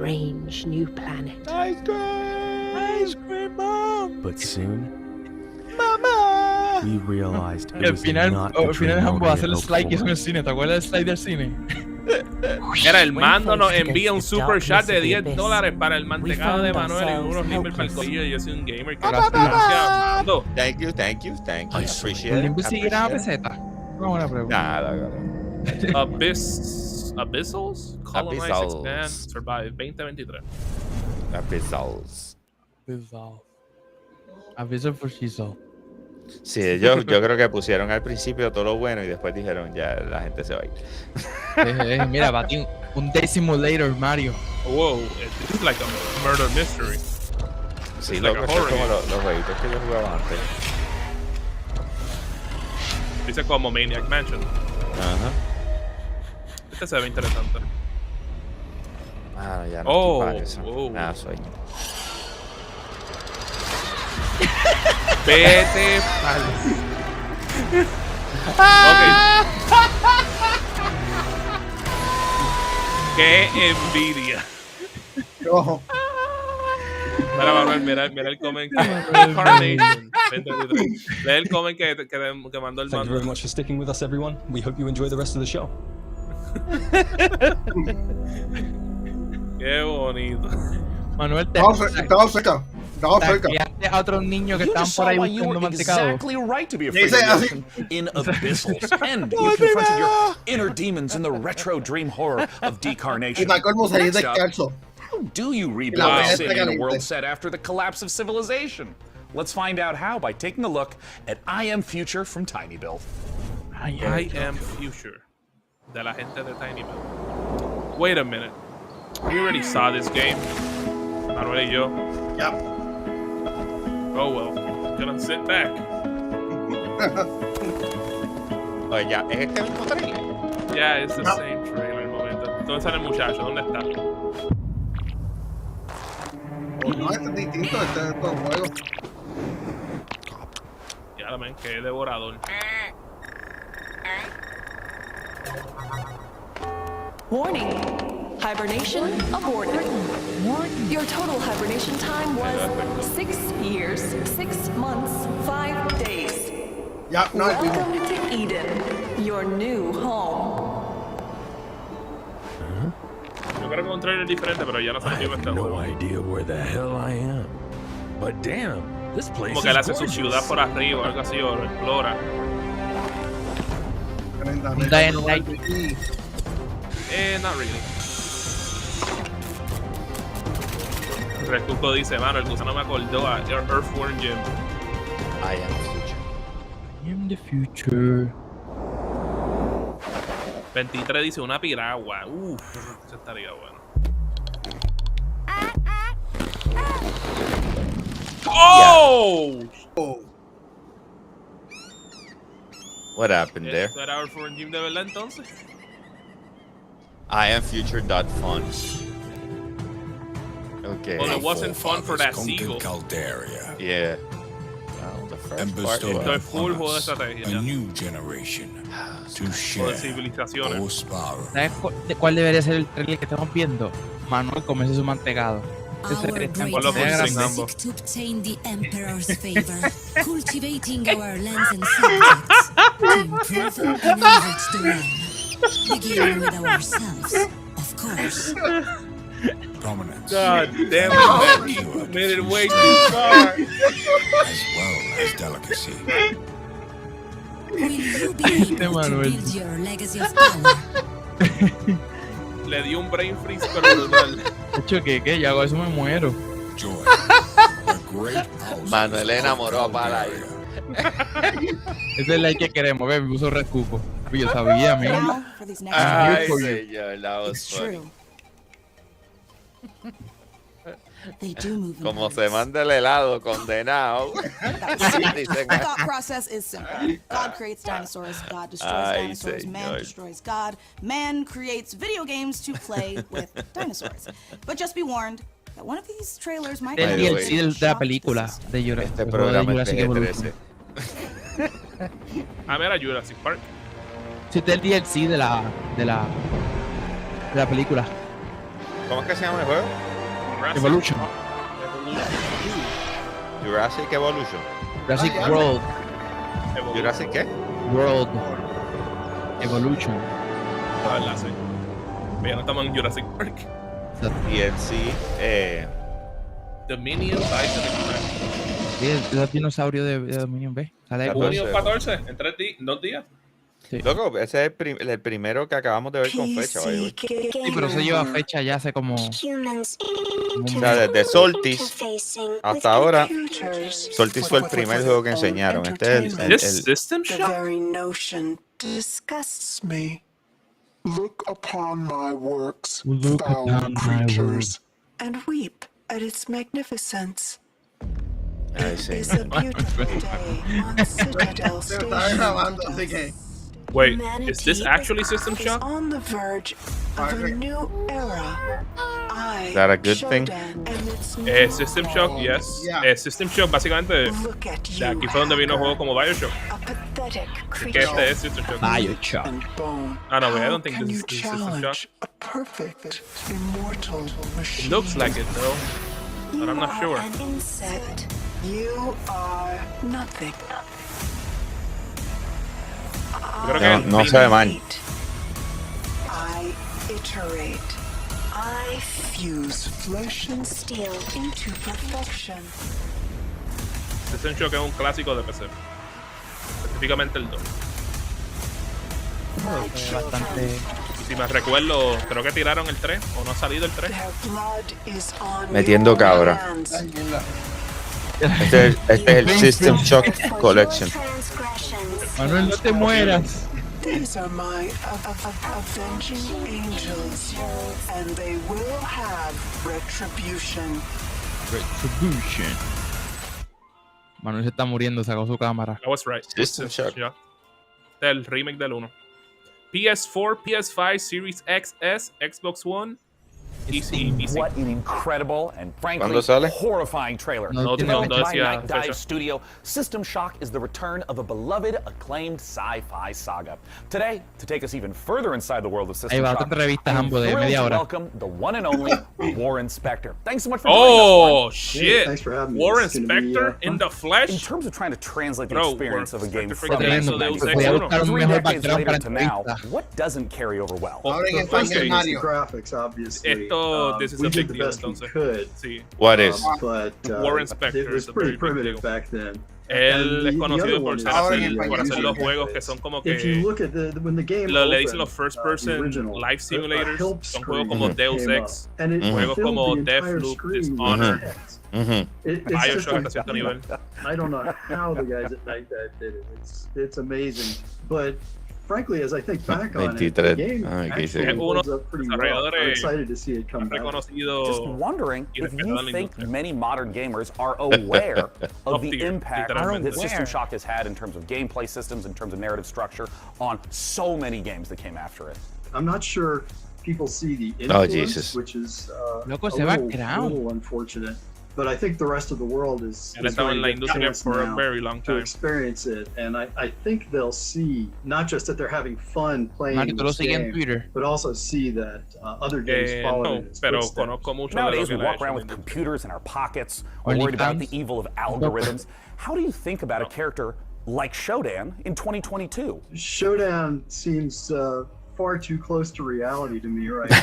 cream, Mom! But soon, we realized it was not al final Hambo hace el slide que hizo en el cine. ¿Te acuerdas del slide del cine? Era el mando nos envía un super chat de $10 para el mantecado de Manuel y unos gamers para el corillo. Yo soy un gamer que gracias, Mando. Thank you. Appreciate it. ¿Seguirá a peseta? Buena pregunta. Abyssals? Colonize, expand, survive. 2023. Abyssal for Shizzle. Sí, yo creo que pusieron al principio todo lo bueno y después dijeron ya la gente se va a ir. Mira, batí un Day Simulator, Mario. Wow, it's like a murder mystery. Sí, loco, like es como los jueguitos que yo jugaba antes. Dice como Maniac Mansion. Ajá. Este se ve interesante. Ya no estoy para eso. Nada, sueño. Vete pal. Ok. Qué envidia. Ojo. Mira, Manuel, mira el comment que Incarnation 2023. Lee el comment que mandó el Thank you very much for sticking with us, everyone. We hope you enjoy the rest of the show. Qué bonito. Manuel, estaba cerca. Taqueaste a otros niños que están por ahí buscando mantecado. Exactly right to be afraid of in abyssals, and you confronted your inner demons in the retro dream horror of decarnation. How do you rebuild a city in a world set after the collapse of civilization? Let's find out how by taking a look at I Am Future from Tiny Build. I Am Future de la gente de Tiny Build. Wait a minute. We already saw this game. Manuel y yo. Yep. Oh well, gonna sit back. Oye, ya, ¿es este mismo trailer? Yeah, it's the same trailer el momento. ¿Dónde sale el muchacho? ¿Dónde está? No, este es distinto, este es todo juego. Ya la ven, que devorador. Warning. Hibernation aborted. Your total hibernation time was 6 years, 6 months, 5 days. Welcome to Eden, your new home. Yo creo que un trailer diferente, pero ya no sé qué va a estar. No idea where the hell I am. But damn, Como que él hace su ciudad por arriba o algo así, o lo explora. Not really. Recuco dice, mano, el gusano me acordó a Earthworm Jim. I am the future. I am the future. 23 dice una piragua. Uff, eso estaría bueno. ¡Oh! What happened there? ¿Eso era Earthworm Jim de verdad entonces? I am future.fun. Okay. Well, it wasn't fun for that seagull. Yeah. Well, the first part Esto es full juego de estrategia. A new generation to share civilizaciones. ¿Sabes cuál debería ser el trailer que estamos viendo? Manuel comerse su mantecado. Ese trailer está Por lo seek to obtain the Emperor's favor, cultivating our lands and subjects to improve and enrich the realm, beginning with ourselves, of course. Dominance. God damn it, man. Made it way too far. As well as delicacy. Will you be able to build your legacy of power? Le di un brain freeze, pero brutal. De hecho, ¿qué? Yo hago eso, me muero. Manuel enamoró a Pala ahí. Ese es el like que queremos, ve, me puso recupo. Yo sabía, man. Ay, señor, that was funny. Como se manda el helado, condenado. The thought process is simple. God creates dinosaurs, God destroys dinosaurs, man destroys God. Man creates video games to play with dinosaurs. But just be warned that one of these trailers might El DLC de la película de Jurassic. Este programa es PG-13. Ah, mira, Jurassic Park. Sí, este es el DLC de la película. ¿Cómo es que se llama el juego? Evolution. Jurassic Evolution. Jurassic World. ¿Jurassic qué? World. Evolution. La verdad, sí. Pero ya no estamos en Jurassic Park. Y en sí, Dominion Bison Express. Sí, el dinosaurio de Dominion B. Sale junio 14, en 2 días. Sí. Loco, ese es el primero que acabamos de ver con fecha. Sí, pero eso lleva fecha ya hace como... O sea, desde Soltis hasta ahora, Soltis fue el primer juego que enseñaron. Este es el System Shock. The very notion disgusts me. Look upon my works, foul creatures, and weep at its magnificence. It is a beautiful day on Citadel Station. Wait, is this actually System Shock? On the verge of a new era. Is that a good thing? System Shock, yes. System Shock, básicamente, de aquí fue donde vino el juego como Bioshock. Que este es System Shock. Bioshock. Ah, no, I don't think this is System Shock. Perfect, immortal machine. It looks like it, though, but I'm not sure. An insect. You are nothing. No se ve mal. I iterate. I fuse flesh and steel into perfection. System Shock es un clásico de PC. Específicamente el 2. Bastante... Si me recuerdo, creo que tiraron el 3, o no ha salido el 3. Metiendo cabra. Este es el System Shock Collection. Manuel, no te mueras. These are my avenging angels, and they will have retribution. Retribution. Manuel se está muriendo, sacó su cámara. I was right. System Shock. Este es el remake del 1. PS4, PS5, Series XS, Xbox One. What an incredible and frankly horrifying trailer. No, Night Dive Studio, System Shock is the return of a beloved, acclaimed sci-fi saga. Today, to take us even further inside the world of System Shock, I'm thrilled to welcome the one and only Warren Spector. Thanks so much for joining us. Oh, shit. Thanks for having me. Warren Spector in the flesh? In terms of trying to translate the experience of a game from Three decades later to now, what doesn't carry over well? Graphics, obviously. visto This is a Big Deal, entonces. Sí. What is? Warren Spector is a very big deal. Él es conocido por hacer los juegos que son como que le dicen los first person life simulators, son juegos como Deus Ex, juegos como Deathloop, Dishonored, Bioshock hasta cierto nivel. I don't know how the guys at Night Dive did it. It's amazing, but frankly, as I think back on it, the game actually holds up pretty well. I'm excited to see it come back. Just wondering if you think many modern gamers are aware of the impact that System Shock has had in terms of gameplay systems, in terms of narrative structure, on so many games that came after it. I'm not sure people see the influence, which is a little unfortunate. But I think the rest of the world is going to experience it, and I think they'll see not just that they're having fun playing this game, but also see that other games follow in its footsteps. Nowadays, we walk around with computers in our pockets, worried about the evil of algorithms. How do you think about a character like Shodan in 2022? Shodan seems far too close to reality to me right now.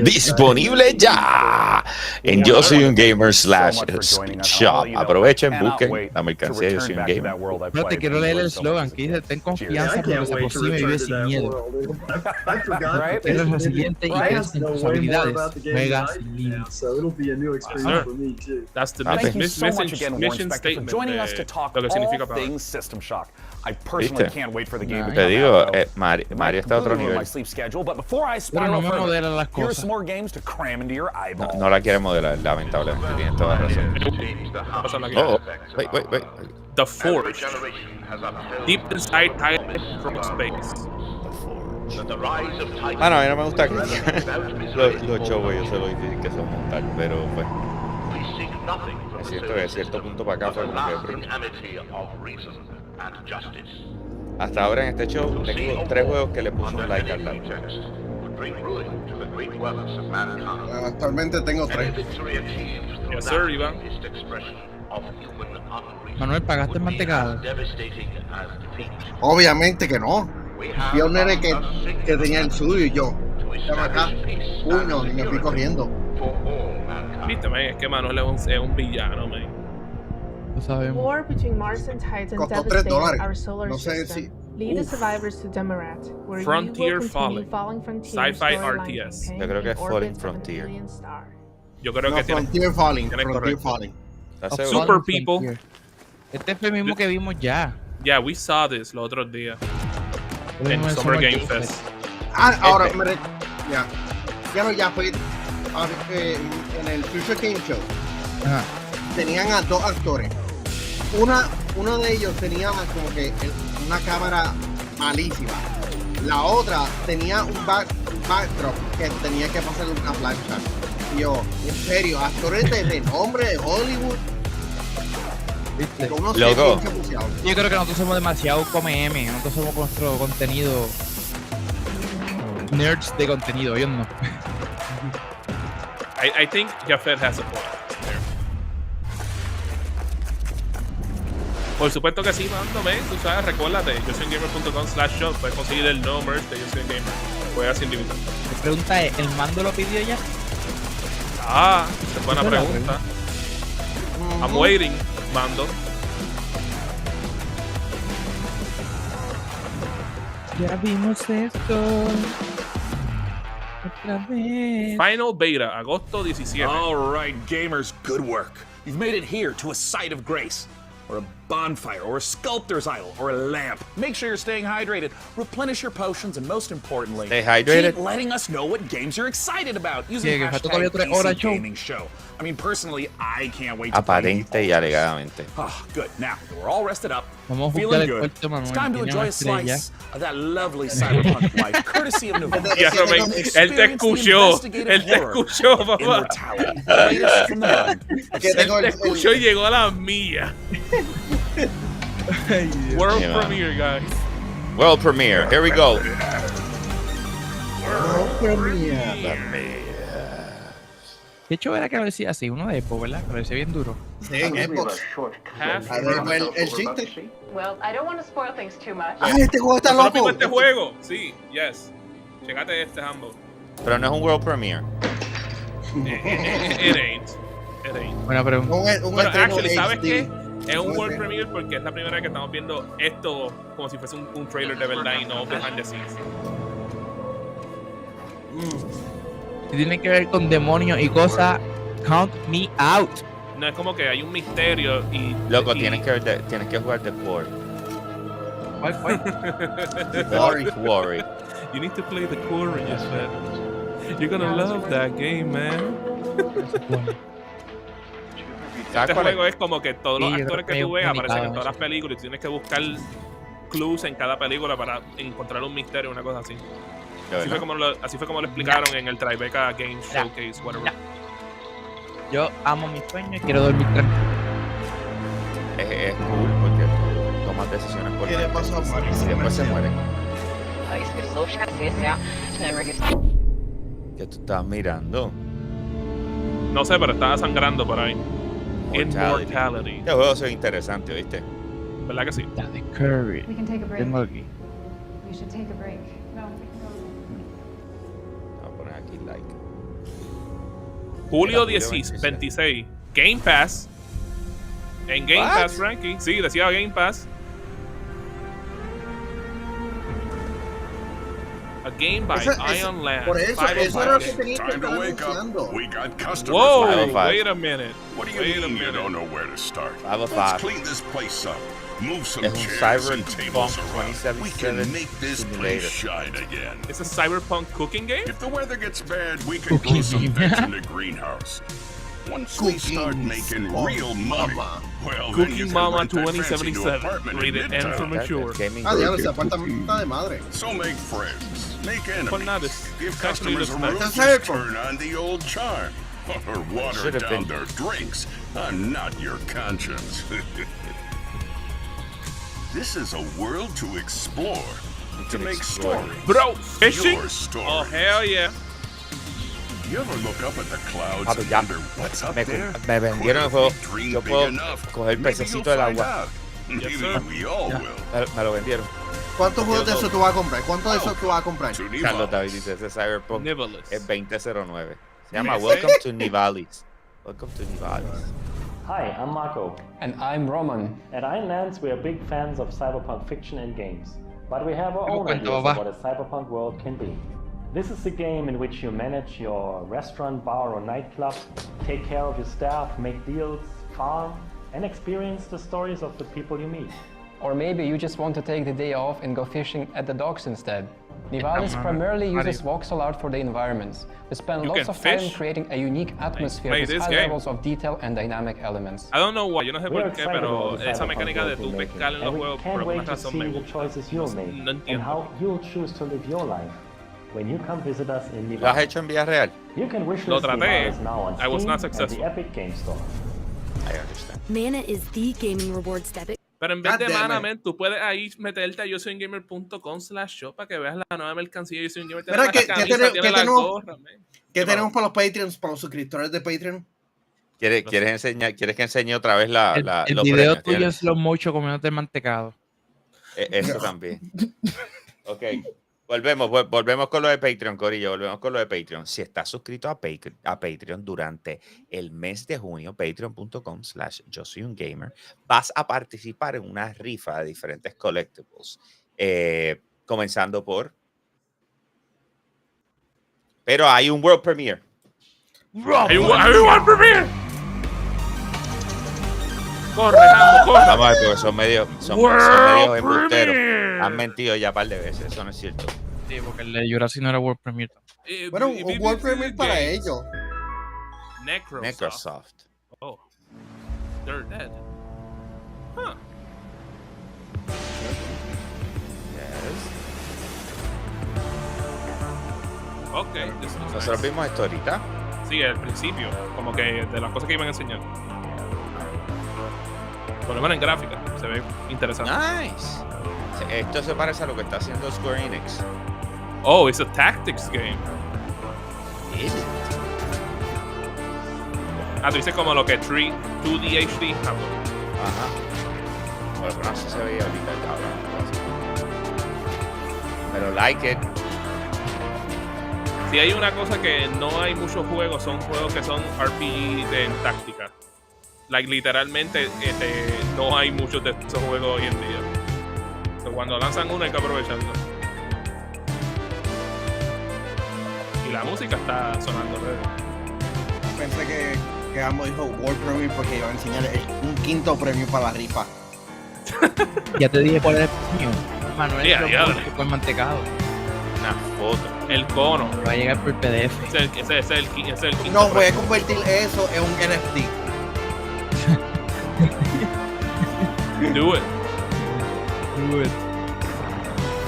Disponible ya en Yo Soy Un Gamer /shop. Aprovechen, busquen la mercancía Yo Soy Un Gamer. No te quiero leer el eslogan que dice: ten confianza porque se aproxima y vive sin miedo. Eres resiliente y crees en tus habilidades. Juega sin límites. That's the mission statement. Joining us to talk all things System Shock. I personally can't wait for the game to Te digo, Mario está a otro nivel. But before I spiral further, here are some more games to cram into your eyeball. No la quiere modelar, lamentablemente. Tienes toda razón. Wait. The Forge. Deep inside Titan from space. Ah, no, a mí no me gusta los shows, yo sé lo difícil que son montar, pero pues es cierto que de cierto punto para acá fue como que hasta ahora en este show tengo 3 juegos que le puse un like al lado. Actualmente tengo 3. Yes, sir, Iván. Manuel, ¿pagaste el mantecado? Obviamente que no. Vi a un nene que tenía el suyo y yo estaba acá, uno, y me fui corriendo. Viste, man, es que Manuel es un villano, man. Lo sabemos. War between Mars and Titan costó devastated $3. our solar No sé system. Lead the survivors to Demarat, where Frontier you will continue Falling. Frontier Sci-fi storyline RTS. campaign Yo creo que es in Falling orbit of an Frontier. alien star. Yo creo que Frontier Falling. Super People. Este fue el mismo que vimos ya. Yeah, we saw this los otros días. En Summer Game Fest. Ahora ya fue en el Future Game Show. Ajá. Tenían a 2 actores. Uno de ellos tenía como que una cámara malísima. La otra tenía un backdrop que tenía que pasarle una plancha. Y yo, en serio, actores de renombre de Hollywood. Loco. Yo creo que nosotros somos demasiado come M. Nosotros somos nuestro contenido. Nerds de contenido, ellos no. I think Yafed has a point there. Por supuesto que sí, mándame, tú sabes, recuérdate, yosoygamer.com/shop, puedes conseguir el no merch de Yo Soy Gamer, juegas sin límite. La pregunta es, ¿el mando lo pidió ya? Es buena pregunta. I'm waiting, mando. Ya vimos esto. Otra vez. Final Beta, agosto 17. All right, gamers, good work. You've made it here to a site of grace, or a bonfire, or a sculptor's idol, or a lamp. Make sure you're staying hydrated, replenish your potions, and most importantly, stay hydrated. Keep letting us know what games you're excited about using hashtag PC Gaming Show. I mean, personally, I can't wait to play Aparente y alegadamente. Good. Now that we're all rested up, Vamos a feeling jugar good, el Manuel, it's time to tiene enjoy una a slice estrella. of that lovely cyberpunk life, courtesy of November. Él te escuchó, papá. Él te escuchó y llegó a la mía. World premiere, guys. World premiere, here we go. World premiere. ¿Qué show era que lo decía así? Uno de Epo, ¿verdad? Que lo decía bien duro. Sí, en Xbox. El chiste. Well, I don't want to spoil things too much. Este juego está loco. Este juego, sí, yes. Checate este, Hambo. Pero no es un world premiere. It ain't. Buena pregunta. Bueno, actually, ¿sabes qué? Es un world premiere porque es la primera vez que estamos viendo esto como si fuese un trailer de verdad y no behind the scenes. Si tiene que ver con demonios y cosas, count me out. No es como que hay un misterio y... Loco, tienes que jugar The Core. ¿Cuál? Worry. You need to play The Core, Yafed. You're gonna love that game, man. Este juego es como que todos los actores que tú ves aparecen en todas las películas y tienes que buscar clues en cada película para encontrar un misterio, una cosa así. Así fue como lo explicaron en el Tribeca Game Showcase, whatever. Yo amo mi sueño y quiero dormir tranquilo. Es cool porque tú tomas decisiones por ¿Qué le pasó a Mario? Y después se mueren. ¿Qué tú estás mirando? No sé, pero estaba sangrando por ahí. Immortality. Este juego es interesante, ¿viste? ¿Verdad que sí? Dale, Curry. We can take a break. Tengo aquí. We should take a break. No, Voy a poner aquí like. Julio 26. Game Pass. En Game Pass, Frankie. Sí, decía Game Pass. A game by Ion Land. Por eso era lo que tenía que estar anunciando. We got customers. Whoa, wait a minute. What do you mean you don't know where to start? 505. Let's clean this place up. Move some Es un chairs and Cyberpunk tables around. We can 2077 make this place shine again. It's a Cyberpunk cooking game? If the weather gets bad, we can grow some veg in the greenhouse. Once we start making real money, well, then you Cooking can Mama rent that fancy new 2077. apartment in Rated M for Midtown. mature. Diablo, ese apartamento está de madre. So make friends, make Por nada, enemies, give actually customers a looks room nice. to turn on the old charm, or water Should've down been. their drinks. I'm not your conscience. This is a world to explore, to make stories. Bro, fishing? Your stories. Oh, hell yeah. You ever look up at the clouds Papi, and ya. wonder what's up Me there? vendieron el juego. Yo puedo coger el pececito del agua. Maybe we all will. Me lo vendieron. ¿Cuántos juegos de eso tú vas a comprar? ¿Cuántos de esos tú vas a comprar? Carlos David dice, ese Cyberpunk Nivalis. es 2009. Se llama Welcome to Nivalis. Welcome to Nivalis. Hi, I'm Marco. And I'm Roman. At Iron Lands, we are big fans of cyberpunk fiction and games, but we have our own ideas of what a cyberpunk world can be. This is a game in which you manage your restaurant, bar, or nightclub, take care of your staff, make deals, farm, and experience the stories of the people you meet. Or maybe you just want to take the day off and go fishing at the docks instead. Nivalis primarily uses voxel art for the environments. We spend lots of time creating a unique atmosphere with high levels of detail and dynamic elements. I don't know why, yo no sé por qué, pero esa mecánica de tú pescar en los juegos por alguna razón me gusta. No entiendo. How you'll choose to live your life. When you come visit us in Nivalis. ¿Lo has hecho en vía real? You can wish Lo list traté. Nivalis now on I was Steam not and successful. the Epic Game Store. I understand. Mana is the gaming rewards debit. Pero en vez de Mana, man, tú puedes ahí meterte a yosoygamer.com/shop para que veas la nueva mercancía de Yo Soy un Gamer. Mira, ¿qué tenemos para los Patreons, para los suscriptores de Patreon? ¿Quieres que enseñe otra vez el los video premios? tuyo es lo mucho comiéndote el mantecado. Eso también. Ok. Volvemos con lo de Patreon, Corillo. Volvemos con lo de Patreon. Si estás suscrito a Patreon durante el mes de junio, patreon.com/yosoyungamer, vas a participar en una rifa de diferentes collectibles. Comenzando por... Pero hay un World Premiere. ¡Hay un World Premiere! ¡Corre, Hambo, corre! Vamos a ver, porque son medios embusteros. Han mentido ya un par de veces, eso no es cierto. Sí, porque el de Jurassic no era World Premiere. Bueno, un World Premiere para ellos. Necrosoft. Oh. They're dead. Huh. Yes. Ok. Nosotros vimos esto ahorita. Sí, al principio. Como que de las cosas que iban a enseñar. Por lo menos en gráfica. Se ve interesante. Nice. Esto se parece a lo que está haciendo Square Enix. Oh, it's a tactics game. Is it? tú dices como lo que 2D HD. Ajá. Bueno, así se veía ahorita el cabrón. Pero like it. Si hay una cosa que no hay muchos juegos, son juegos que son RPG en táctica. Literalmente no hay muchos de esos juegos hoy en día. Pero cuando lanzan uno hay que aprovecharlo. Y la música está sonando ready. Pensé que Hambo dijo World Premiere porque iba a enseñar un quinto premio para la rifa. Ya te dije cuál es el premio. Manuel, por el mantecado. Una foto. El cono. Va a llegar por PDF. Ese es el quinto. No, voy a convertir eso en un NFT. Do it.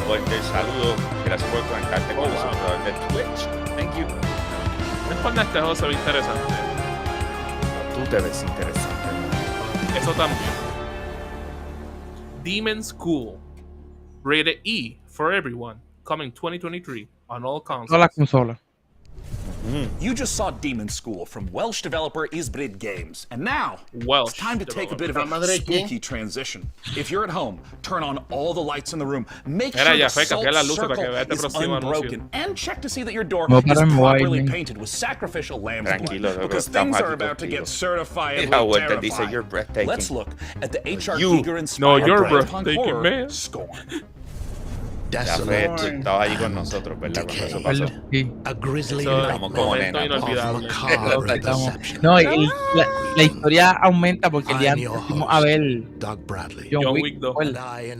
Fuerte saludo. Gracias por conectarte con nosotros a través de Twitch. Thank you. Es cuando este juego se ve interesante. Tú te ves interesante. Eso también. Demon School. Rated E for everyone. Coming 2023 on all consoles. Todas las consolas. You just saw Demon School from Welsh developer Isbrid Games. And now, it's time to take a bit of a spooky transition. If you're at home, turn on all the lights in the room, make sure the salt circle is unbroken, and check to see that your door is properly painted with sacrificial lamb's blood, because things are about to get certifiably terrifying. Let's look at the H.R. Giger-inspired breathtaking horror, Scorn. Yafed, tú estabas allí con nosotros, ¿verdad? Cuando eso pasó. A grisly Estamos como nena. No, la historia aumenta porque el día antes fuimos a ver John Wick 2.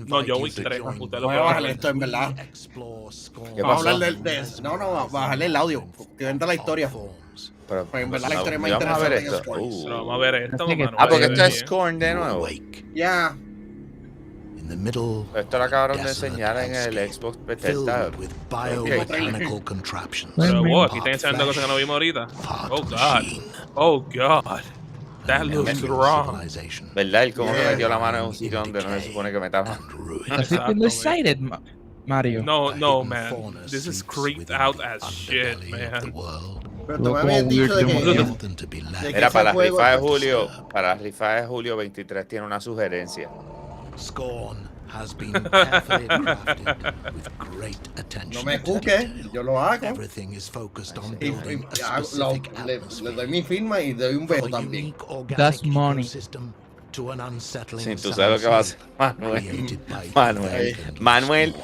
No, John Wick 3. Voy a bajarle esto, en verdad. Vamos a hablar no, bajarle el audio. Que venta la historia. Pero en verdad la historia es más interesante que Scorn. Vamos a ver esto. Porque esto es Scorn de nuevo. Ya. Esto lo acabaron de enseñar en el Xbox Bethesda. Pero wow, aquí están enseñando cosas que no vimos ahorita. Oh God. That looks wrong. ¿Verdad? El cómo se metió la mano en un sitio donde no se supone que metaba. ¿Estás excited, Mario? No, man. This is creeped out as shit, man. Pero tú me habías dicho de que era para la rifa de julio. Para la rifa de julio 23 tiene una sugerencia. Scorn has been carefully crafted with great attention. No me juzgues, yo lo hago. Everything is focused on building a le doy mi firma y doy un beso también. That's money. Sí, tú sabes lo que va a hacer Manuel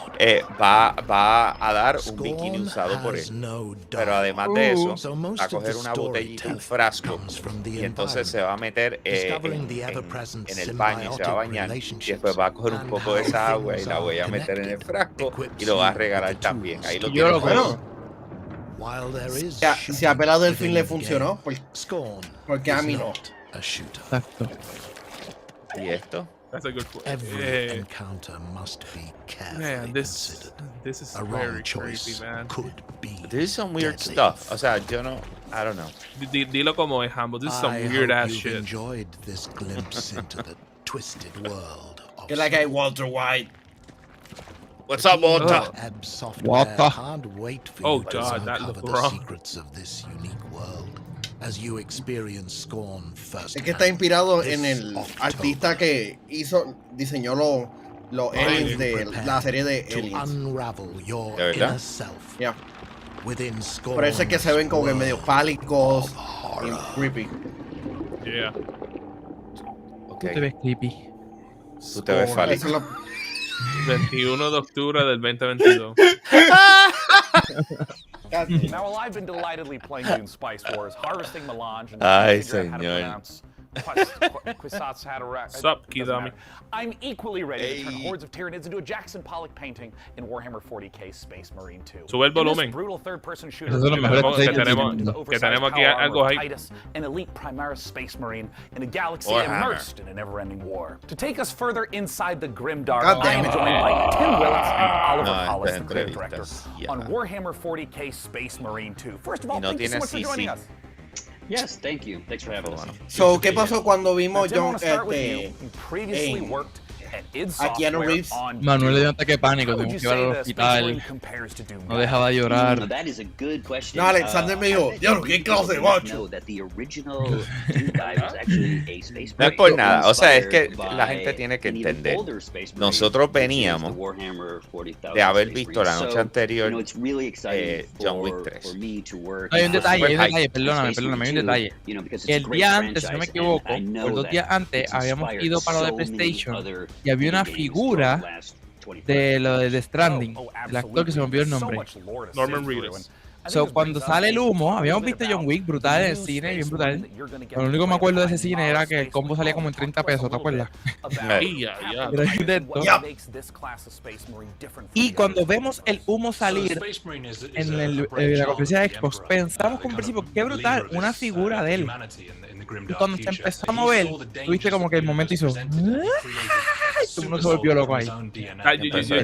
va a dar un bikini usado por él, pero además de eso va a coger una botellita, un frasco, y entonces se va a meter en el baño, se va a bañar y después va a coger un poco de esa agua y la voy a meter en el frasco y lo va a regalar también. Ahí lo quiero ver. Si a Pelado del Fin le funcionó, porque a mí no. Exacto. ¿Y esto? That's a good question. Every encounter must be carefully this is very creepy, man. This is some weird stuff. O sea, yo no, I don't know. Dilo como es, Hambo. This is some weird ass shit. Enjoyed this glimpse into the twisted world of You're like a Walter White. What's up, Walter? Walter. Can't wait for you to uncover the secrets of this unique world. As you experience Scorn first. Es que está inspirado en el artista que diseñó los aliens de la serie de Aliens. ¿De verdad? Yeah. Por eso es que se ven como que medio pálicos y creepy. Yeah. Tú te ves creepy. Tú te ves fálico. 21 de octubre del 2022. Now, while I've been delightedly playing Dune Spice Wars, harvesting melange, and figuring out how to pronounce I'm equally ready to turn hordes of Tyranids into a Jackson Pollock painting in Warhammer 40k Space Marine 2. Sube el volumen. Brutal third-person shooter. Que tenemos aquí algo ahí. An elite Primaris Space Marine in a galaxy immersed in a never-ending war. To take us further inside the grimdark, I am joined by Tim Willits and Oliver Hollis, the creative director, on Warhammer 40k Space Marine 2. First of all, thank you so much for joining us. Yes, thank you. Thanks for having us. So, ¿qué pasó cuando vimos John a Keanu Reeves. Manuel le dio un ataque de pánico, tuvimos que llevarlo al hospital. No dejaba de llorar. No, Alexander me dijo, Dios, qué clase de macho. No es por nada, o sea, es que la gente tiene que entender. Nosotros veníamos de haber visto la noche anterior John Wick 3. Hay un detalle, perdóname, hay un detalle. El día antes, si no me equivoco, o 2 días antes, habíamos ido para lo de PlayStation y había una figura de lo de The Stranding, el actor que se me olvidó el nombre. Norman Reedus. So, cuando sale el humo, habíamos visto John Wick brutal en el cine, bien brutal. Pero lo único que me acuerdo de ese cine era que el combo salía como en 30 pesos, ¿te acuerdas? Y cuando vemos el humo salir en la conferencia de Xbox, pensamos como principio, qué brutal, una figura de él. Y cuando se empezó a mover, tuviste como que el momento hizo... Todo el mundo se volvió loco ahí.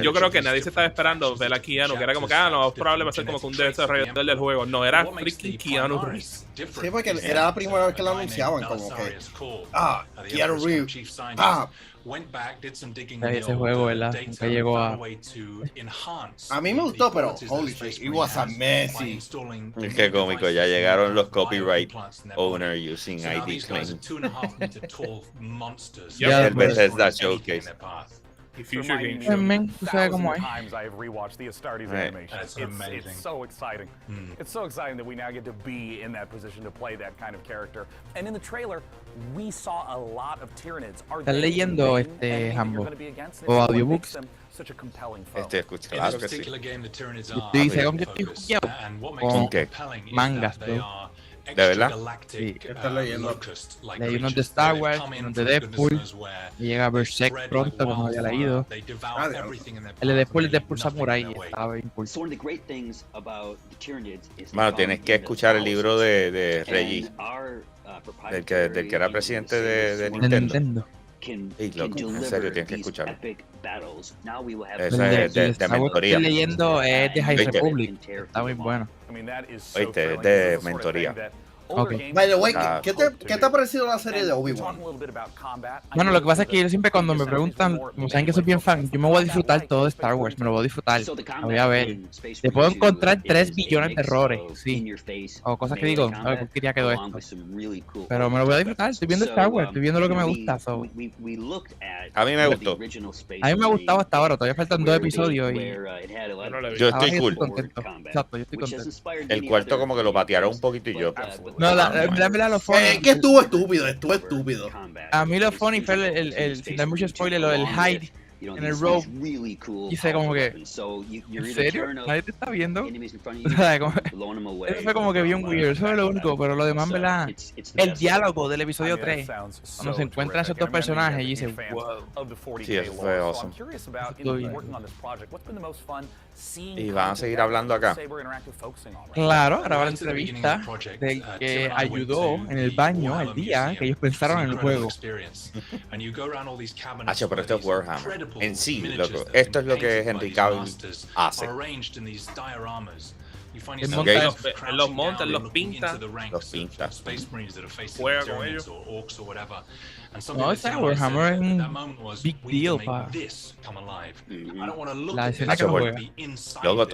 Yo creo que nadie se estaba esperando ver a Keanu, que era como que, no, probable va a ser como que un desarrollador del juego. No, era freaking Keanu Reeves. Sí, porque era la primera vez que lo anunciaban, como que, Keanu Reeves, ese juego, ¿verdad? Nunca llegó a... A mí me gustó, pero holy shit, it was a messy. Es que cómico, ya llegaron los copyright owners using ID claims. Ya el Bethesda Showcase. Future Games. Tú sabes cómo es. It's so exciting. It's so exciting that we now get to be in that position to play that kind of character. And in the trailer, we saw a lot of Tyranids. ¿Estás leyendo Hambo o audiobooks? Escucha, claro que sí. Tú dices, ¿con qué estoy jugando? ¿Con qué? Mangas, bro. ¿De verdad? Sí. ¿Qué estás leyendo? Leí unos de Star Wars, unos de Deadpool. Y llega Berserk pronto, que no había leído. El de Deadpool Samurai estaba bien cool. Bueno, tienes que escuchar el libro de Reggie, del que era presidente de Nintendo. Sí, loco, en serio, tienes que escucharlo. Ese es de mentoría. Estoy leyendo es de High Republic. Está muy bueno. Oíste, es de mentoría. Okay. By the way, ¿qué te ha parecido la serie de Obi-Wan? Bueno, lo que pasa es que yo siempre cuando me preguntan, como saben que soy bien fan, yo me voy a disfrutar todo de Star Wars, me lo voy a disfrutar, lo voy a ver. Te puedo encontrar 3 billones de errores, sí, o cosas que digo, a ver, ¿por qué ya quedó esto? Pero me lo voy a disfrutar, estoy viendo Star Wars, estoy viendo lo que me gusta. So. A mí me gustó. A mí me ha gustado hasta ahora, todavía faltan 2 episodios y... Yo estoy cool. Contento. Exacto, yo estoy contento. El cuarto como que lo patearon un poquito y yo... No, la lo funny. Es que estuvo estúpido. A mí lo funny fue el sin dar mucho spoiler, lo del hide en el rope. Y sé como que, ¿en serio? ¿Nadie te está viendo? Eso fue como que bien weird, eso es lo único, pero lo demás, ¿verdad? El diálogo del episodio 3, cuando se encuentran esos dos personajes y dicen, wow. Sí, eso fue awesome. Y van a seguir hablando acá. Claro, grabar la entrevista del que ayudó en el baño el día que ellos pensaron en el juego. Pero esto es Warhammer. En sí, loco, esto es lo que Henry Cavill hace. Él los monta, los pinta. Juega con ellos. No, ese Warhammer es un big deal para la escena que lo juega. Luego,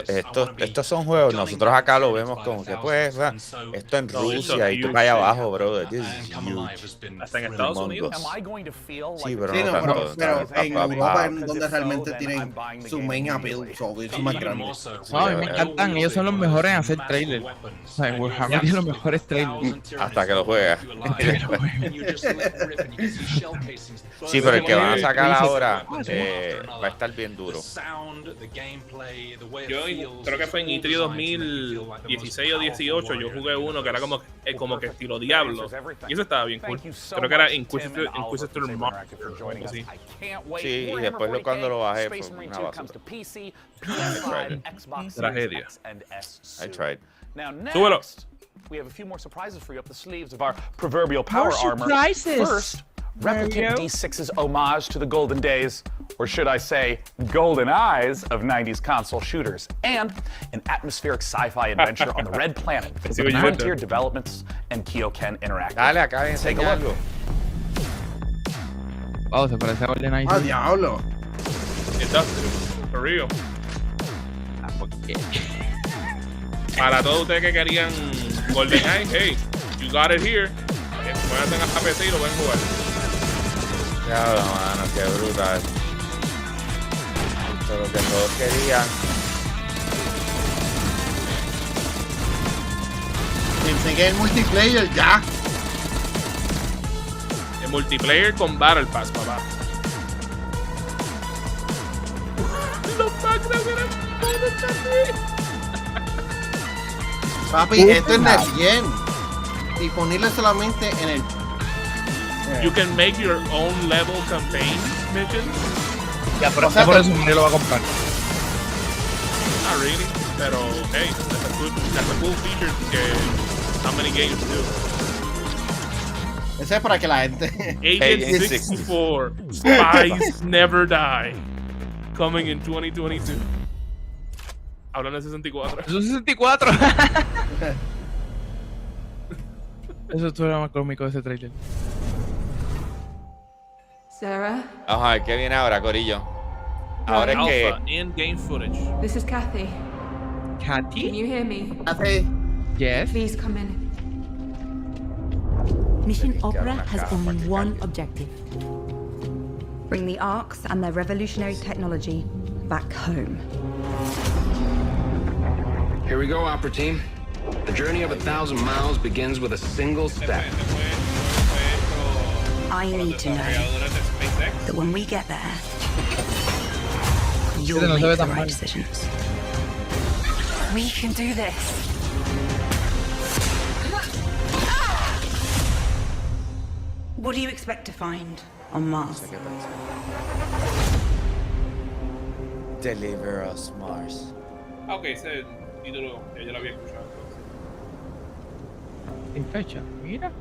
estos son juegos, nosotros acá lo vemos como que pues, esto en Rusia y tú allá abajo, bro. Hasta en Estados Unidos. Sí, pero en Europa es donde realmente tienen su main appeal, su más grande. No, a mí me encantan, ellos son los mejores en hacer trailers. O sea, en Warhammer tiene los mejores trailers. Hasta que lo juegas. Sí, pero el que van a sacar ahora va a estar bien duro. Yo creo que fue en E3 2016 o 18. Yo jugué uno que era como que estilo Diablo. Y eso estaba bien cool. Creo que era Inquisitor Mark. Sí, y después cuando lo bajé fue una basura. Tragedia. I tried. Súbelo. We have a few more surprises for you up the sleeves of our proverbial power armor. First, replicant D6's homage to the golden days, or should I say, golden eyes of 90s console shooters, and an atmospheric sci-fi adventure on the Red Planet with Frontier Developments and Kyoken Interactive. Dale, acá take a look. Wow, se parece a GoldenEye. ¡Ah, diablo! It does, for real. Porque... Para todos ustedes que querían GoldenEye, hey, you got it here. Pónganse en la PC y lo pueden jugar. Claro, mano, qué brutal. Esto es lo que todos querían. Ensegué el multiplayer ya. El multiplayer con Battle Pass, papá. Los packs de Papi, esto es de 100. Disponible solamente en el... You can make your own level campaign missions. Ya, pero o sea, por eso me lo va a comprar. Not really, pero hey, that's a cool feature que how many games do. Ese es para que la gente... Agent 64, Spies Never Die, coming in 2022. Hablando de 64. ¿Es un 64? Eso estuvo más cómico de ese trailer. Sarah? Ajá, ¿qué viene ahora, corillo? Ahora es que... in-game footage. This is Kathy. Kathy? Can you hear me? Kathy? Yes? Please come in. Mission Opera has only one objective. Bring the Arks and their revolutionary technology back home. Here we go, Opera Team. The journey of 1,000 miles begins with a single step. I need to know that when we get there, you'll make the right decisions. We can do this. What do you expect to find on Mars? Deliver us, Mars. Ok, ese título ya yo lo había escuchado. ¿En fecha? Mira.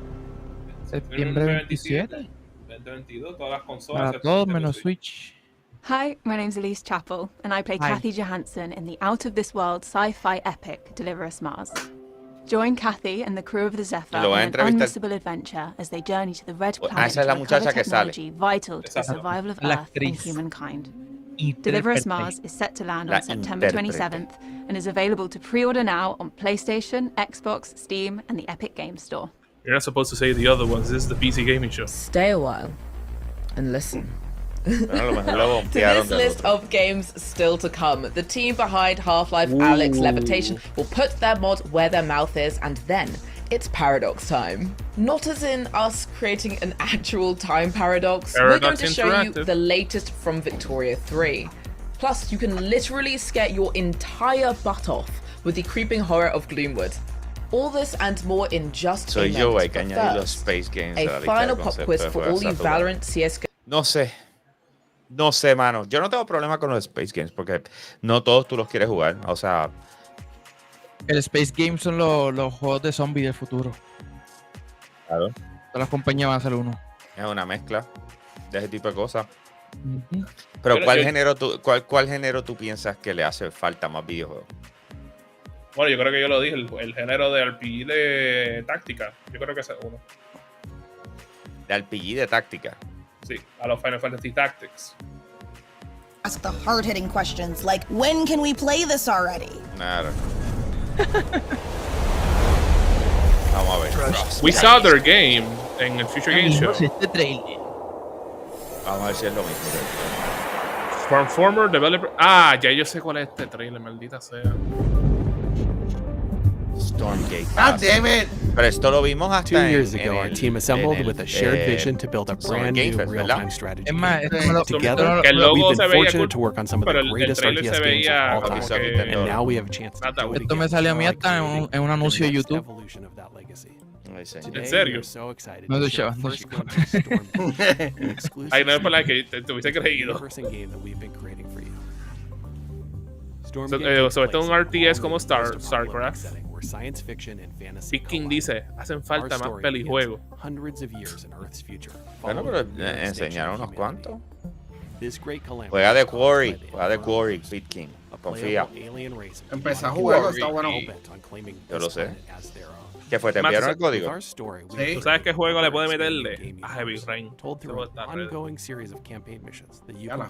Septiembre 27. 2022, todas las consolas. Para todos menos Switch. Hi, my name's Elise Chappell, and I play Kathy Johansson in the out-of-this-world sci-fi epic Deliver Us Mars. Join Kathy and the crew of the Zephyr on an unmissable adventure as they journey to the red planet to recover technology vital to the survival of Earth and humankind. Deliver Us Mars is set to land on September 27th and is available to pre-order now on PlayStation, Xbox, Steam, and the Epic Games Store. You're not supposed to say the other ones. This is the PC gaming show. Stay a while and listen. To this list of games still to come, the team behind Half-Life Alyx Levitation will put their mod where their mouth is, and then it's paradox time. Not as in us creating an actual time paradox. We're going to show you the latest from Victoria 3. Plus, you can literally scare your entire butt off with the creeping horror of Gloomwood. All this and more in just a minute. But first, a final pop quiz for all you Valorant, CSGO. No sé, mano. Yo no tengo problema con los Space Games porque no todos tú los quieres jugar. O sea... El Space Games son los juegos de zombies del futuro. Claro. Todas las compañías van a hacer uno. Es una mezcla de ese tipo de cosas. Pero ¿cuál género tú piensas que le hace falta más videojuegos? Bueno, yo creo que yo lo dije, el género de RPG de táctica. Yo creo que ese es uno. ¿De RPG de táctica? Sí, a los Final Fantasy Tactics. Ask the hard-hitting questions like, when can we play this already? Nada. Vamos a ver. We saw their game en el Future Game Show. Vamos a ver si es lo mismo. Transformer Developer... Ah, ya yo sé cuál es este trailer, maldita sea. Stormgate. God damn it. Pero esto lo vimos hasta 2 years ago, our team assembled with a shared vision to build a brand new real-time strategy. Together, we've been fortunate to work on some of the greatest RTS games of all time, and now we have a chance to do it Esto me salió a mí hasta en un anuncio de YouTube. ¿En serio? No de show. Ay, no es por la que te hubiese creído. Sobre todo un RTS como StarCraft. Picking dice, hacen falta más pelijuegos. Bueno, pero enseñaron unos cuantos. Juega de Quarry, Pit King. Confía. Empecé a jugar, está bueno. Yo lo sé. ¿Qué fue? ¿Te enviaron el código? Sí. ¿Tú sabes qué juego le puede meterle? A Heavy Rain.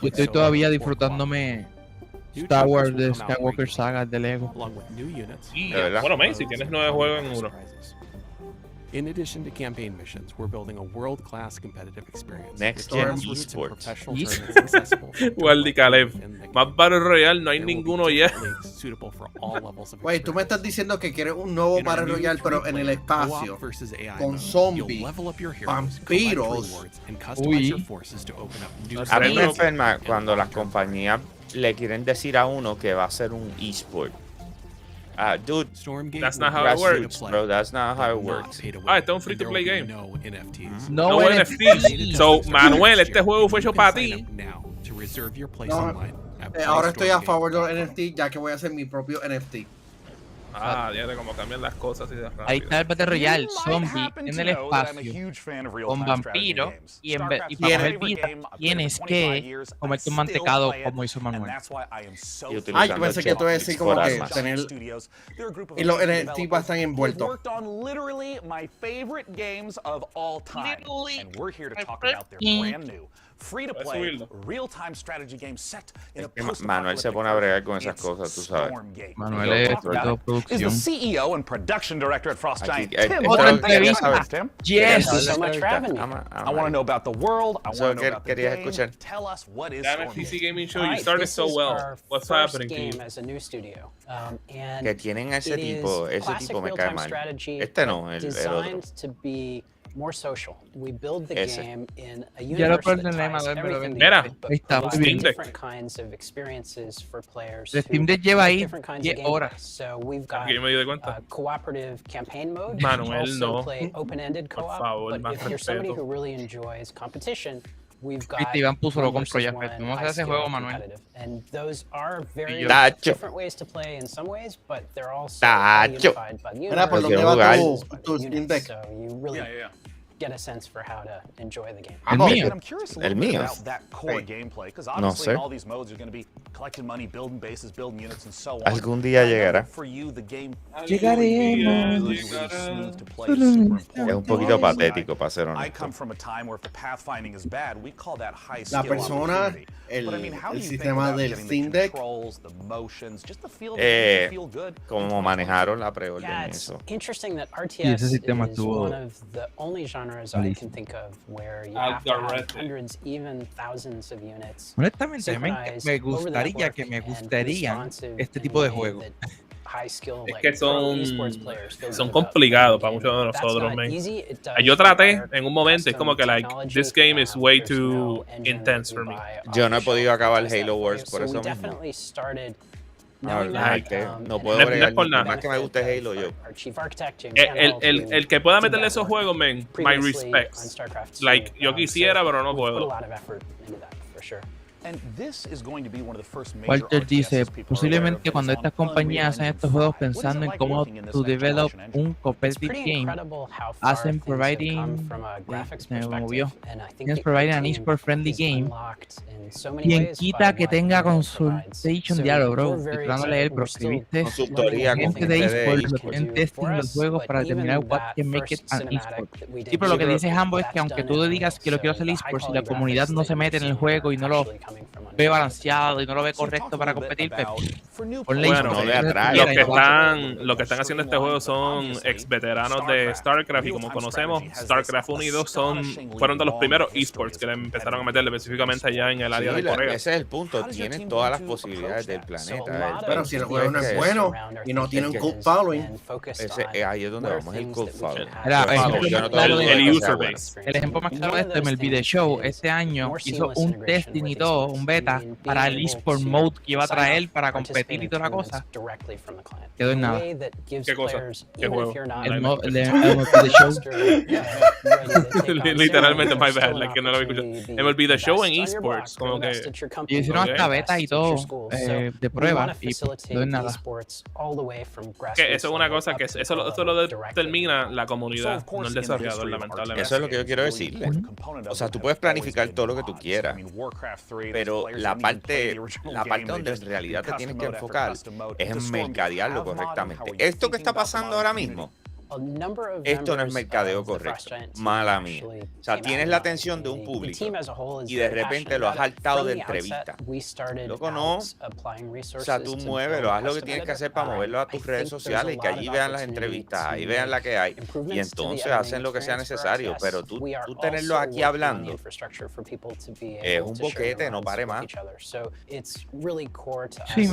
Yo estoy todavía disfrutándome Star Wars de Skywalker Saga de Lego. Y, bueno, si tienes 9 juegos en uno. In addition to campaign missions, we're building a world-class competitive experience. Next Gen Esports. Waldi Caleb. Más Battle Royale no hay ninguno ya. Güey, tú me estás diciendo que quieres un nuevo Battle Royale, pero en el espacio. Con zombies, vampiros. Uy. A mí me enferma cuando las compañías le quieren decir a uno que va a ser un eSport. Dude, that's not how it works, bro. That's not how it works. Está un free to play game. No NFTs. So, Manuel, este juego fue hecho para ti. Ahora estoy a favor de los NFT, ya que voy a hacer mi propio NFT. Diablo, como cambian las cosas y de rápido. Ahí está el Battle Royale, zombie en el espacio, con vampiros, y para coger vida tienes que comerte un mantecado como hizo Manuel. Yo pensé que tú ibas a decir como que tener... Y los NFT van a estar envueltos. Free to play, real-time strategy game set in a Manuel se pone a bregar con esas cosas, tú sabes. Manuel es producción. Is the CEO and production director at Frost Giant. Otra entrevista. Yes. So much for having me. I want to know about the world. I want to know about the game. Tell us what is Damn it, PC Gaming Show, you started so well. What's happening to you? As a new studio. Que tienen a ese tipo me cae mal. Este no, el otro. More social. We build the game in a Ya lo universe that perdí, ties everything Mira, together, ahí está, but muy bien. different kinds of experiences for players. El Steam Deck lleva ahí different kinds of 10 horas. So we've got Aquí me di cuenta. cooperative campaign mode. Manuel, also no. play open-ended Por co-op. favor, But más if you're somebody respeto. who really enjoys competition, we've got Viste, Iván puso lo one compro ya. versus one, Vamos a hacer high ese skill juego, and Manuel. competitive. And those are very Tacho. different ways to play in some ways, but they're also Tacho. unified by the Mira, por universe. dónde va Jugar. tu Steam Deck. So you really get a sense for how to enjoy the game. El mío. I'm curious a little bit about that core gameplay, because obviously sé. in all these modes you're going to be collecting money, building bases, building units, and so on. Algún día llegará. For you, the game Llegaremos. Es un poquito patético, para ser I honesto. come from a time where if the pathfinding is bad, we call that high La skill persona, opportunity. el But I mean, how do you think sistema about del getting the Steam Deck, controls, the motions, just the feel, the feel good? Como manejaron la preorden Yeah, y it's eso. interesting that Y ese RTS sistema is estuvo one of the only genres I can think of where you have to have hundreds, even thousands of units. Honestamente, me synchronized over the gustaría network que me and gustarían responsive este in tipo a de way juego. that high skill, Es like, que pro esports players feel son good about. complicados para muchos de That's nosotros, not man. easy. It does Yo traté require en un momento, es como que like, technology. this game is way There's too no engine intense that for you me. buy Yo no he off the podido shelf acabar that does Halo that for Wars you. por So eso we mismo. definitely started La knowing verdad es that, que no and puedo no es bregar. por nada. Más que me gusta Halo yo. our chief architect, James Campbell, El que pueda meterle esos juegos, man, my previously on respects. StarCraft 2, Like, yo quisiera, so pero no we put a puedo. lot of effort into that, for sure. And this is going to be one of the first major Walter dice, RTSs people are aware of posiblemente that cuando is on estas compañías hacen Unreal estos juegos Engine 5. pensando What is en it cómo like working in this to next develop generation engine? un competitive Pretty game, incredible how far hacen things have come providing, from a graphics se me perspective, movió, and I think tienes the providing an team esport friendly is game. unlocked in so many Quien ways quita by que what tenga Unreal provides. consultation So diálogo, bro. we're very Estoy dándole él, excited. pero We're still escribiste Consultoría con gente de gente de esports, esports. pueden testing for los us, juegos but para even determinar what that can make it first an cinematic esport. that we did Sí, pero lo que here, dice Hambo es que that's aunque done tú in digas que lo quiero hacer the esports y high la quality comunidad no graphics se that mete en el you've juego y seen no lo actually coming from ve Unreal. balanceado y no lo ve So talk correcto a para little bit competir, pues, about for new ponle players. No le esports. atrae. Los que están haciendo este juego son ex veteranos de StarCraft y como conocemos, StarCraft 1 y 2 fueron de los primeros esports que le empezaron a meterle específicamente allá en el área de Corea. Ese es el punto. Tienen todas las posibilidades del planeta. Pero si el juego no es bueno y no tiene un cult following, ahí es donde vamos, el cult following. Era, El user base. El ejemplo más claro de esto, MLB The Show, este año hizo un testing y todo, un beta, para el eSport Mode que iba a traer para competir y toda la cosa. Quedó en nada. ¿Qué cosa? ¿Qué juego? El MLB The Show. Literalmente, my bad, like que no lo había escuchado. MLB The Show en esports, como que... Y hicieron hasta beta y todo, de prueba, y quedó en nada. Que eso es una cosa que eso lo determina la comunidad, no el desarrollador, lamentablemente. Eso es lo que yo quiero decirle. O sea, tú puedes planificar todo lo que tú quieras. pero la parte donde en realidad te tienes que enfocar es en mercadearlo correctamente. Esto que está pasando ahora mismo, esto no es mercadeo correcto, mala mía. O sea, tienes la atención de un público y de repente lo has saltado de entrevista. Loco, no. O sea, tú muévelo, haz lo que tienes que hacer para moverlo a tus redes sociales y que allí vean las entrevistas, ahí vean la que hay. Y entonces hacen lo que sea necesario. Pero tú tenerlo aquí hablando es un boquete, no pare más. Sí,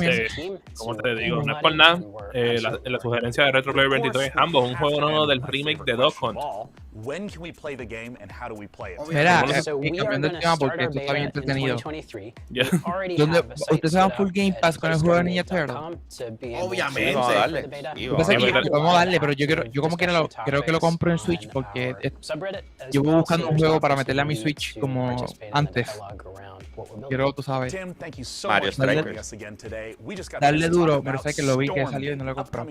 como te digo, no es por nada. La sugerencia de Retro Player 23 Hambo es un juego nuevo del remake de Dog Hunt. Mira, cambiando el tema porque esto está bien entretenido. ¿Ustedes se van full Game Pass con el juego de Ninja Turtle? Obviamente. Vamos a darle. Vamos a darle, pero yo como quiera creo que lo compro en Switch porque yo voy buscando un juego para meterle a mi Switch como antes. Quiero, tú sabes, Mario darle duro, pero sé que lo vi que salió y no lo compré.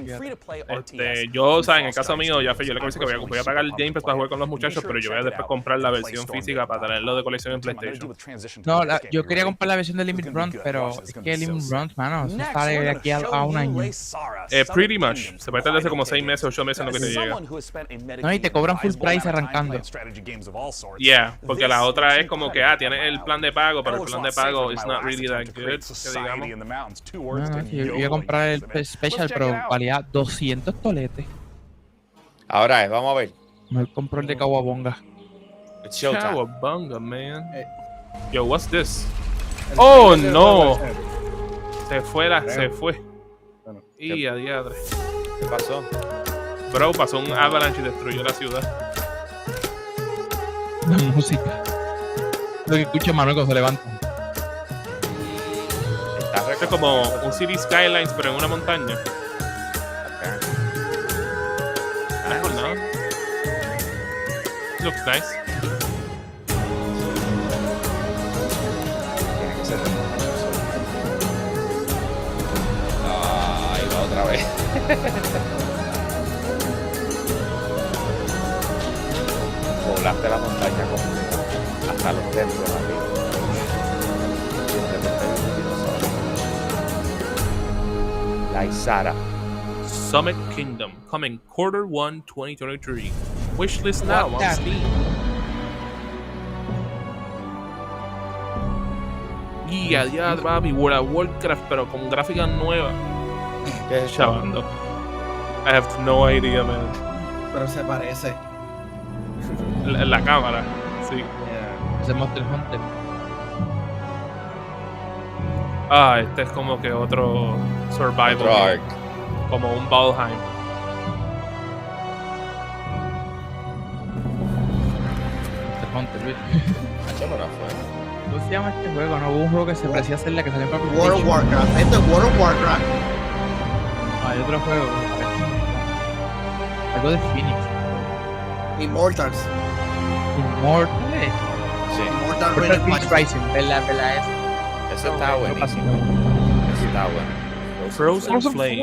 Yo, o sea, en el caso mío, Yafed, yo le comencé que voy a pagar el Game Pass para jugar con los muchachos, pero yo voy a después comprar la versión física para tenerlo de colección en PlayStation. No, yo quería comprar la versión de Limit Run, pero es que Limit Run, mano, eso sale de aquí a un año. Pretty much. Se puede tardar como 6 meses, 8 meses en lo que te llega. No, y te cobran full price arrancando. Porque la otra es como que, tienes el plan de pago, pero el plan de pago is not really that good, que digamos. Yo iba a comprar el Special, pero valía 200 toletes. Ahora vamos a ver. Me compró el de Kawabonga. Kawabonga, man. Yo, what's this? Oh, no. Se fue. Y a diadre. ¿Qué pasó? Bro, pasó un avalanche y destruyó la ciudad. La música. Lo que escucha Manuel cuando se levanta. Esto es como un City Skylines, pero en una montaña. No es por nada. Looks nice. Ahí va otra vez. Volaste la montaña completa hasta los templos arriba. La Isara. Summit Kingdom, coming Q1 2023. Wishlist now on Steam. Y adiós, papi, World of Warcraft, pero con gráficas nuevas. ¿Qué es chavando? I have no idea, man. Pero se parece. La cámara, sí. Ese Monster Hunter. Este es como que otro survival. Otro arc. Como un Valheim. Monster Hunter, Luis. ¿Cómo se llama este juego? No hubo un juego que se parecía a Zelda que salió en papel. World of Warcraft. Este es World of Warcraft. Hay otro juego. Algo de Phoenix. Immortals. Immortals. Sí. Immortal Rising. ¿Verdad? Eso está buenísimo. Eso está bueno. Frozen Flame.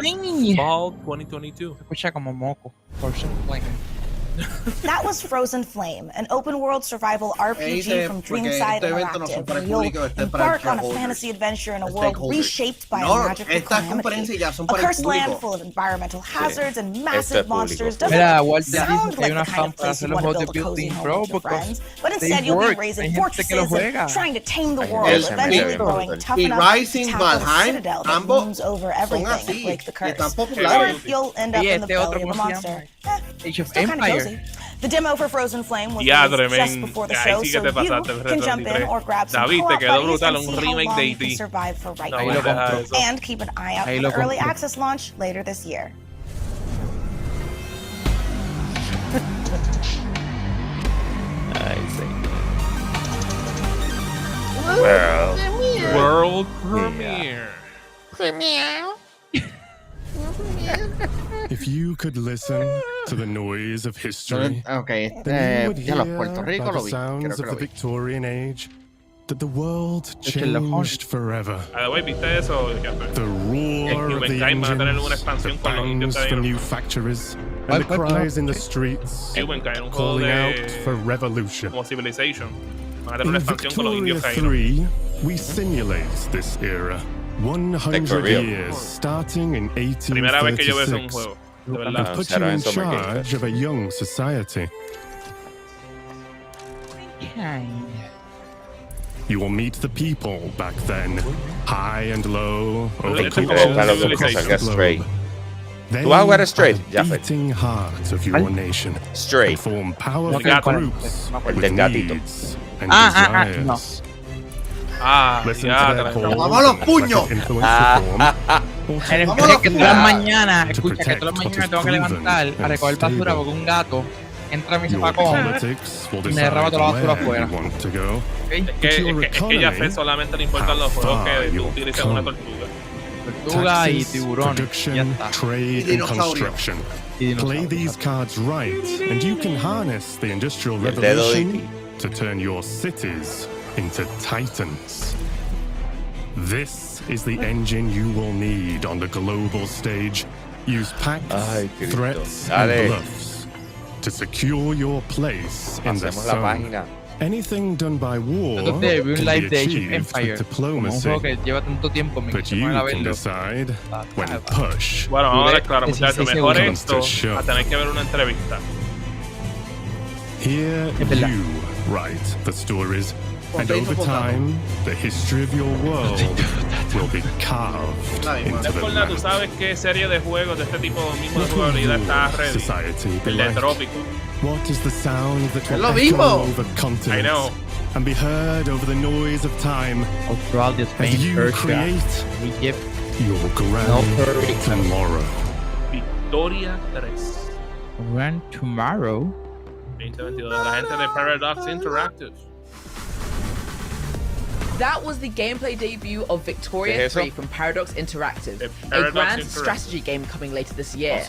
Fall 2022. Se escucha como moco. Frozen Flame. That was Frozen Flame, an open-world survival RPG from Dreamside Interactive, where you'll embark on a fantasy adventure in a world reshaped by a magical calamity. A cursed land full of environmental hazards and massive monsters doesn't sound like the kind of place you want to build a cozy home with your friends, but instead you'll be raising fortresses and trying to tame the world, eventually growing tough enough to tackle the citadel that looms over everything and break the curse. Or you'll end up in the belly of a monster. Still kind of cozy. The demo for Frozen Flame was released just before the show, so you can jump in or grab some co-op buddies and see how long you can survive for right now. And keep an eye out for the early access launch later this year. World premiere. If you could listen to the noise of history, then you would hear by the sounds of the Victorian age that the world changed forever. The roar of the engines, the bangs for new factories, and the cries in the streets calling out for revolution. Como Civilization. In Victoria 3, We simulate this era. 100 years, starting in 1836, and put you in charge of a young society. You will meet the people back then, high and low, over cultures across the globe. They are the beating heart of your nation. Straight. Form powerful groups with needs and desires. Listen to their calls que todas las mañanas, escucha que todas las mañanas tengo que levantar a recoger basura porque un gato entra a mi zafacón y me derrama toda la basura afuera. Es que Yafed solamente le importan los juegos que tú utilizas una tortuga. Tortuga y tiburón. Ya está. Play these cards right, and you can harness the Industrial Revolution to turn your cities into titans. This is the engine you will need on the global stage. Use pacts, threats, and bluffs to secure your place in the sun. Anything done by war can be achieved with diplomacy, but you can decide when push. Bueno, vamos a ver claro, muchachos, mejor esto a tener que ver una entrevista. Here you write the stories, and over time, the history of your world will be carved into the land. ¿Tú sabes qué serie de juegos de este tipo mismo de jugabilidad está ready? El de Trópico. What is the sound that will echo over continents and be heard over the noise of time as you create your grand tomorrow? Victoria 3. Grand Tomorrow. 2022, la gente de Paradox Interactive. That was the gameplay debut of Victoria 3 from Paradox Interactive, a grand strategy game coming later this year.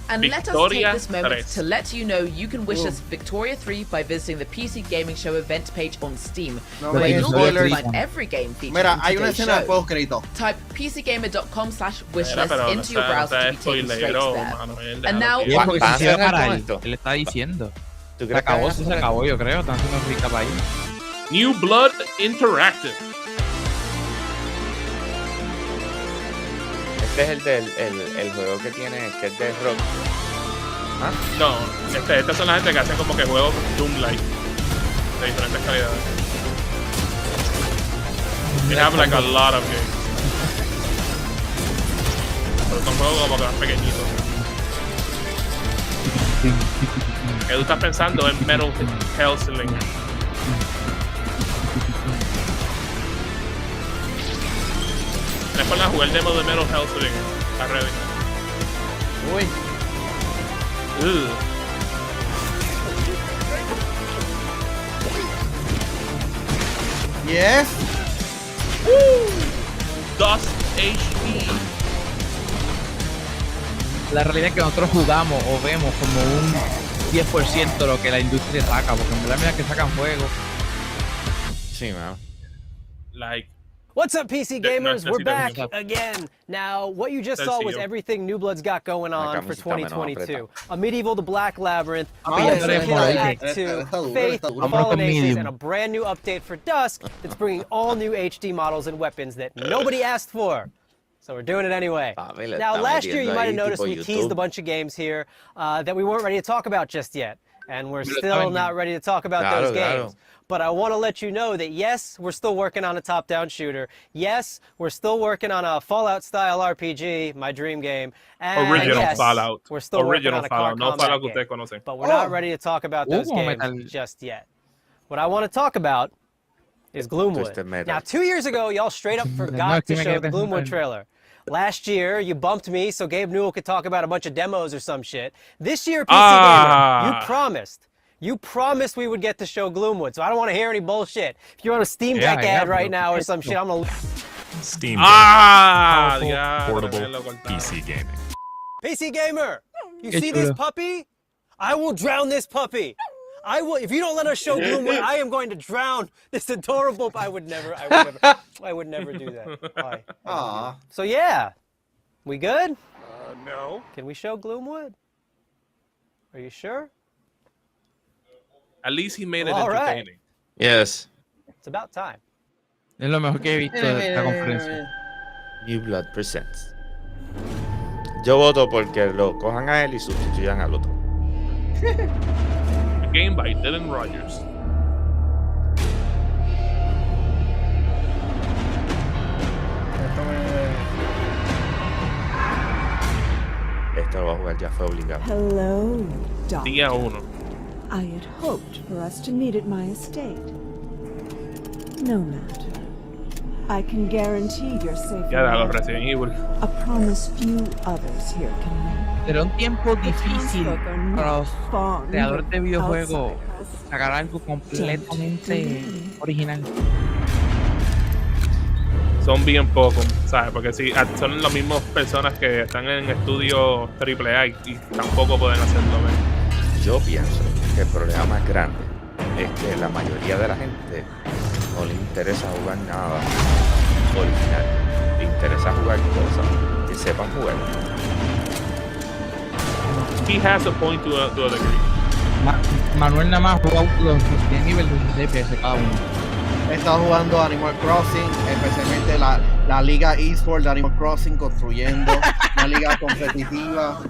And let us take this moment to let you know you can wish us Victoria 3 by visiting the PC Gaming Show event page on Steam, where you'll be able to find every game featured in today's show. Type pcgamer.com/wishlist into your browser to be taken straight there. And now, él está diciendo. Se acabó, yo creo. Están haciendo rica para ahí. New Blood Interactive. Este es el juego que tiene, que es de rock. ¿Ah? No, estas son la gente que hacen como que juegos Doom-like de diferentes calidades. They have like a lot of games. Pero son juegos como que más pequeñitos. Que tú estás pensando en Metal Hellsling. Después la jugué el demo de Metal Hellsling. Está ready. Uy. Yes. Dust HP. La realidad es que nosotros jugamos o vemos como un 10% de lo que la industria saca, porque en verdad mira que sacan juegos. Sí, man. Like. What's up, PC gamers? We're back again. Now, what you just saw was everything New Blood's got going on for 2022. A Medieval to Black Labyrinth, Act 2, Faith, Fallen Aces, and a brand new update for Dusk that's bringing all new HD models and weapons that nobody asked for. So we're doing it anyway. Now, last year you might have noticed we teased a bunch of games here that we weren't ready to talk about just yet. And we're still not ready to talk about those games. But I want to let you know that yes, we're still working on a top-down shooter. Yes, we're still working on a Fallout-style RPG, my dream game. And original yes, Fallout. We're still working on a car no combat Fallout game. But we're not ready to talk about those games just yet. What I want to talk about is Gloomwood. Now, 2 years ago, y'all straight up forgot to show the Gloomwood trailer. Last year, you bumped me so Gabe Newell could talk about a bunch of demos or some shit. This year, PC Gamer, you promised we would get to show Gloomwood, so I don't want to hear any bullshit. If you're on a Steam Deck ad right now or some shit, I'm gonna... Steam Deck. Portable PC gaming. PC Gamer, you see this puppy? I will drown this puppy. I will. If you don't let us show Gloomwood, I am going to drown this adorable. I would never do that. Aww. So yeah, we good? No. Can we show Gloomwood? Are you sure? At least he made it entertaining. Yes. It's about time. Es lo mejor que he visto de esta conferencia. New Blood Presents. Yo voto porque lo cojan a él y sustituyan al otro. Game by Dylan Rogers. Esto lo va a jugar Yafed obligado. Hello, Doctor. Día 1. I had hoped for us to meet at my estate. No matter. I can guarantee your safety. Ya da Resident Evil. A promise few others here can make. Será un tiempo difícil para los creadores de videojuegos sacar algo completamente original. Son bien pocos, ¿sabes? Porque sí, son las mismas personas que están en estudios AAA y tampoco pueden hacerlo. Yo pienso que el problema más grande es que la mayoría de la gente no le interesa jugar nada original. Le interesa jugar cosas que sepan jugar. He has a point to a degree. Manuel nada más jugó los de nivel 16 PS cada uno. He estado jugando Animal Crossing, especialmente la liga eSport de Animal Crossing, construyendo una liga competitiva,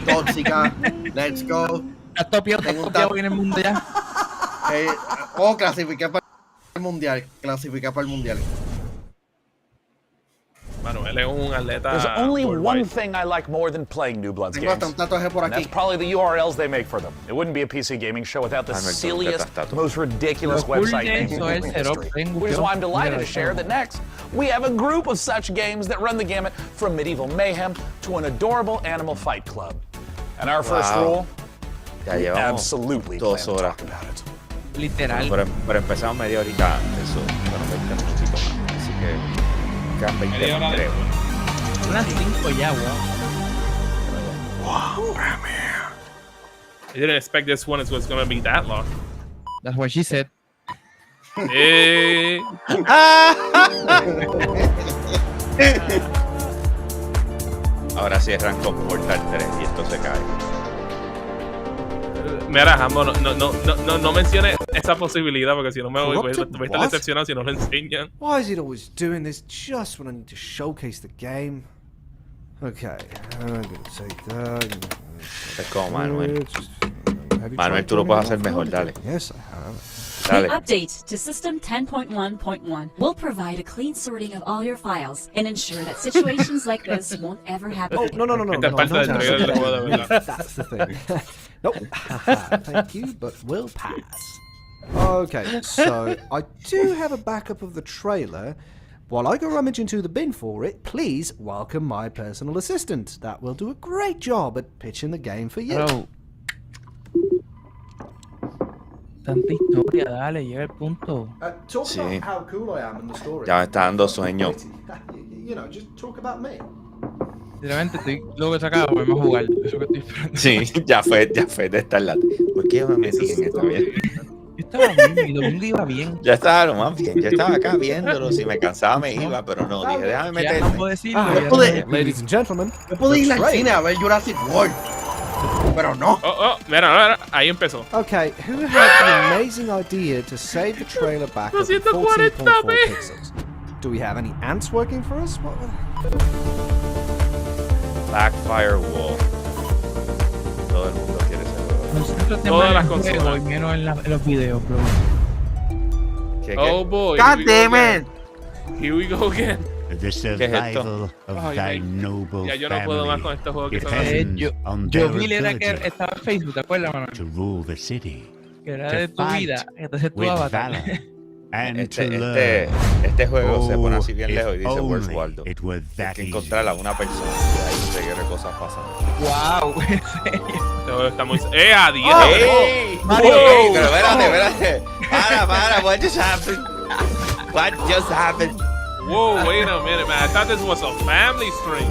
tóxica. Let's go. ¿Has topiado en el mundo ya? Clasificar para el mundial. Manuel es un atleta. There's only one thing I like more than playing New Bloods games. And that's probably the URLs they make for them. It wouldn't be a PC gaming show without the silliest, most ridiculous website names in history. Which is why I'm delighted to share that next we have a group of such games that run the gamut from medieval mayhem to an adorable animal fight club. And our first rule, we absolutely plan to talk about it. Literal. Pero empezamos media horita antes, eso, bueno, 20 minutitos más. Así que quedan 20 unas 5 ya, wow. I didn't expect this one was going to be that long. That's what she said. Ahora cierran con Portal 3 y esto se cae. Mira, Hambo, no menciones esa posibilidad porque si no me voy a estar decepcionado si no lo enseñan. Why is it always doing this just when I need to showcase the game? Okay, I'm gonna take that. Es como Manuel. Manuel, tú lo puedes hacer mejor, dale. Yes, I have. Dale. The update to System 10.1.1 will provide a clean sorting of all your files and ensure that situations like this won't ever happen. Oh, no. That's the thing. Nope. Thank you, but we'll pass. Okay, so I do have a backup of the trailer. While I go rummage into the bin for it, please welcome my personal assistant. That will do a great job at pitching the game for you. Bro. Tanta historia, dale, llega el punto. Talk about how cool I am in the story. Ya me está dando sueño. You know, just talk about me. Sinceramente estoy luego que sacado, vamos a jugar. Eso que estoy esperando. Sí, Yafed está en la. ¿Por qué yo me metí en esta vida? Yo estaba bien, mi domingo iba bien. Ya estaba lo más bien. Yo estaba acá viéndolo. Si me cansaba me iba, pero no. Dije, déjame meterme. No puedo decirlo. Ladies and gentlemen. Yo puedo ir al cine a ver Jurassic World. Pero no. Mira, ahí empezó. Okay, who had the amazing idea to save the trailer back at 14.4 pixels? Do we have any ants working for us? Blackfire Wall. Todo el mundo quiere ese juego. Todas las consolas. Menos en los videos, bro. Oh boy. God damn it. Here we go again. The survival of thy noble ya yo no puedo más con estos juegos que son yo vi era que estaba en Facebook, ¿te acuerdas, mano? To rule the city. Que era de tu vida, entonces tu avatar. Este juego se pone así bien lejos y dice Where's Waldo. Hay que encontrarla a una persona y ahí se quiere cosas pasando. Wow, en serio. Este juego está muy... ¡adiós! Pero espérate. Para, what just happened? What just happened? Whoa, wait a minute, man. I thought this was a family stream.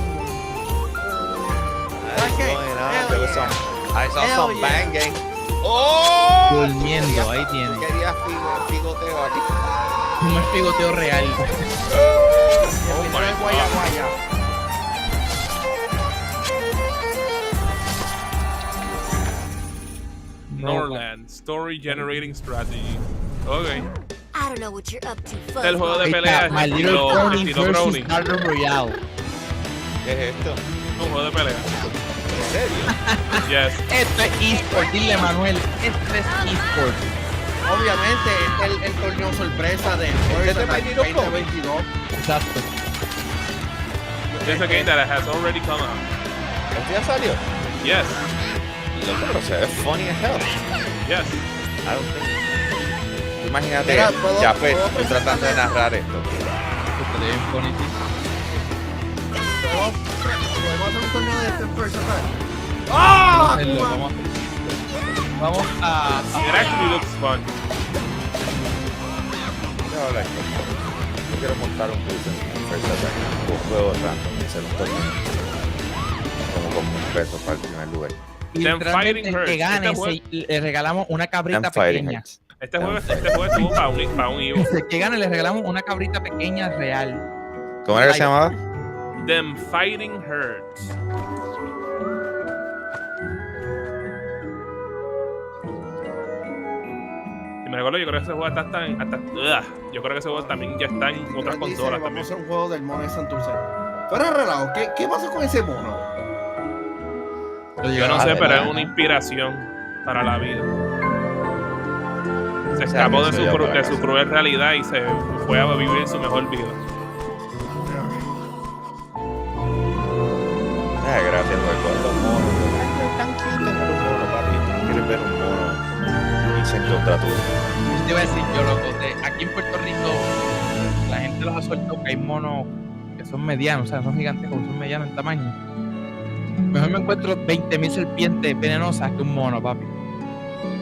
I saw some banging. ¡Oh! Durmiendo, ahí tiene. Quería figoteo aquí. No es figoteo real. Oh my God. Norland, story generating strategy. Okay. Este es el juego de pelea. My Little Pony versus Battle Royale. ¿Qué es esto? Un juego de pelea. ¿En serio? Yes. Esto es eSport, dile Manuel. Esto es eSport. Obviamente, este es el torneo sorpresa del Forza 2022. Exacto. There's a game that has already come out. ¿Este ya salió? Yes. Loco, pero se ve funny as hell. Yes. I don't think. Imagínate, Yafed, estoy tratando de narrar esto. ¿Podemos hacer un torneo de Forza? ¡Ah! Vamos a... It actually looks fun. Yo quiero montar un curso en Forza, un juego random, hacer un torneo. Como con $1,000 para el primer lugar. Y el que gane, le regalamos una cabrita pequeña. Este juego estuvo para un Evo. El que gane, le regalamos una cabrita pequeña real. ¿Cómo era que se llamaba? Them Fighting Herds. Si me recuerdo, yo creo que ese juego yo creo que ese juego también ya está en otras consolas. Vamos a hacer un juego del mono de Santurce. Fuera relajo, ¿qué pasó con ese mono? Yo no sé, pero es una inspiración para la vida. Se escapó de su cruel realidad y se fue a vivir su mejor vida. Gracias por los monos. Tan cute tener un mono, papi. Tú quieres ver un mono y se encuentra tú. Yo te iba a decir, yo loco, aquí en Puerto Rico la gente los ha soltado que hay monos que son medianos, o sea, son gigantes como son medianos en tamaño. Mejor me encuentro 20.000 serpientes venenosas que un mono, papi.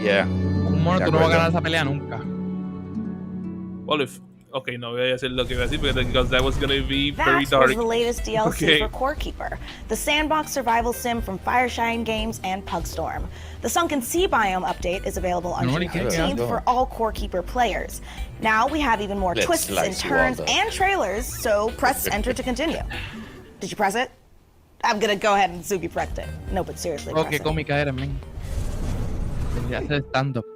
Yeah. Un mono tú no vas a ganar esa pelea nunca. Okay, no voy a decir lo que iba a decir because that was going to be very dark. That was the latest DLC for Core Keeper, the sandbox survival sim from Fireshine Games and Pugstorm. The Sunken Sea Biome update is available on June 15th for all Core Keeper players. Now we have even more twists and turns and trailers, so press enter to continue. Did you press it? I'm gonna go ahead and assume you pressed it. No, but seriously. Qué cómica era, men. Ya hacer stand-up.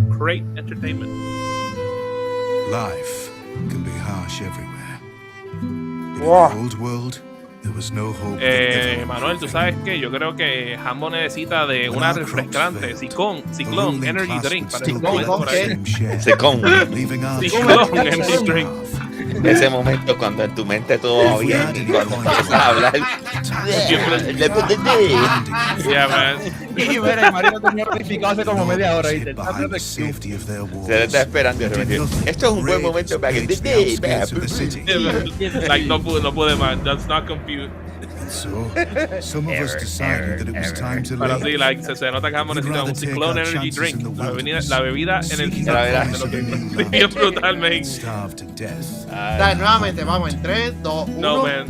Great entertainment. Life can be harsh everywhere. In the old world, there was no hope. Manuel, tú sabes que yo creo que Hambo necesita de una refrescante, Ciclón Energy Drink para Ciclón Energy Drink. Ese momento cuando en tu mente todo va bien y cuando empiezas a hablar. Yeah, man. Y mira, Mario lo tenía notificado hace como media hora. Se le está esperando y de repente. Esto es un buen momento para que. Like, no pude más. That's not compute. Some of us decided that it was time to Pero sí, like, se nota que Hambo necesita un Ciclón Energy Drink. La bebida energizante. Es brutal, man. Nuevamente, vamos en 3, 2, 1. No, man.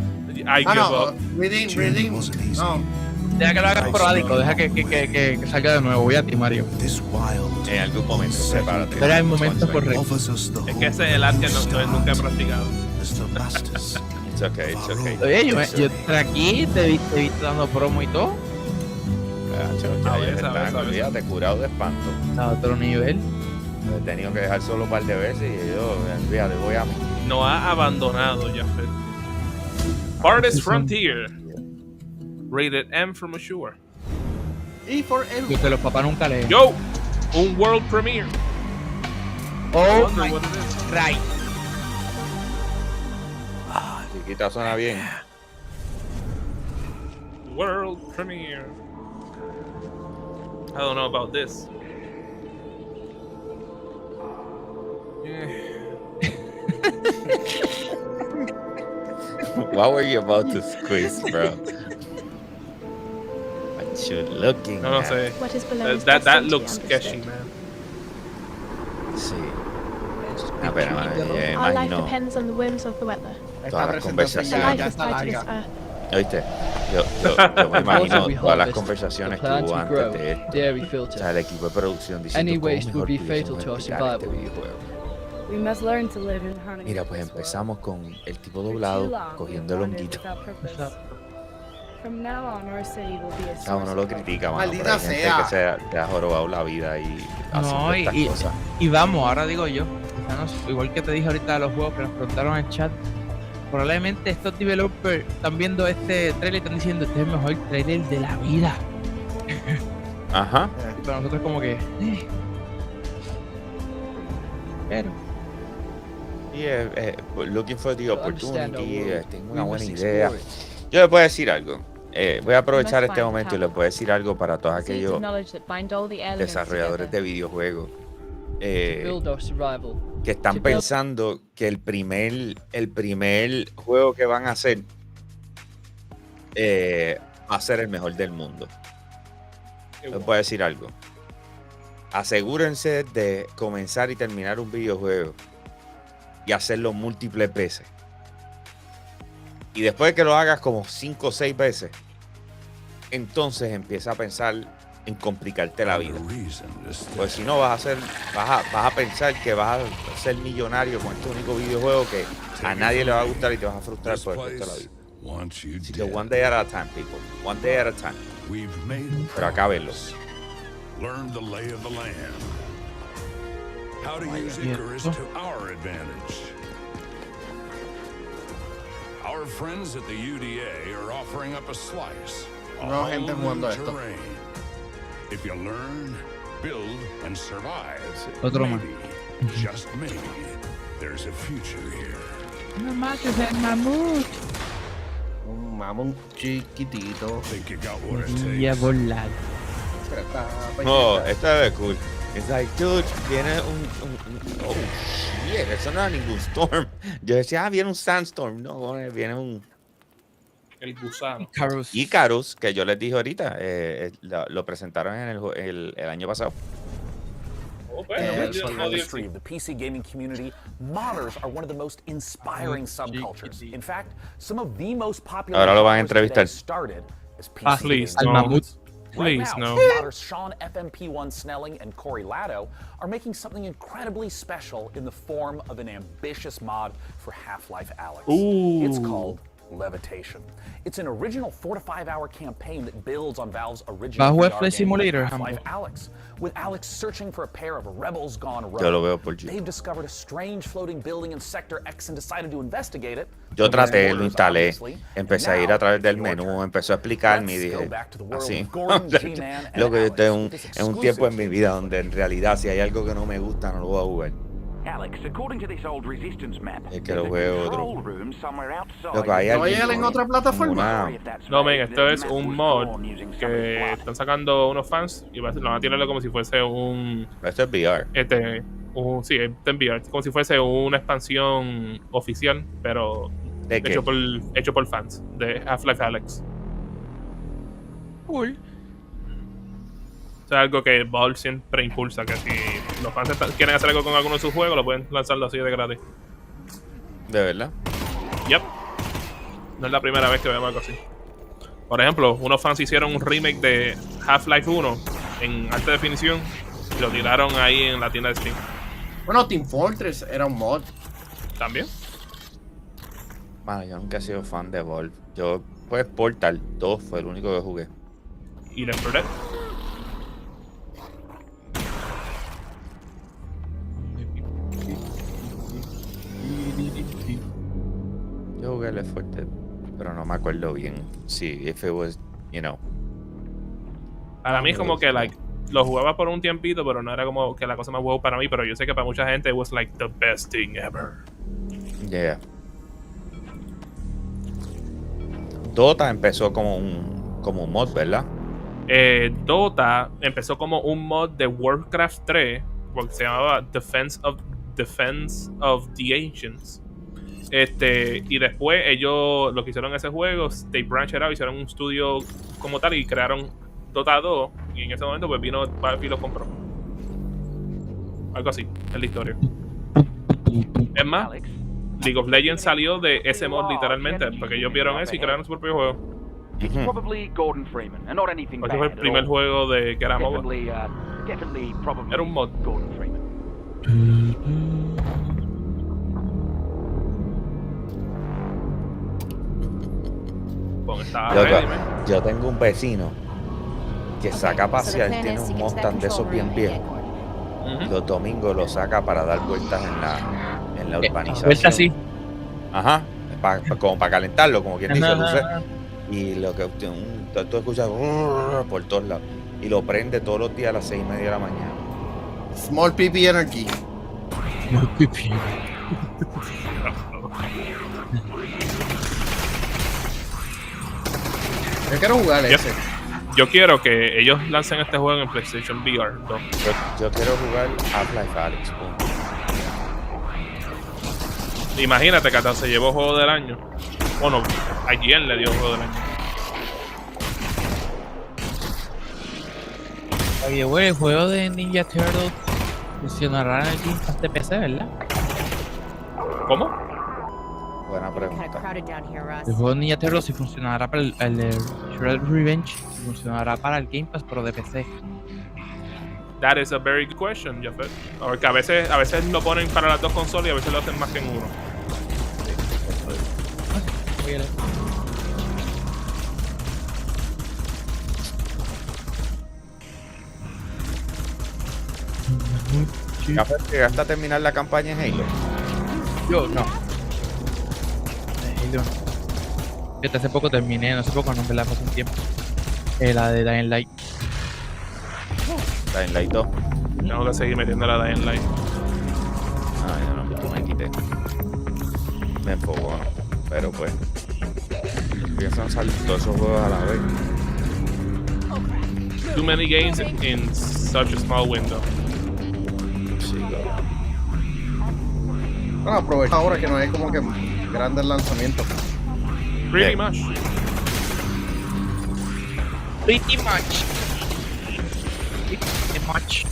I give up. Reading. No. Deja que lo hagas esporádico, deja que salga de nuevo. Voy a ti, Mario. En algún momento, prepárate. Pero hay momentos correctos. Es que ese es el arte que nunca he practicado. It's okay. Oye, yo aquí te viste dando promo y todo. Te curado de espanto. A otro nivel. Lo he tenido que dejar solo un par de veces y yo, fíjate, voy a mí. No ha abandonado, Yafed. Hardest Frontier. Rated M for mature. Y for el... Que los papás nunca leen. Yo, un world premiere. Oh my right. Chiquita, suena bien. World premiere. I don't know about this. What were you about to squeeze, bro? What you looking no at? Sé. That looks sketchy, man. Sí. Pero, Our life depends on the whims of the weather. Todas las conversaciones. Life is tied to this earth. ¿Oíste? Yo me imagino todas las conversaciones que hubo antes de esto. O sea, el equipo de producción diciendo cómo mejor pudiésemos explicar este videojuego. Mira, pues empezamos con el tipo doblado cogiendo el honguito. A uno lo critica, mano, pero hay gente que se ha jorobado la vida y asume estas cosas. Y vamos, ahora digo yo, igual que te dije ahorita de los juegos que nos preguntaron en el chat, probablemente estos developers están viendo este trailer y están diciendo este es el mejor trailer de la vida. Ajá. Y para nosotros como que pero looking for the opportunity, tengo una buena idea. Yo les voy a decir algo. Voy a aprovechar este momento y les voy a decir algo para todos aquellos desarrolladores de videojuegos que están pensando que el primer juego que van a hacer va a ser el mejor del mundo. Les voy a decir algo. Asegúrense de comenzar y terminar un videojuego y hacerlo múltiples veces. Y después de que lo hagas como 5 o 6 veces, entonces empieza a pensar en complicarte la vida. Pues si no vas a pensar que vas a ser millonario con este único videojuego que a nadie le va a gustar y te vas a frustrar por el resto de la vida. Así que one day at a time, people. One day at a time. Pero acábenlos. Learn the lay of the land. How to use Icarus to our advantage. Our friends at the UDA are offering up a slice. No gente jugando esto. If you learn, build, and survive, otro más. Just maybe, there's a future here. No mates el mamut. Un mamut chiquitito. Think you got what it takes. Y a volar. Oh, esta es cool. It's like, dude, viene oh shit, eso no es ningún storm. Yo decía, viene un sandstorm. No, viene un el gusano. Icarus, que yo les dije ahorita, lo presentaron en el año pasado. In the history of the PC gaming community, modders are one of the most inspiring subcultures. In fact, some of the most popular ahora lo van a entrevistar. Started as PC please, gaming. no. Right please, now, no. modders Sean FMP1 Snelling and Corey Latto are making something incredibly special in the form of an ambitious mod for Half-Life Alyx. Ooh. It's called Levitation. It's an original 4 to 5 hour campaign that builds on Valve's original VR game Half-Life Alyx. With Alyx searching for a pair of rebels gone rogue, they've discovered a strange floating building in Sector X and decided to investigate it. Yo traté, lo instalé, empecé a ir a través del menú, empezó a explicarme y dije, así, lo que yo estoy en un tiempo en mi vida donde en realidad si hay algo que no me gusta no lo voy a jugar. Alex, according to this old resistance map, es que lo juego otro. Lo que hay en otra plataforma. No, men, esto es un mod que están sacando unos fans y lo van a tirarlo como si fuese un... Esto es VR. Sí, está en VR. Como si fuese una expansión oficial, pero hecho por fans de Half-Life Alyx. Cool. Es algo que Valve siempre impulsa, que si los fans quieren hacer algo con alguno de sus juegos, lo pueden lanzarlo así de gratis. ¿De verdad? Yep. No es la primera vez que vemos algo así. Por ejemplo, unos fans hicieron un remake de Half-Life 1 en alta definición y lo tiraron ahí en la tienda de Steam. Bueno, Team Fortress era un mod. ¿También? Bueno, yo nunca he sido fan de Valve. Yo, pues, Portal 2 fue el único que jugué. ¿Y Left 4 Dead? Yo jugué Left 4 Dead, pero no me acuerdo bien. Sí, if it was, you know. Para mí es como que, like, lo jugaba por un tiempito, pero no era como que la cosa más wow para mí, pero yo sé que para mucha gente it was like the best thing ever. Yeah. Dota empezó como un mod, ¿verdad? Dota empezó como un mod de Warcraft 3, porque se llamaba Defense of the Ancients. Y después ellos lo que hicieron en ese juego, they branched out, hicieron un estudio como tal y crearon Dota 2, y en ese momento pues vino Valve y lo compró. Algo así, es la historia. Es más, League of Legends salió de ese mod literalmente, porque ellos vieron eso y crearon su propio juego. Porque fue el primer juego que era MOBA. Era un mod. Yo tengo un vecino que saca a pasear, tiene un Mustang de esos bien viejos. los domingos lo saca para dar vueltas en la urbanización. Vueltas así. Ajá, como para calentarlo, como quien dice, luce. Y lo que tú escuchas por todos lados. Y lo prende todos los días a las 6:30 de la mañana. Small PP Energy. Small PP. Yo quiero jugar ese. Yo quiero que ellos lancen este juego en PlayStation VR 2. Yo quiero jugar Half-Life Alyx. Imagínate que hasta se llevó juego del año. Bueno, ayer le dio juego del año. Oye, güey, el juego de Ninja Turtles funcionará en el Game Pass de PC, ¿verdad? ¿Cómo? Buena pregunta. El juego de Ninja Turtles si funcionará para el de Shredder's Revenge, funcionará para el Game Pass, pero de PC. That is a very good question, Yafed. Porque a veces lo ponen para las dos consolas y a veces lo hacen más que en uno. ¿Llegaste a terminar la campaña en Halo? Yo no. Halo no. Hace poco terminé, no hace poco, no me la pasé un tiempo. La de Dying Light. Dying Light 2. Tengo que seguir metiendo la Dying Light. Ah, yo no, me quité. Me enfocó, ¿no? Pero pues empiezan a salir todos esos juegos a la vez. Too many games in such a small window. Sí, claro. Bueno, aprovecha ahora que no hay como que grandes lanzamientos. Pretty much. Pretty much. Pretty much.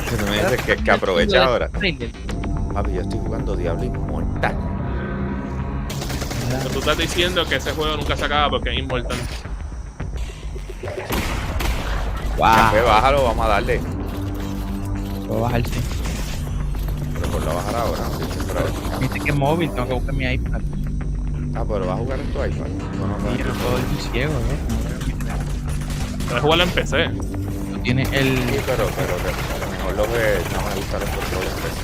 Si tú me dices que aprovecha ahora. Papi, yo estoy jugando Diablo Inmortal. Pero tú estás diciendo que ese juego nunca se acaba porque es inmortal. Wow. Bájalo, vamos a darle. Voy a bajar, sí. Pero por la bajar ahora, no. Dice que es móvil, tengo que buscar mi iPad. Ah, pero vas a jugar en tu iPad. No puedo ir ciego, Puedes jugarlo en PC. No tiene el. Sí, pero a lo mejor lo que no me gusta los controles en PC.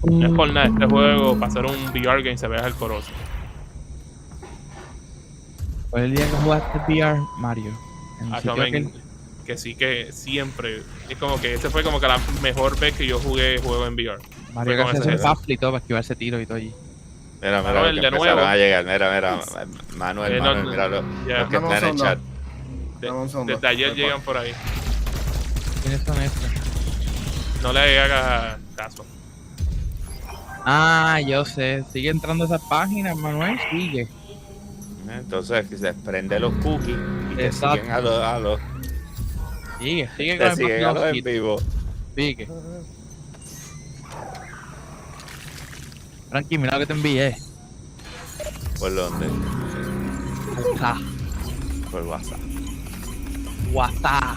No es por nada, este juego para hacer un VR game se ve el corozo. ¿Cuál es el día que jugaste VR, Mario? Que sí, que siempre. Es como que ese fue como que la mejor vez que yo jugué juego en VR. Mario que hace un baffle y todo para esquivar ese tiro y todo allí. Mira, Manuel, que empezaron a llegar. Mira. Manuel, mira los que están en el chat. Desde ayer llegan por ahí. ¿Quiénes son estos? No le hagas caso. Ah, yo sé. Sigue entrando a esas páginas, Manuel. Sigue. Entonces se prende los cookies y te siguen a los Sigue te siguen a los en vivo. Sigue. Frankie, mira lo que te envié. ¿Por dónde? WhatsApp. Por WhatsApp.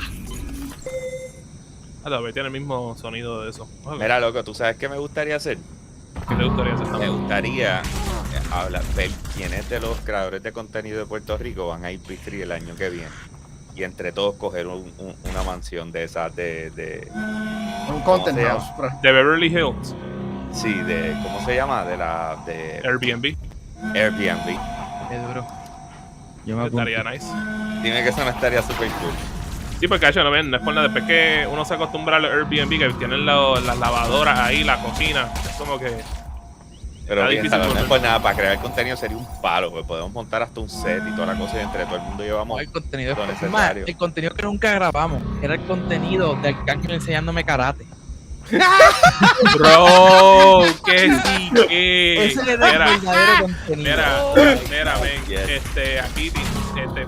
Tiene el mismo sonido de eso. Mira, loco, ¿tú sabes qué me gustaría hacer? ¿Qué te gustaría hacer? Me gustaría ver quiénes de los creadores de contenido de Puerto Rico van a ir P3 el año que viene. Y entre todos coger una mansión de esas de un content house. De Beverly Hills. Sí, ¿cómo se llama? De Airbnb. Qué duro. Yo me estaría nice. Dime que eso no estaría super cool. Sí, porque no es por nada. Después que uno se acostumbra a los Airbnb, que tienen las lavadoras ahí, la cocina, es como que. Pero piénsalo, no es por nada, para crear contenido sería un palo, pues podemos montar hasta un set y toda la cosa y entre todo el mundo llevamos el contenido lo necesario. El contenido que nunca grabamos era el contenido de Arcángel enseñándome karate. Bro, que sí, que ese era el verdadero contenido. Mira, aquí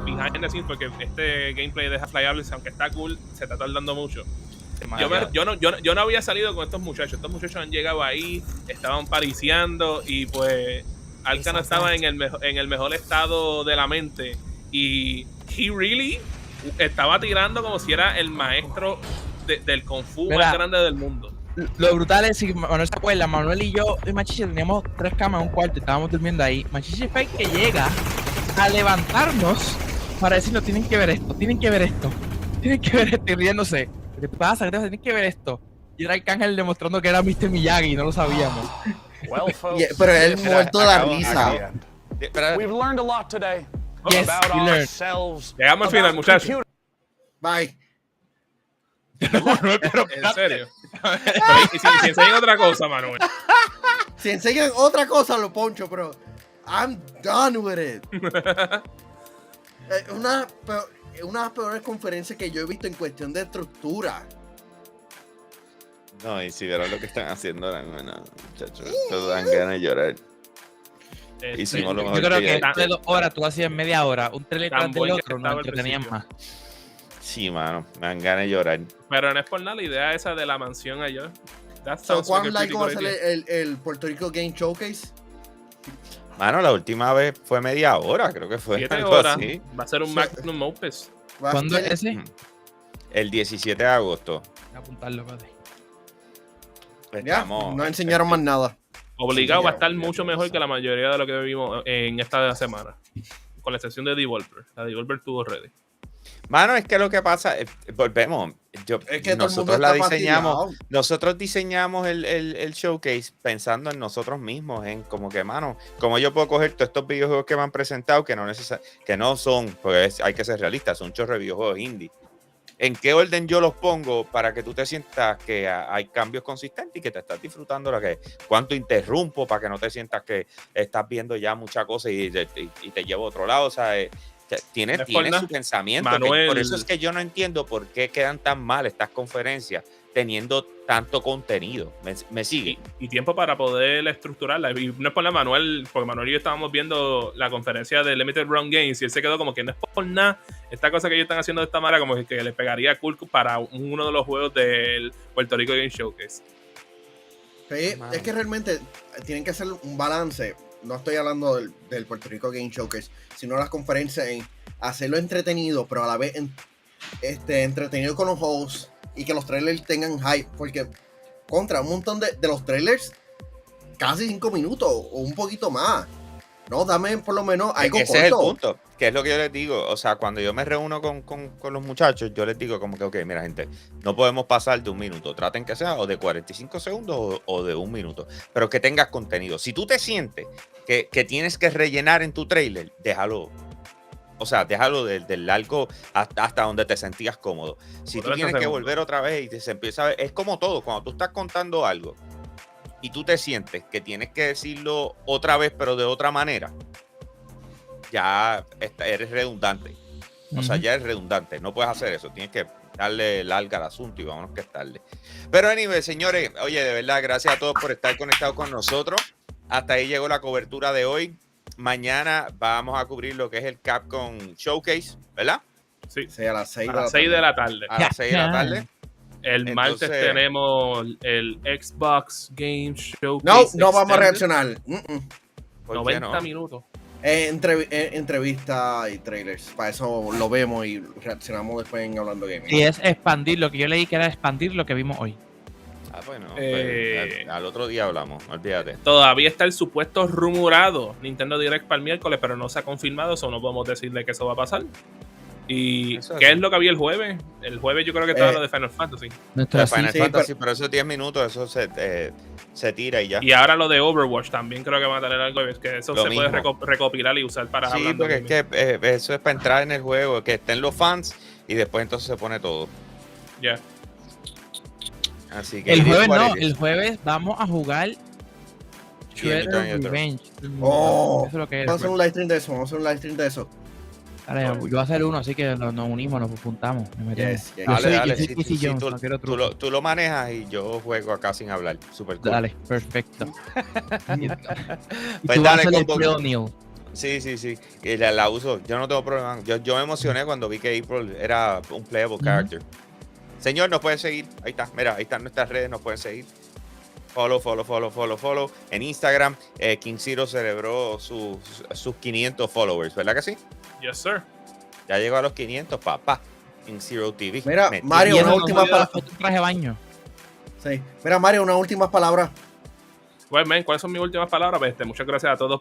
behind the scenes, porque este gameplay de Half-Life, aunque está cool, se está tardando mucho. Yo no había salido con estos muchachos. Estos muchachos han llegado ahí, estaban pariciando y pues Alcana estaba en el mejor estado de la mente y he really estaba tirando como si era el maestro del Kung Fu más grande del mundo. Lo brutal es, si Manuel se acuerda, Manuel y yo y Machiche teníamos 3 camas en un cuarto y estábamos durmiendo ahí. Machiche fue el que llega a levantarnos para decirnos, tienen que ver esto, tienen que ver esto, tienen que ver esto, y riéndose. ¿Qué te pasa? Tienen que ver esto. Y era Arcángel demostrando que era Mr. Miyagi y no lo sabíamos. Pero él muerto de la risa. We've learned a lot today Yes, about we learned. ourselves. Llegamos al final, muchachos. Bye. Manuel, pero en serio. Y si enseñan otra cosa, Manuel. Si enseñan otra cosa, lo poncho, pero I'm done with it. Una de las peores conferencias que yo he visto en cuestión de estructura. No, y si vieron lo que están haciendo ahora, no, muchachos, todos dan ganas de llorar. Hicimos lo mejor. Yo creo que de 2 horas tú hacías media hora, un trailer tras del otro, nos entretenían más. Sí, mano, me dan ganas de llorar. Pero no es por nada la idea esa de la mansión allá. ¿Cuán largo va a ser el Puerto Rico Game Showcase? Mano, la última vez fue media hora, creo que fue. 7 horas. Así. Va a ser un Magnum Opus. ¿Cuándo es ese? El 17 de agosto. Voy a apuntarlo, padre. Ya, no enseñaron más nada. Obligado va a estar mucho mejor que la mayoría de lo que vimos en esta semana. Con la excepción de Devolver. La Devolver estuvo ready. Mano, es que lo que pasa, volvemos. Es que nosotros la diseñamos. Nosotros diseñamos el showcase pensando en nosotros mismos, en como que, mano, como yo puedo coger todos estos videojuegos que me han presentado que no son, pues hay que ser realistas, son chorros de videojuegos indie. ¿En qué orden yo los pongo para que tú te sientas que hay cambios consistentes y que te estás disfrutando lo que es? ¿Cuánto interrumpo para que no te sientas que estás viendo ya muchas cosas y te llevo a otro lado? O sea, tiene su pensamiento. Manuel, por eso es que yo no entiendo por qué quedan tan mal estas conferencias teniendo tanto contenido. ¿Me sigue? Y tiempo para poder estructurarla. Y no es por la Manuel, porque Manuel y yo estábamos viendo la conferencia de Limited Run Games y él se quedó como que no es por nada. Esta cosa que ellos están haciendo de esta manera como que le pegaría cool para uno de los juegos del Puerto Rico Game Showcase. Sí, es que realmente tienen que hacer un balance. No estoy hablando del Puerto Rico Game Showcase, sino las conferencias en hacerlo entretenido, pero a la vez entretenido con los hosts y que los trailers tengan hype, porque contra un montón de los trailers casi 5 minutos o un poquito más. No, dame por lo menos algo corto. Ese es el punto, que es lo que yo les digo. O sea, cuando yo me reúno con los muchachos, yo les digo como que, ok, mira, gente, no podemos pasar de 1 minuto. Traten que sea o de 45 segundos o de 1 minuto, pero que tengas contenido. Si tú te sientes que tienes que rellenar en tu trailer, déjalo. O sea, déjalo del largo hasta donde te sentías cómodo. Si tú tienes que volver otra vez y se empieza a ver, es como todo, cuando tú estás contando algo y tú te sientes que tienes que decirlo otra vez, pero de otra manera, ya eres redundante. O sea, ya eres redundante. No puedes hacer eso. Tienes que darle larga al asunto y vámonos que es tarde. Pero anyway, señores, oye, de verdad, gracias a todos por estar conectados con nosotros. Hasta ahí llegó la cobertura de hoy. Mañana vamos a cubrir lo que es el Capcom Showcase, ¿verdad? Sí, a las 6 de la tarde. A las 6 de la tarde. El martes tenemos el Xbox Game Showcase. No vamos a reaccionar. 90 minutos. Entrevista y trailers. Para eso lo vemos y reaccionamos después en Hablando Gaming. Y es expandir lo que yo leí que era expandir lo que vimos hoy. Bueno, al otro día hablamos, olvídate. Todavía está el supuesto rumorado Nintendo Direct para el miércoles, pero no se ha confirmado, eso no podemos decirle que eso va a pasar. ¿Y qué es lo que había el jueves? El jueves yo creo que estaba lo de Final Fantasy. Final Fantasy, pero eso 10 minutos, eso se tira y ya. Y ahora lo de Overwatch también creo que va a tener algo, que eso se puede recopilar y usar para Sí, porque es que eso es para entrar en el juego, que estén los fans y después entonces se pone todo. Ya. Así que el jueves vamos a jugar Shredder Revenge. Vamos a hacer un live stream de eso. Dale, yo voy a hacer uno, así que nos unimos, nos apuntamos. Dale. Tú lo manejas y yo juego acá sin hablar. Super cool. Dale, perfecto. Pues dale con Sí. Y la uso. Yo no tengo problema. Yo me emocioné cuando vi que April era un playable character. Señor, nos pueden seguir. Ahí está. Mira, ahí están nuestras redes. Nos pueden seguir. Follow. En Instagram, King Zero celebró sus 500 followers. ¿Verdad que sí? Yes, sir. Ya llegó a los 500, papá. King Zero TV. Mira, Mario, una última palabra. Traje baño. Sí. Mira, Mario, unas últimas palabras. Well, man, ¿cuáles son mis últimas palabras? Muchas gracias a todos